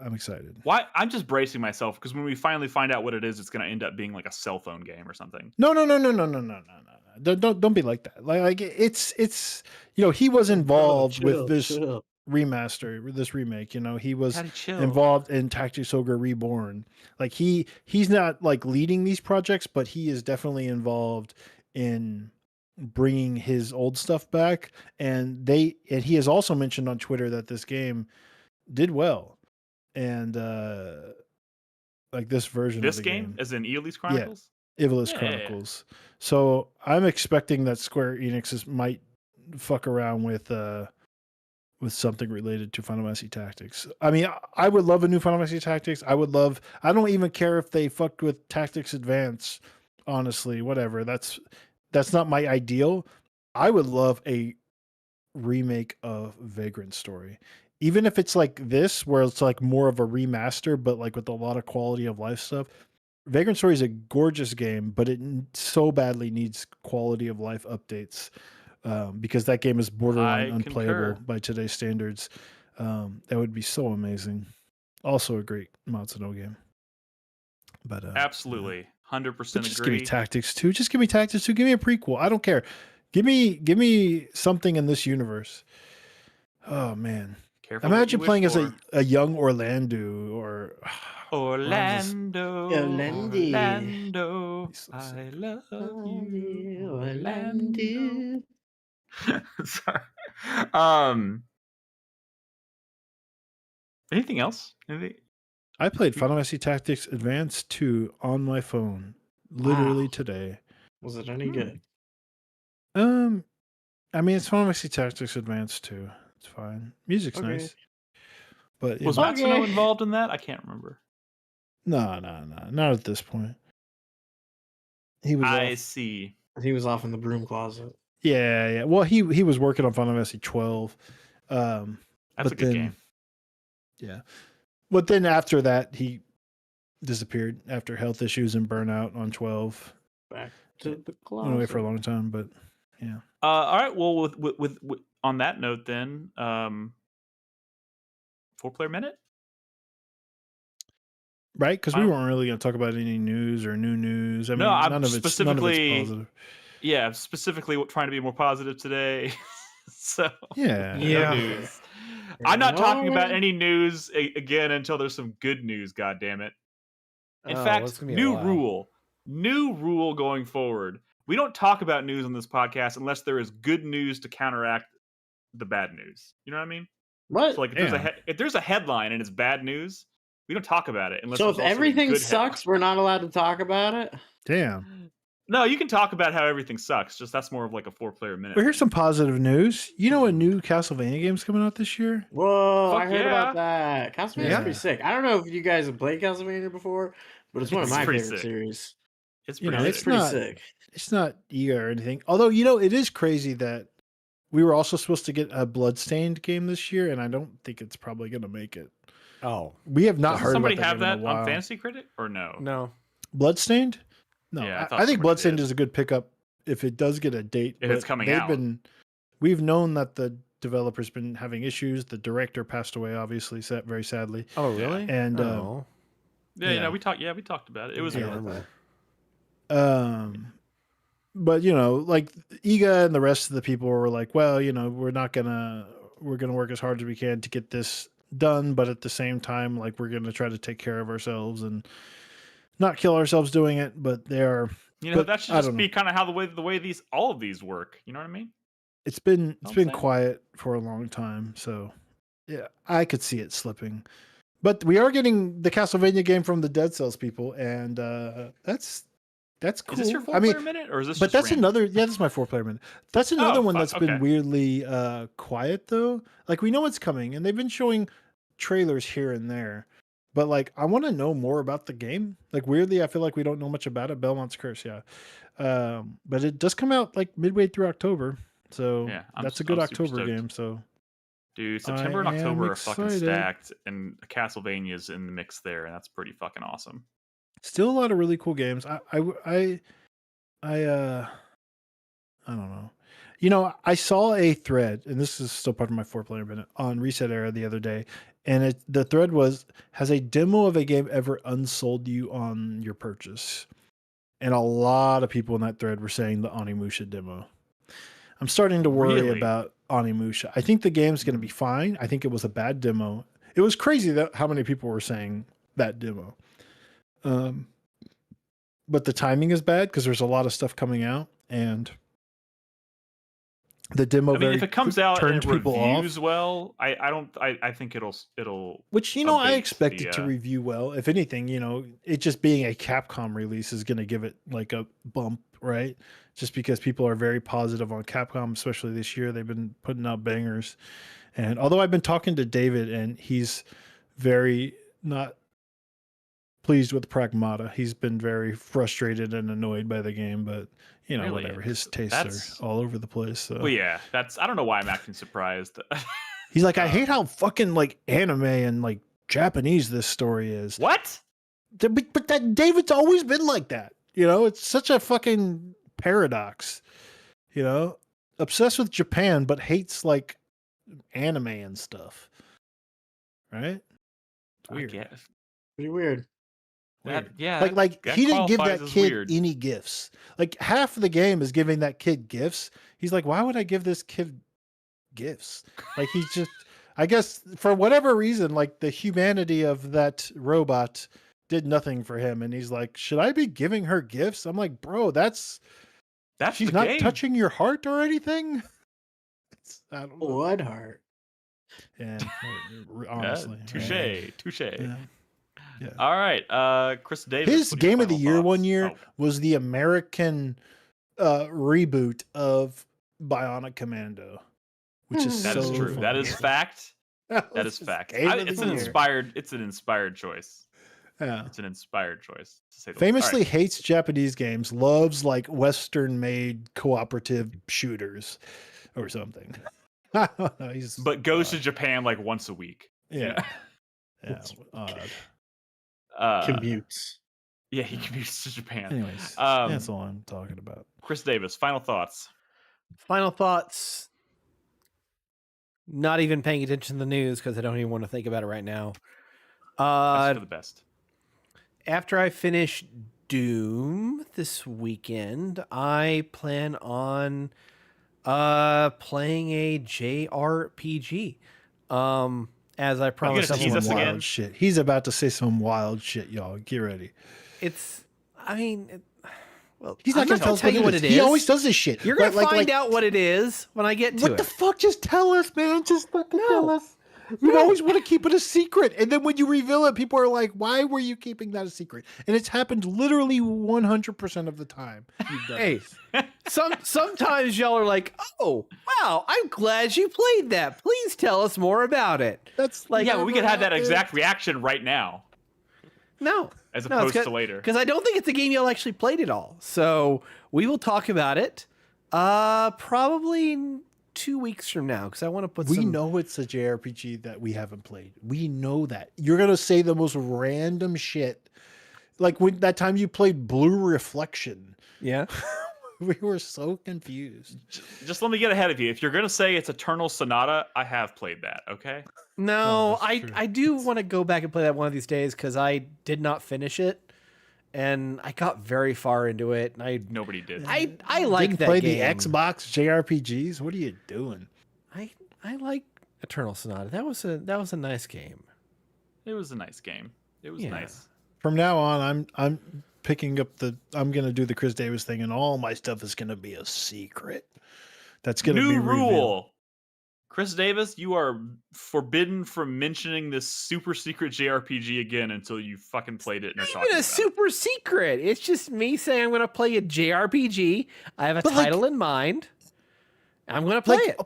I'm excited. Why? I'm just bracing myself because when we finally find out what it is, it's going to end up being like a cell phone game or something. No. Don't be like that. Like it's he was involved with this remaster, this remake. He was Patty, chill. involved in Tactics Ogre Reborn. Like he's not like leading these projects, but he is definitely involved in bringing his old stuff back. And he has also mentioned on Twitter that this game did well, and like this version This of the game, as in Eolus Chronicles. Ivalice Chronicles. So I'm expecting that Square Enix might fuck around with something related to Final Fantasy Tactics. I mean, I would love a new Final Fantasy Tactics. I don't even care if they fucked with Tactics Advance. Honestly, whatever. That's not my ideal. I would love a remake of Vagrant Story. Even if it's like this, where it's like more of a remaster, but like with a lot of quality of life stuff. Vagrant Story is a gorgeous game, but it so badly needs quality of life updates because that game is borderline unplayable by today's standards. That would be so amazing. Also a great Matsuno game. But absolutely, 100% agree. Just give me Tactics 2. Just give me Tactics 2. Give me a prequel. I don't care. Give me something in this universe. Oh man. Careful. Imagine playing as a young Orlando or Orlando. Orlando. I love you. Orlando. Sorry. Anything else? I played Final Fantasy Tactics Advance 2 on my phone literally today. Was it any good? I mean, it's Final Fantasy Tactics Advance 2. It's fine. Music's nice. But was Matsuno involved in that? I can't remember. No, not at this point. He was. I see. He was off in the broom closet. Yeah. Well, he was working on Final Fantasy 12. That's a good game. Yeah, but then after that, he disappeared after health issues and burnout on 12. Back to the closet. Went away for a long time, but yeah. All right. Well, with on that note, then 4-player minute. Right, because we weren't really going to talk about any news or new news. I mean, none of it's positive. Yeah, specifically trying to be more positive today. So yeah, no news. I'm not talking about any news again until there's some good news. God damn it! In fact, new rule going forward. We don't talk about news on this podcast unless there is good news to counteract the bad news. You know what I mean? What? So like if there's a headline and it's bad news, we don't talk about it unless. So if everything sucks, we're not allowed to talk about it. Damn. No, you can talk about how everything sucks. Just that's more of like a 4-player minute. But here's some positive news. You know, a new Castlevania game's coming out this year. Whoa, I heard about that. Castlevania's pretty sick. I don't know if you guys have played Castlevania before, but it's one of my favorite series. It's pretty sick. It's not EGA or anything. Although, it is crazy that we were also supposed to get a Bloodstained game this year, and I don't think it's probably going to make it. Oh. We have not heard somebody about that have in a that on while. Fantasy Critic or no? No. Bloodstained? No. Yeah, I think Bloodstained is a good pickup if it does get a date. If it's coming out. We've known that the developer's been having issues. The director passed away, obviously, very sadly. Oh, really? And we talked about it. It was but like Iga and the rest of the people were like, well, we're gonna work as hard as we can to get this done, but at the same time, like, we're gonna try to take care of ourselves and not kill ourselves doing it. But they are, that should just be kind of how the way all of these work. You know what I mean? It's been quiet for a long time, so yeah, I could see it slipping. But we are getting the Castlevania game from the Dead Cells people, and that's cool. Is this your 4-player minute, or is this? But just that's random? another. Yeah, that's my 4-player minute. That's another one that's been weirdly quiet though. Like, we know it's coming, and they've been showing trailers here and there. But like, I want to know more about the game. Like, weirdly, I feel like we don't know much about it. Belmont's Curse, yeah. But it does come out like midway through October, so that's a good October game. So Dude, September and I am October are fucking excited. stacked, and Castlevania's in the mix there, and that's pretty fucking awesome. Still a lot of really cool games. I don't know. You know, I saw a thread, and this is still part of my 4Player minute on Reset Era the other day, and the thread was, has a demo of a game ever unsold you on your purchase? And a lot of people in that thread were saying the Onimusha demo. I'm starting to worry Really? about Onimusha. I think the game's going to be fine. I think it was a bad demo. It was crazy that how many people were saying that demo. But the timing is bad because there's a lot of stuff coming out, and the demo I mean, if it comes out and turned it people reviews off. well, I think it'll Which, you know, I abate expect the, it to review well. If anything, you know, it just being a Capcom release is going to give it like a bump, right? Just because people are very positive on Capcom, especially this year. They've been putting out bangers. And although I've been talking to David and he's very not pleased with Pragmata, he's been very frustrated and annoyed by the game, but you know, Really? whatever. His tastes are all over the place. So. Well, yeah, I don't know why I'm acting surprised. He's like, I hate how fucking like anime and like Japanese this story is. What? But that David's always been like that. You know, it's such a fucking paradox. You know, obsessed with Japan, but hates like anime and stuff. Right? It's weird. Pretty weird. Yeah. Like he didn't give qualifies that as kid weird. any gifts. Like half of the game is giving that kid gifts. He's like, why would I give this kid gifts? Like he's just, I guess for whatever reason, like the humanity of that robot did nothing for him, and he's like, should I be giving her gifts? I'm like, bro, she's the not game. touching your heart or anything. I don't know. What heart? Yeah, honestly. Touche. Yeah. All right, Chris Davis. His game of the year thoughts? one year was the American reboot of Bionic Commando, which is that so is true. fun. That is fact. That is fact. It's an inspired choice. Yeah. It's an inspired choice. To say the Famously least. hates Japanese games, loves like Western-made cooperative shooters or something. I don't know. But goes to Japan like once a week. Yeah. Yeah. Odd. Commutes. Yeah, he commutes to Japan. Anyways, that's all I'm talking about. Chris Davis, final thoughts. Final thoughts. Not even paying attention to the news because I don't even want to think about it right now. That's for the best. After I finish Doom this weekend, I plan on playing a JRPG. As I promised, Are you gonna tease us wild again? shit. He's about to say some wild shit, y'all. Get ready. Well, He's not I'm going to tell you what it is. He always does this shit. You're going to find out what it is when I get to it. What the fuck? Just tell us, man. Just fucking tell us. You always want to keep it a secret. And then when you reveal it, people are like, why were you keeping that a secret? And it's happened literally 100% of the time. Hey, sometimes y'all are like, oh, wow, I'm glad you played that. Please tell us more about it. That's like, yeah, but we could have that exact reaction right now. No. As opposed to later. Because I don't think it's a game y'all actually played at all. So we will talk about it probably 2 weeks from now, because I want to put We know it's a JRPG that we haven't played. We know that. You're going to say the most random shit. Like when that time you played Blue Reflection. Yeah. We were so confused. Just let me get ahead of you. If you're going to say it's Eternal Sonata, I have played that, okay? No, I do want to go back and play that one of these days, because I did not finish it. And I got very far into it, and nobody did. I like Didn't that play game. the Xbox JRPGs. What are you doing? I like Eternal Sonata. That was a nice game. It was a nice game. It was nice. From now on, I'm picking up I'm gonna do the Chris Davis thing, and all my stuff is gonna be a secret. That's gonna be New revealed. rule. Chris Davis, you are forbidden from mentioning this super secret JRPG again until you fucking played it and are talking Even a about super secret. It's just me saying I'm going to play a JRPG. I have a title in mind. I'm going to play it.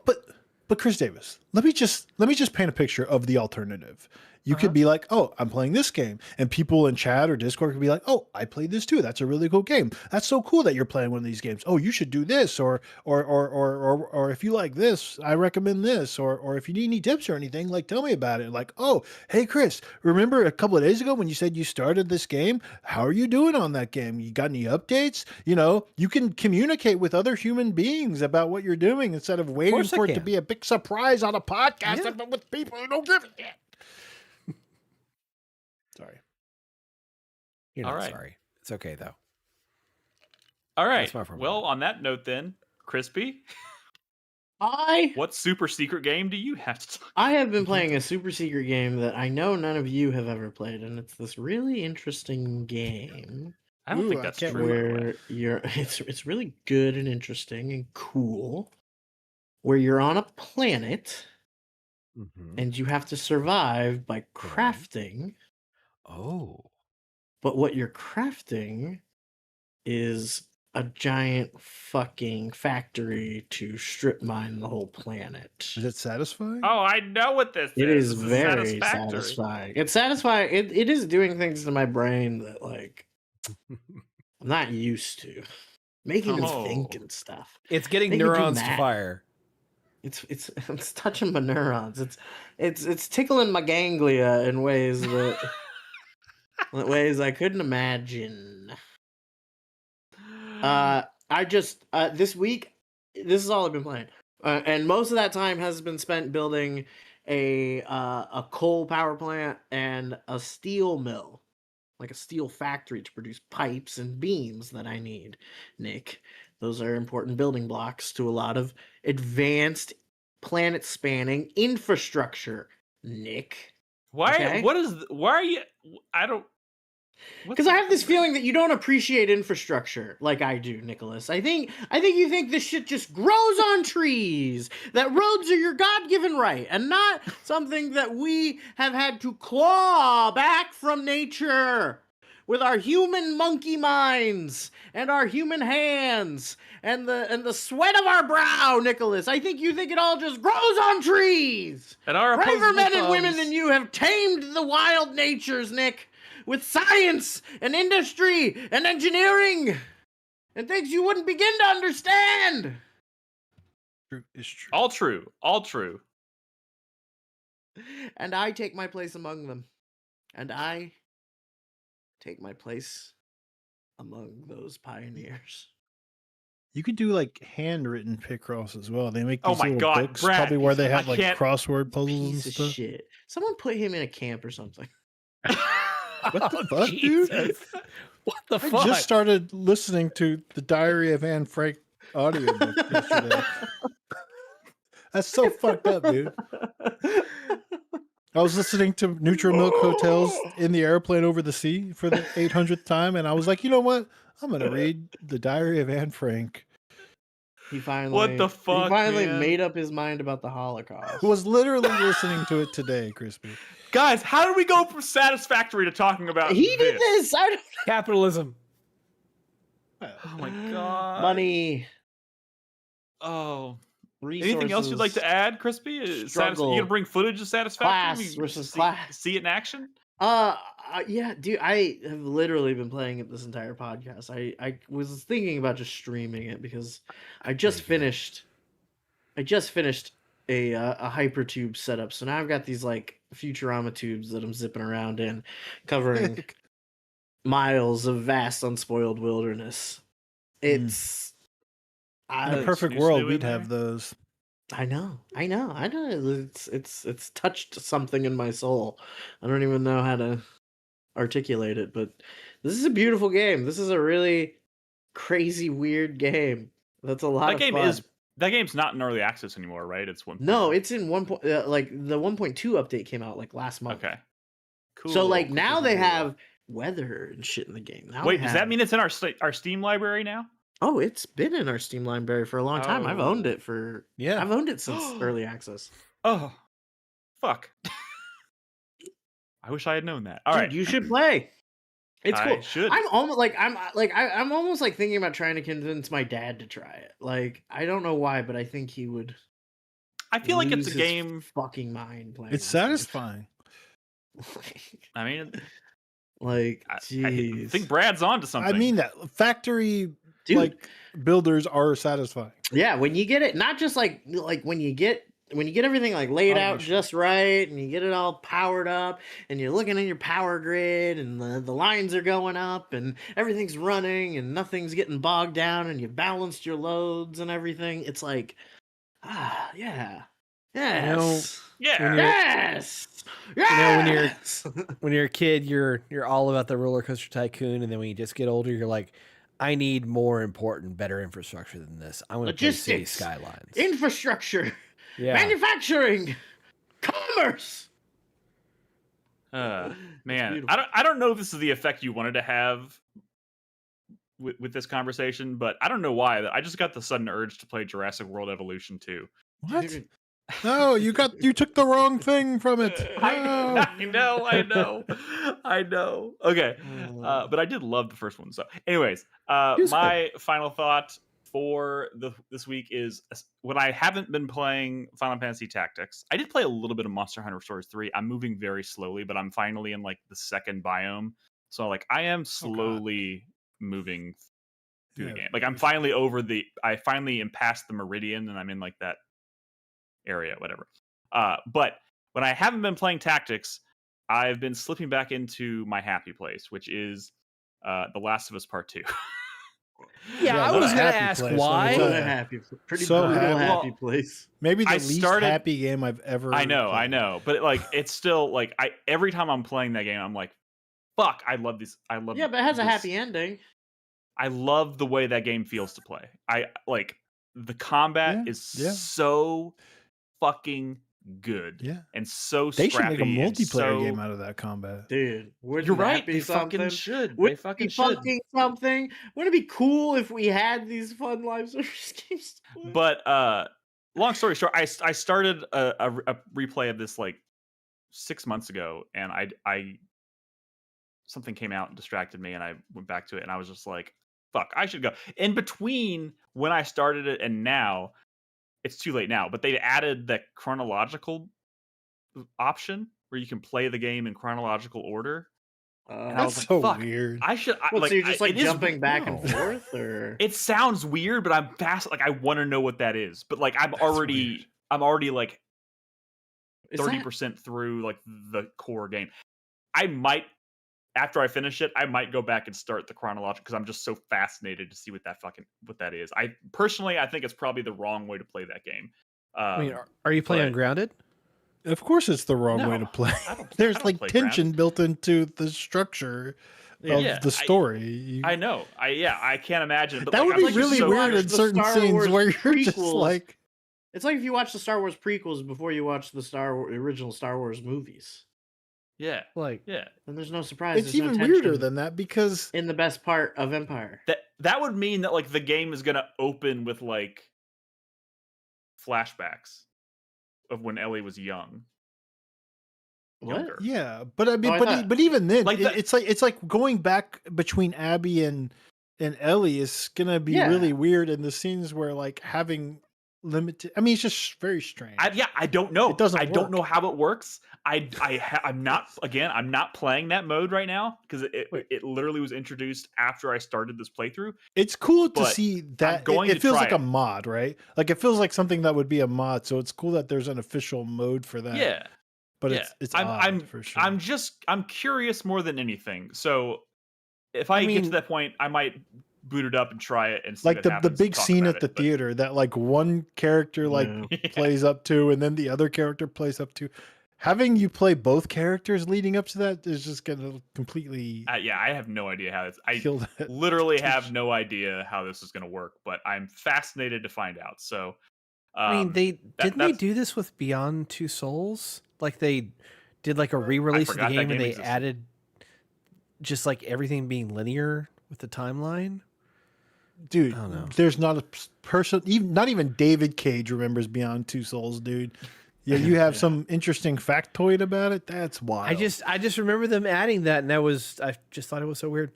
But Chris Davis, let me just paint a picture of the alternative. you could be like, oh, I'm playing this game. And people in chat or Discord could be like, oh, I played this too. That's a really cool game. That's so cool that you're playing one of these games. Oh, you should do this. Or if you like this, I recommend this. Or if you need any tips or anything, like tell me about it. Like, oh, hey Chris, remember a couple of days ago when you said you started this game? How are you doing on that game? You got any updates? You know, you can communicate with other human beings about what you're doing instead of waiting for it to be a big surprise on a podcast but with people who don't give a shit. Sorry. You're All not right. sorry. It's okay though. All right. That's my format. Well, on that note, then, Crispy, what super secret game do you have to talk I have been playing a super secret game that I know none of you have ever played, and it's this really interesting game. I don't think that's true. Where it's really good and interesting and cool. Where you're on a planet, and you have to survive by crafting. Oh. But what you're crafting is a giant fucking factory to strip mine the whole planet. Is it satisfying? Oh, I know what this It is. is This very satisfying. It's satisfying. It is doing things to my brain that like I'm not used to. Making me think and stuff. It's getting Making me do neurons to math. fire. It's touching my neurons. It's tickling my ganglia in ways that ways I couldn't imagine. I just this week, this is all I've been playing, and most of that time has been spent building a coal power plant and a steel mill, like a steel factory to produce pipes and beams that I need. Nick, those are important building blocks to a lot of advanced planet-spanning infrastructure. Nick, Why? okay? Why are you? I don't. Because I have this feeling that you don't appreciate infrastructure like I do, Nicholas. I think you think this shit just grows on trees. That roads are your God-given right, and not something that we have had to claw back from nature with our human monkey minds and our human hands and the sweat of our brow, Nicholas. I think you think it all just grows on trees. And our braver men and women thumbs. than you have tamed the wild natures, Nick, with science and industry and engineering and things you wouldn't begin to understand. It's true. All true. All true. And I take my place among them. And I take my place among those pioneers. You could do like handwritten Picross as well. They make Oh these my little God, books, Brad, probably where they I have like can't- crossword puzzles and Piece of stuff. shit. Someone put him in a camp or something. What the fuck, dude? What the I fuck? just started listening to the Diary of Anne Frank audiobook yesterday. That's so fucked up, dude. I was listening to Neutral Milk Hotels in the airplane over the sea for the 800th time, and I was like, you know what? I'm gonna read the Diary of Anne Frank. He finally What the fuck, He finally man? made up his mind about the Holocaust. I was literally listening to it today, Crispy. Guys, how did we go from Satisfactory to talking about He did this. I don't... Capitalism. Oh my God. Money. Oh. Resources. Anything else you'd like to add, Crispy? Struggle. You gonna bring footage of Satisfactory? Class versus see, class. See it in action? Yeah, dude, I have literally been playing it this entire podcast. I was thinking about just streaming it because I just finished a hypertube setup. So now I've got these like Futurama tubes that I'm zipping around in, covering miles of vast unspoiled wilderness. It's In a perfect Snoo world, in we'd there? have those. I know. It's touched something in my soul. I don't even know how to articulate it, but this is a beautiful game. This is a really crazy, weird game. That's a lot of fun. That game's not in early access anymore, right? It's 1. No, it's in like the 1.2 update came out like last month. Okay. Cool. So like now cool, they cool. have weather and shit in the game. Now Wait, they does have- that mean it's in our Steam library now? Oh, it's been in our Steam library for a long time. I've owned it for I've owned it since early access. Oh, fuck. I wish I had known that. All Dude, right, you should play. It's I cool. should. I'm almost like I'm almost like thinking about trying to convince my dad to try it. Like I don't know why, but I think he would. I feel like it's lose a his game. fucking mind playing. It's this game. satisfying. I mean, Like, I jeez. think Brad's on to something. I mean that factory Dude. like builders are satisfying. Yeah, when you get it, not just like when you get everything like laid out Automation. just right, and you get it all powered up, and you're looking at your power grid, and the lines are going up, and everything's running, and nothing's getting bogged down, and you balanced your loads and everything. It's like, yeah, yes, yeah. yes, You know, when you're yes. when you're a kid, you're all about the roller coaster tycoon, and then when you just get older, you're like, I need more important, better infrastructure than this. I want to play City Logistics, Skylines, infrastructure, yeah, manufacturing, commerce. Man, beautiful. I don't know if this is the effect you wanted to have with this conversation, but I don't know why. I just got the sudden urge to play Jurassic World Evolution 2. What? No, you took the wrong thing from it. No. I know. Okay, but I did love the first one. So, anyways, my final thought for this week is when I haven't been playing Final Fantasy Tactics. I did play a little bit of Monster Hunter Stories 3. I'm moving very slowly, but I'm finally in like the second biome. So like I am slowly moving through the game. Like I'm finally I finally am past the Meridian and I'm in like that area, whatever. But when I haven't been playing Tactics, I've been slipping back into my happy place, which is The Last of Us Part 2. Yeah, I was going to ask why. What a happy, pretty brutal happy place. Maybe the least happy game I've ever I know, played. but like it's still like every time I'm playing that game, I'm like, fuck, I love this. I love. Yeah, but it has a happy ending. I love the way that game feels to play. I like the combat is so fucking good. Yeah, and so they scrappy. should make a multiplayer game out of that combat, dude. You're right. They fucking should. They fucking should. Something. Wouldn't it be cool if we had these fun live service games? But long story short, I started a replay of this like 6 months ago, and I something came out and distracted me, and I went back to it, and I was just like, fuck, I should go. In between when I started it and now, it's too late now, but they added that chronological option where you can play the game in chronological order. And I was like, fuck, weird. I should. So you're just like jumping back and forth, or it sounds weird, but I'm fast. Like I want to know what that is, but like I'm already like 30% through like the core game. I might, after I finish it, I might go back and start the chronological because I'm just so fascinated to see what that is. I personally, I think it's probably the wrong way to play that game. I mean, are you playing Ungrounded? Of course, it's the wrong way to play. There's like tension built into the structure of the story. I know. I can't imagine. But that would be really weird in certain scenes where you're just like. It's like if you watch the Star Wars prequels before you watch the original Star Wars movies. Yeah, and there's no surprise. It's even weirder than that because in the best part of Empire, that would mean that like the game is gonna open with like flashbacks of when Ellie was young. What? Yeah, but I mean, but even then, like it's like going back between Abby and Ellie is gonna be really weird in the scenes where like having limited. I mean, it's just very strange. I don't know. It doesn't. I don't know how it works. I'm not playing that mode right now because it literally was introduced after I started this playthrough. It's cool to see that it feels like a mod, right? Like it feels like something that would be a mod. So it's cool that there's an official mode for that. Yeah, but it's odd for sure. I'm curious more than anything. So if I get to that point, I might boot it up and try it and see like the big scene at the theater that like one character plays up to and then the other character plays up to. Having you play both characters leading up to that is just gonna completely I have no idea how this I literally have no idea how this is gonna work, but I'm fascinated to find out. So I mean, they do this with Beyond Two Souls? Like they did like a re-release of the game and they added just like everything being linear with the timeline. Dude, there's not a person, not even David Cage remembers Beyond Two Souls, dude. Yeah, you have some interesting factoid about it. That's wild. I just remember them adding that, and I just thought it was so weird.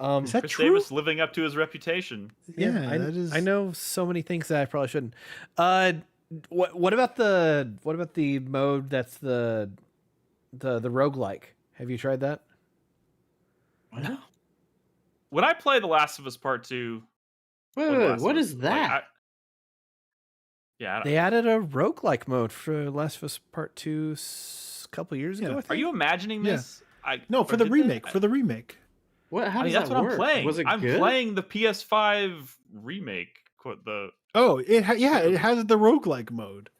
Is that Chris true? Davis living up to his reputation. Yeah, that is. I know so many things that I probably shouldn't. What about the mode that's the the roguelike. Have you tried that? No. When I play The Last of Us Part 2, Wait, what is that? They added a roguelike mode for Last of Us Part 2 a couple years ago, I think. Are you imagining this? No, for the remake. For the remake. What? How does that's that what work? I'm playing. Was it I'm good? playing the PS5 remake. It has the roguelike mode.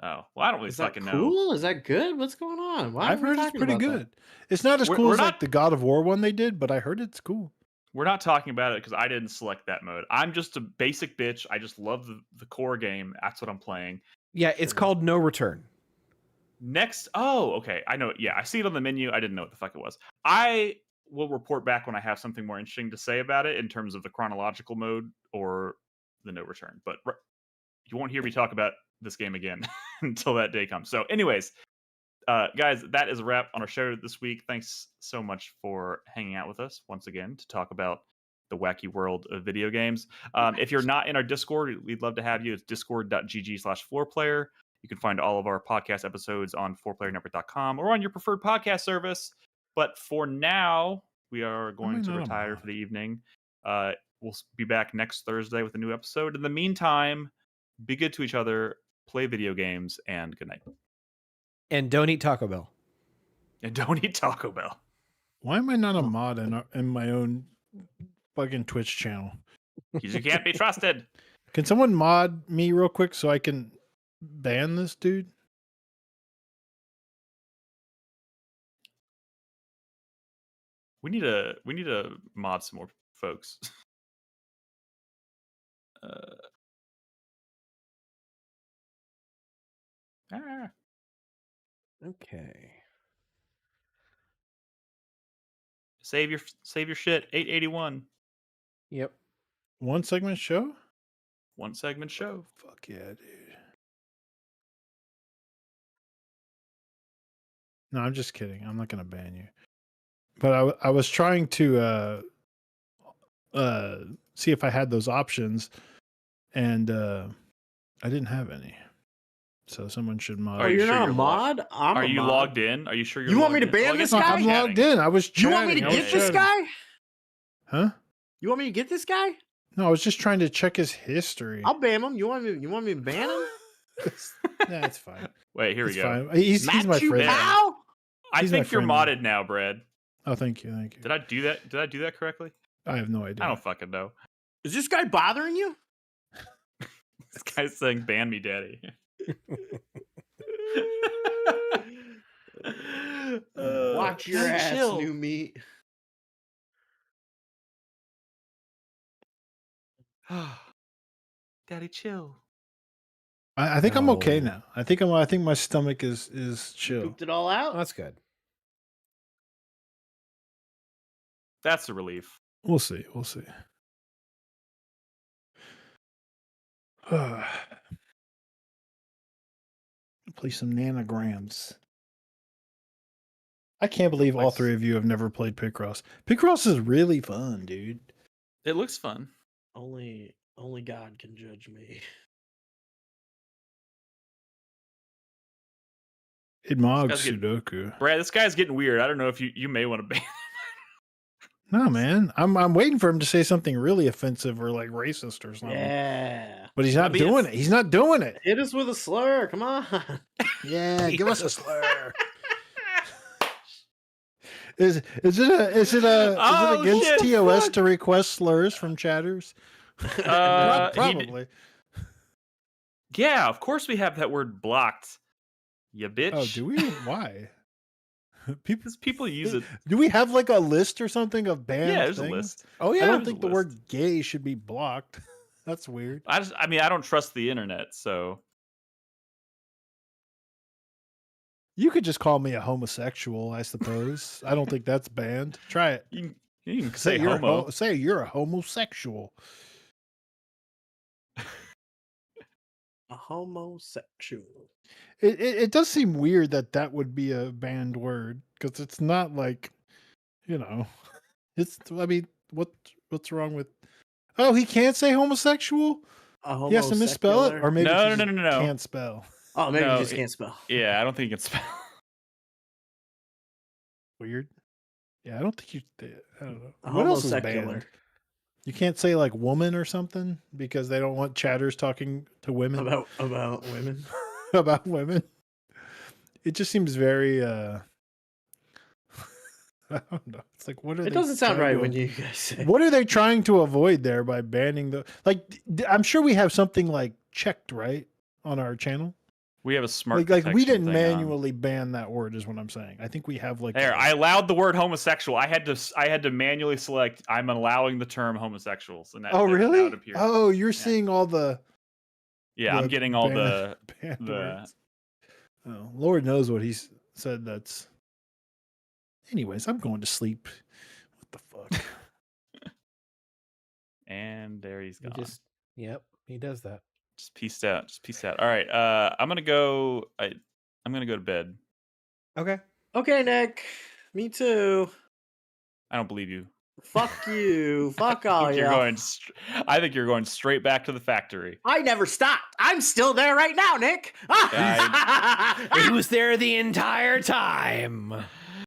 Oh, well, I don't really Is that fucking know. cool? Is that good? What's going on? Why I've are we heard it's talking pretty about good. that? It's not as cool We're as not- like the God of War one they did, but I heard it's cool. We're not talking about it because I didn't select that mode. I'm just a basic bitch. I just love the core game. That's what I'm playing. Yeah, it's called No Return. Next, okay. I know. Yeah, I see it on the menu. I didn't know what the fuck it was. I will report back when I have something more interesting to say about it in terms of the chronological mode or the no return. But you won't hear me talk about this game again until that day comes. So, anyways, guys, that is a wrap on our show this week. Thanks so much for hanging out with us once again to talk about the wacky world of video games. If you're not in our Discord, we'd love to have you. It's discord.gg/4Player. You can find all of our podcast episodes on 4playernetwork.com or on your preferred podcast service. But for now, we are going to retire for the evening. We'll be back next Thursday with a new episode. In the meantime, be good to each other, play video games, and good night. And don't eat Taco Bell. And don't eat Taco Bell. Why am I not a mod in my own fucking Twitch channel? Because you can't be trusted. Can someone mod me real quick so I can ban this dude? We need to mod some more folks. Okay. Save your shit. 881. Yep. One segment show? One segment show. Fuck yeah, dude. No, I'm just kidding. I'm not gonna ban you. But I was trying to see if I had those options, and I didn't have any. So someone should mod. Oh, you're not a mod? Are you logged in? Are you sure you're You want me logged to in? ban Well, I this guess guy? I'm logged in. I was chatting. You want me to get this guy? Huh? You want me to get this guy? No, I was just trying to check his history. I'll ban him. You want me to ban him? Yeah, it's fine. Wait, here we It's go. fine. He's my Matthew friend. Powell? I He's my think you're friend. modded now, Brad. Oh, thank you. Did I do that? Did I do that correctly? I have no idea. I don't fucking know. Is this guy bothering you? This guy's saying, "Ban me, daddy." Watch your ass, chill. new meat. Daddy, chill. I think I'm okay No. now. I think my stomach is You chill. pooped it all out? Oh, that's good. That's a relief. We'll see. We'll see. Play some nanograms. I can't believe all Nice. three of you have never played Picross. Picross is really fun, dude. It looks fun. Only God can judge me. It mogs guy's getting- Sudoku. Brad, this guy's getting weird. I don't know if you may want to ban. No, man. I'm waiting for him to say something really offensive or like racist or something. Yeah. But he's not mean, doing it's- it. He's not doing it. Hit us with a slur. Come on. Yeah, give us a slur. Is it against shit, TOS fuck. to request he He Probably. Yeah, of course we have that word blocked. You bitch. Oh, do we? Why? People use it. Do we have like a list or something of banned Yeah, there's things? a list. Oh, yeah. I don't there's a think the list. word gay should be blocked. That's weird. I don't trust the internet, so You could just call me a homosexual, I suppose. I don't think that's banned. Try it. you can say you're homo. say you're a homosexual. A homosexual. It does seem weird that would be a banned word because it's not like, it's. I mean, what's wrong with? Oh, he can't say homosexual. A He has to misspell it, or maybe No, he no, just no. can't spell. Oh, maybe No, you just can't spell. Yeah, I don't think you can spell. weird. Yeah, I don't think you. I don't know. A What else is homosecular. banned? You can't say like woman or something because they don't want chatters talking to women About women. about women. It just seems very. I don't know. It's like what are It they doesn't sound trying right to when you guys say. What are they trying to avoid there by banning the like? I'm sure we have something like checked right on our channel. We have a smart Like we detection didn't thing manually ban that word, is what I'm saying. I think we have like. There, I allowed the word homosexual. I had to manually select. I'm allowing the term homosexuals, and that. Oh now really? it appears. Oh, you're seeing all the. Yeah, I'm getting all the words. Oh, Lord knows what he's said. That's. Anyways, I'm going to sleep. What the fuck? And there he's gone. Yep, he does that. Just peaced out. Just peaced out. All right. I'm gonna go. I'm gonna go to bed. Okay. Okay, Nick. Me too. I don't believe you. Fuck you. Fuck all I think y'all. I think you're going straight back to the factory. I never stopped. I'm still there right now, Nick. He was there the entire time.